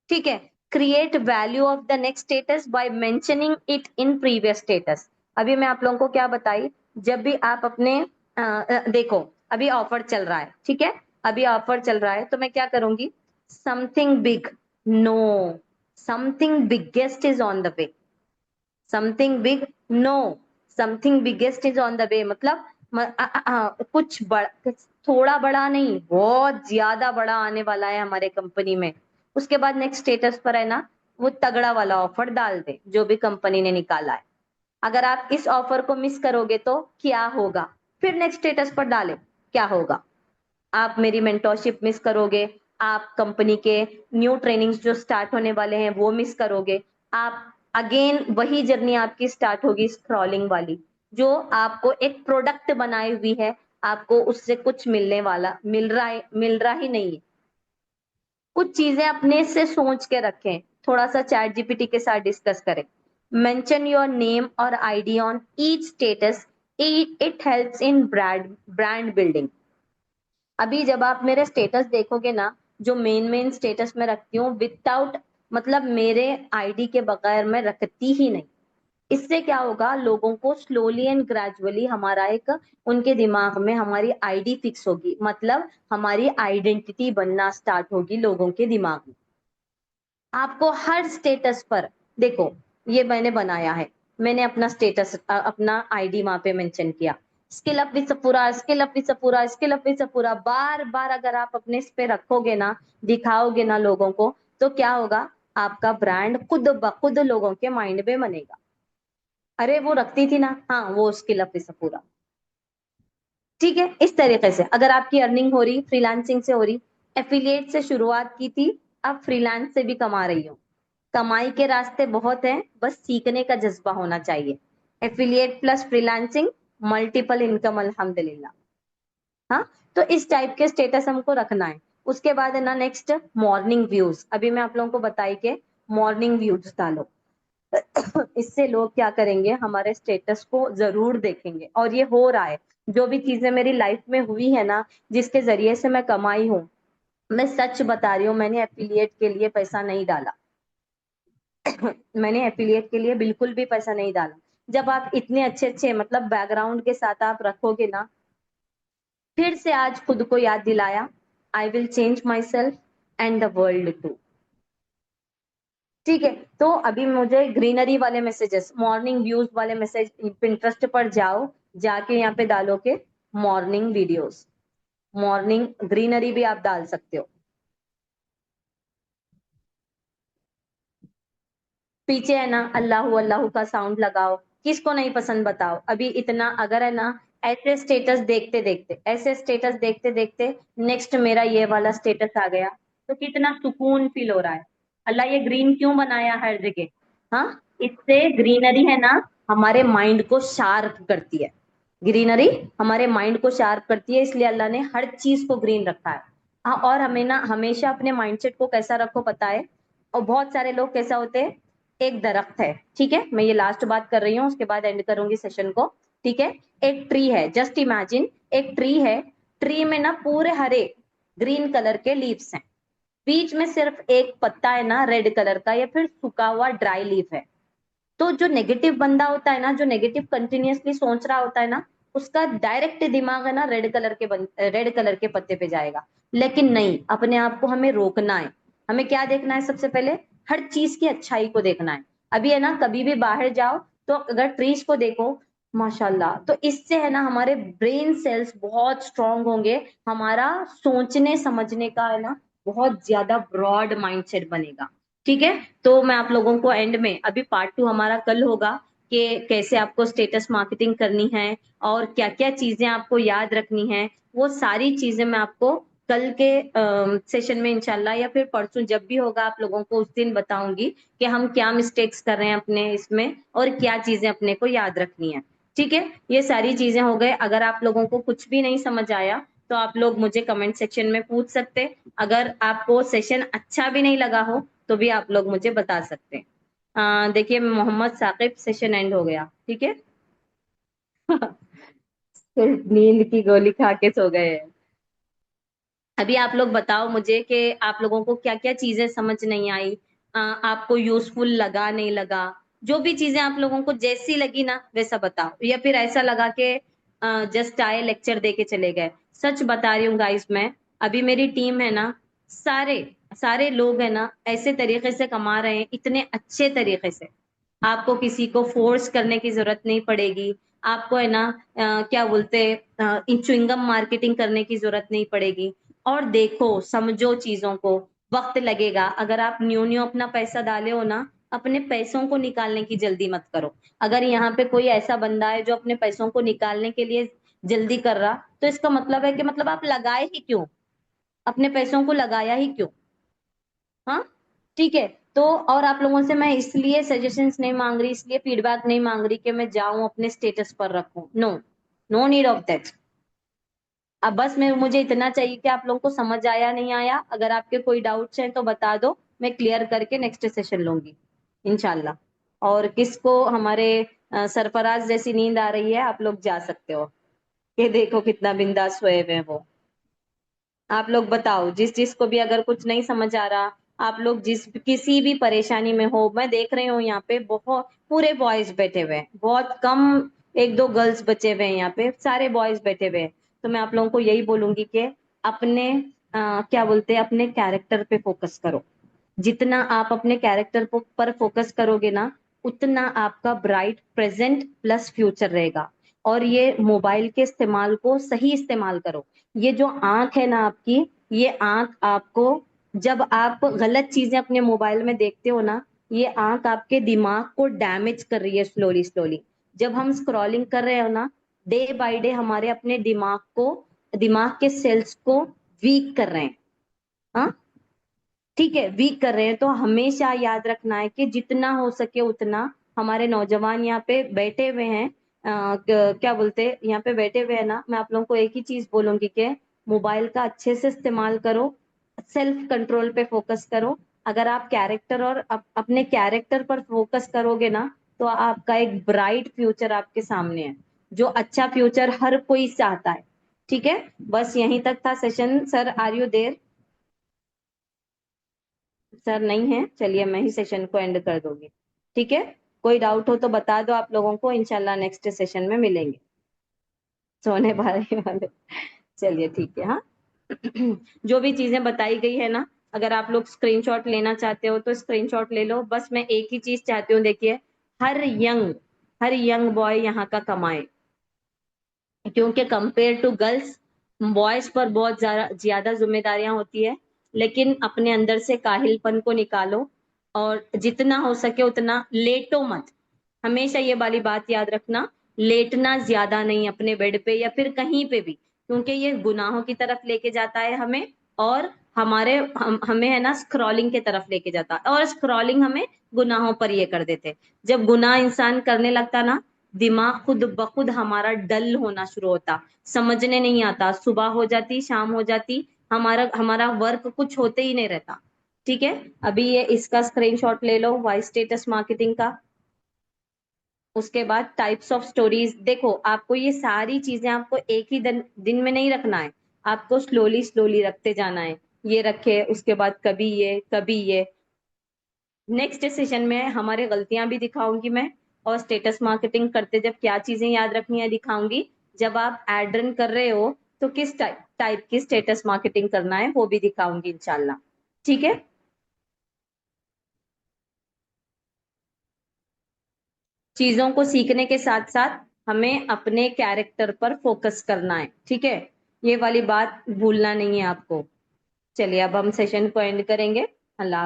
ठीक है, create value of the next status bye mentioning it in previous status. अभी मैं आप लोगों को क्या बताई, जब भी आप अपने देखो अभी ऑफर चल रहा है, ठीक है, अभी ऑफर चल रहा है तो मैं क्या करूंगी, something big, no, something biggest is on the way, something big, no, something biggest is on the way, मतलब कुछ बड़ा, थोड़ा बड़ा नहीं, बहुत ज्यादा बड़ा आने वाला है हमारे कंपनी में। उसके बाद नेक्स्ट स्टेटस पर है ना, वो तगड़ा वाला ऑफर डाल दे जो भी कंपनी ने निकाला है। अगर आप इस ऑफर को मिस करोगे तो क्या होगा, फिर नेक्स्ट स्टेटस पर डाले, क्या होगा, आप मेरी मेंटोरशिप मिस करोगे, आप कंपनी के न्यू ट्रेनिंग्स जो स्टार्ट होने वाले हैं वो मिस करोगे, आप अगेन वही जर्नी आपकी स्टार्ट होगी स्क्रॉलिंग वाली, जो आपको एक प्रोडक्ट बनाई हुई है, आपको उससे कुछ मिलने वाला, मिल रहा ही नहीं है। कुछ चीजें अपने से सोच के रखें, थोड़ा सा चैट जीपीटी के साथ डिस्कस करें। मेंशन योर नेम और ID on each status, it helps in brand building. अभी जब आप मेरे स्टेटस देखोगे ना, जो मेन स्टेटस में रखती हूँ विदाउट, मतलब मेरे आईडी के बगैर मैं रखती ही नहीं। इससे क्या होगा, लोगों को स्लोली एंड ग्रेजुअली हमारा एक, उनके दिमाग में हमारी आईडी फिक्स होगी, मतलब हमारी आइडेंटिटी बनना स्टार्ट होगी लोगों के दिमाग में। आपको हर स्टेटस पर देखो, ये मैंने बनाया है, मैंने अपना स्टेटस अपना आईडी वहां पे मेंशन किया, skill up with Sapura, skill up with Sapura, skill up with Sapura, बार बार अगर आप अपने इस पे रखोगे ना, दिखाओगे ना लोगों को, तो क्या होगा, आपका ब्रांड खुद ब खुद लोगों के माइंड में बनेगा। अरे वो रखती थी ना, हाँ वो स्किल अप विद सपूरा। ठीक है, इस तरीके से अगर आपकी अर्निंग हो रही, फ्रीलांसिंग से हो रही, एफिलिएट से शुरुआत की थी, अब फ्रीलांस से भी कमा रही हो, कमाई के रास्ते बहुत हैं, बस सीखने का जज्बा होना चाहिए। Affiliate plus freelancing, multiple income अल्हम्दुलिल्लाह। हाँ, तो इस टाइप के स्टेटस हमको रखना है। उसके बाद है ना, नेक्स्ट मॉर्निंग व्यूज, अभी मैं आप लोगों को बताई के मॉर्निंग व्यूज डालो। इससे लोग क्या करेंगे, हमारे स्टेटस को जरूर देखेंगे, और ये हो रहा है। जो भी चीजें मेरी लाइफ में हुई है ना, जिसके जरिए से मैं कमाई हूँ, मैं सच बता रही हूँ, मैंने एफिलिएट के लिए पैसा नहीं डाला। मैंने एफिलिएट के लिए बिल्कुल भी पैसा नहीं डाला। जब आप इतने अच्छे अच्छे मतलब बैकग्राउंड के साथ आप रखोगे ना, फिर से आज खुद को याद दिलाया, I will change myself and the world too. ठीक है, तो अभी मुझे ग्रीनरी वाले मैसेजेस, मॉर्निंग व्यूज वाले मैसेज, पिंटरेस्ट पर जाओ, जाके यहाँ पे डालो के मॉर्निंग वीडियोस, मॉर्निंग ग्रीनरी भी आप डाल सकते हो। पीछे है ना अल्लाह अल्लाह का साउंड लगाओ, किसको नहीं पसंद बताओ। अभी इतना अगर है ना, ऐसे स्टेटस देखते देखते, ऐसे स्टेटस देखते देखते नेक्स्ट मेरा ये वाला स्टेटस आ गया, तो कितना सुकून फील हो रहा है। अल्लाह ये ग्रीन क्यों बनाया हर जगह? हाँ, इससे ग्रीनरी है ना, हमारे माइंड को शार्प करती है। ग्रीनरी हमारे माइंड को शार्प करती है, इसलिए अल्लाह ने हर चीज को ग्रीन रखा है। हाँ, और हमें ना हमेशा अपने माइंडसेट को कैसा रखो पता है, और बहुत सारे लोग कैसा होते हैं, एक दरख्त है, ठीक है, मैं ये लास्ट बात कर रही हूँ, उसके बाद एंड करूंगी सेशन को। ठीक है, एक ट्री है, जस्ट इमेजिन, एक ट्री है, ट्री में ना पूरे हरे ग्रीन कलर के लीव्स हैं, बीच में सिर्फ एक पत्ता है ना रेड कलर का, या फिर सूखा हुआ ड्राई लीफ है। तो जो नेगेटिव बंदा होता है ना, जो नेगेटिव कंटिन्यूअसली सोच रहा होता है ना, उसका डायरेक्ट दिमाग है ना रेड कलर के पत्ते पे जाएगा। लेकिन नहीं, अपने आप को हमें रोकना है। हमें क्या देखना है, सबसे पहले हर चीज की अच्छाई को देखना है। अभी है ना, कभी भी बाहर जाओ, तो अगर ट्रीज को देखो, माशाल्लाह, तो इससे है ना हमारे ब्रेन सेल्स बहुत स्ट्रांग होंगे, हमारा सोचने समझने का है ना बहुत ज्यादा ब्रॉड माइंडसेट बनेगा। ठीक है, तो मैं आप लोगों को एंड में, अभी पार्ट 2 हमारा कल होगा, कि कैसे आपको स्टेटस मार्केटिंग करनी है, और क्या क्या चीजें आपको याद रखनी है, वो सारी चीजें मैं आपको कल के सेशन में इंशाल्लाह, या फिर परसों जब भी होगा, आप लोगों को उस दिन बताऊंगी कि हम क्या मिस्टेक्स कर रहे हैं अपने इसमें, और क्या चीजें अपने को याद रखनी है। ठीक है, ये सारी चीजें हो गए। अगर आप लोगों को कुछ भी नहीं समझ आया, तो आप लोग मुझे कमेंट सेक्शन में पूछ सकते। अगर आपको सेशन अच्छा भी नहीं लगा हो, तो भी आप लोग मुझे बता सकते हैं। देखिए मोहम्मद साकिब, सेशन एंड हो गया, ठीक है। सिर्फ नींद की गोली खा के सो गए हैं। अभी आप लोग बताओ मुझे कि आप लोगों को क्या क्या चीजें समझ नहीं आई, आपको यूजफुल लगा नहीं लगा, जो भी चीजें आप लोगों को जैसी लगी ना वैसा बताओ, या फिर ऐसा लगा कि जस्ट आए लेक्चर दे के चले गए। सच बता रही हूँ गाइस, मैं, अभी मेरी टीम है ना, सारे सारे लोग है ना ऐसे तरीके से कमा रहे हैं, इतने अच्छे तरीके से, आपको किसी को फोर्स करने की जरूरत नहीं पड़ेगी। आपको है ना क्या बोलते हैं, च्युइंगम मार्केटिंग करने की जरूरत नहीं पड़ेगी। और देखो समझो चीजों को, वक्त लगेगा। अगर आप न्यू न्यू अपना पैसा डाले हो ना, अपने पैसों को निकालने की जल्दी मत करो। अगर यहाँ पे कोई ऐसा बंदा है जो अपने पैसों को निकालने के लिए जल्दी कर रहा, तो इसका मतलब है कि मतलब आप लगाए ही क्यों, अपने पैसों को लगाया ही क्यों? हाँ, ठीक है। तो और आप लोगों से मैं इसलिए सजेशंस नहीं मांग रही, इसलिए फीडबैक नहीं मांग रही कि मैं जाऊं अपने स्टेटस पर रखूं, no, no need of that. अब बस मैं, मुझे इतना चाहिए कि आप लोगों को समझ आया नहीं आया, अगर आपके कोई डाउट्स हैं तो बता दो, मैं क्लियर करके नेक्स्ट सेशन लूंगी इंशाल्लाह। और किसको हमारे सरफराज जैसी नींद आ रही है, आप लोग जा सकते हो, ये देखो कितना बिंदास सोए हुए हैं वो। आप लोग बताओ, जिस जिसको भी अगर कुछ नहीं समझ आ रहा, आप लोग जिस किसी भी परेशानी में हो, मैं देख रही हूँ यहाँ पे बहुत पूरे बॉयज बैठे हुए हैं, बहुत कम एक दो गर्ल्स बचे हुए हैं, यहाँ पे सारे बॉयज बैठे हुए हैं। तो मैं आप लोगों को यही बोलूंगी कि अपने क्या बोलते हैं, अपने कैरेक्टर पे फोकस करो। जितना आप अपने कैरेक्टर पर फोकस करोगे ना, उतना आपका ब्राइट प्रेजेंट प्लस फ्यूचर रहेगा। और ये मोबाइल के इस्तेमाल को सही इस्तेमाल करो। ये जो आंख है ना आपकी, ये आंख आपको, जब आप गलत चीजें अपने मोबाइल में देखते हो ना, ये आंख आपके दिमाग को डैमेज कर रही है स्लोली स्लोली। जब हम स्क्रॉलिंग कर रहे हो ना, डे बाय डे हमारे अपने दिमाग के सेल्स को वीक कर रहे हैं। हाँ, ठीक है, वीक कर रहे हैं। तो हमेशा याद रखना है कि जितना हो सके उतना, हमारे नौजवान यहाँ पे बैठे हुए हैं, क्या बोलते हैं, यहाँ पे बैठे हुए हैं ना, मैं आप लोगों को एक ही चीज बोलूंगी कि मोबाइल का अच्छे से इस्तेमाल करो, सेल्फ कंट्रोल पे फोकस करो। अगर आप कैरेक्टर और अपने कैरेक्टर पर फोकस करोगे ना, तो आपका एक ब्राइट फ्यूचर आपके सामने है, जो अच्छा फ्यूचर हर कोई चाहता है। ठीक है, बस यहीं तक था session. Sir, are you there? Sir नहीं है, चलिए मैं ही सेशन को एंड कर दूंगी। ठीक है, कोई डाउट हो तो बता दो आप लोगों को, इंशाल्लाह नेक्स्ट सेशन में मिलेंगे। सोने वाले वाले, चलिए ठीक है, हाँ। जो भी चीजें बताई गई है ना, अगर आप लोग स्क्रीनशॉट लेना चाहते हो तो स्क्रीनशॉट ले लो। बस मैं एक ही चीज चाहती हूँ, देखिए, हर यंग हर यंग बॉय यहाँ का कमाए, क्योंकि कंपेयर टू गर्ल्स, बॉयज पर बहुत ज्यादा ज्यादा जिम्मेदारियां होती है। लेकिन अपने अंदर से काहिलपन को निकालो, और जितना हो सके उतना लेटो मत। हमेशा ये वाली बात याद रखना, लेटना ज्यादा नहीं अपने बेड पे या फिर कहीं पे भी, क्योंकि ये गुनाहों की तरफ लेके जाता है हमें। और हमें है ना स्क्रॉलिंग की तरफ लेके जाता है, और स्क्रॉलिंग हमें गुनाहों पर ये कर देते। जब गुनाह इंसान करने लगता ना, दिमाग खुद ब खुद हमारा डल होना शुरू होता, समझने नहीं आता, सुबह हो जाती, शाम हो जाती, हमारा हमारा वर्क कुछ होते ही नहीं रहता। ठीक है, अभी ये इसका स्क्रीनशॉट ले लो, वाइस स्टेटस मार्केटिंग का। उसके बाद टाइप्स ऑफ स्टोरीज, देखो आपको ये सारी चीजें आपको एक ही दिन में नहीं रखना है, आपको स्लोली स्लोली रखते जाना है। ये रखे, उसके बाद कभी ये कभी ये। नेक्स्ट सेशन में हमारे गलतियां भी दिखाऊंगी मैं, और स्टेटस मार्केटिंग करते जब क्या चीजें याद रखनी है दिखाऊंगी। जब आप एड रन कर रहे हो तो किस टाइप की स्टेटस मार्केटिंग करना है वो भी दिखाऊंगी इंशाल्लाह। ठीक है, चीजों को सीखने के साथ साथ हमें अपने कैरेक्टर पर फोकस करना है। ठीक है, ये वाली बात भूलना नहीं है आपको। चलिए अब हम सेशन को एंड करेंगे। अल्लाह।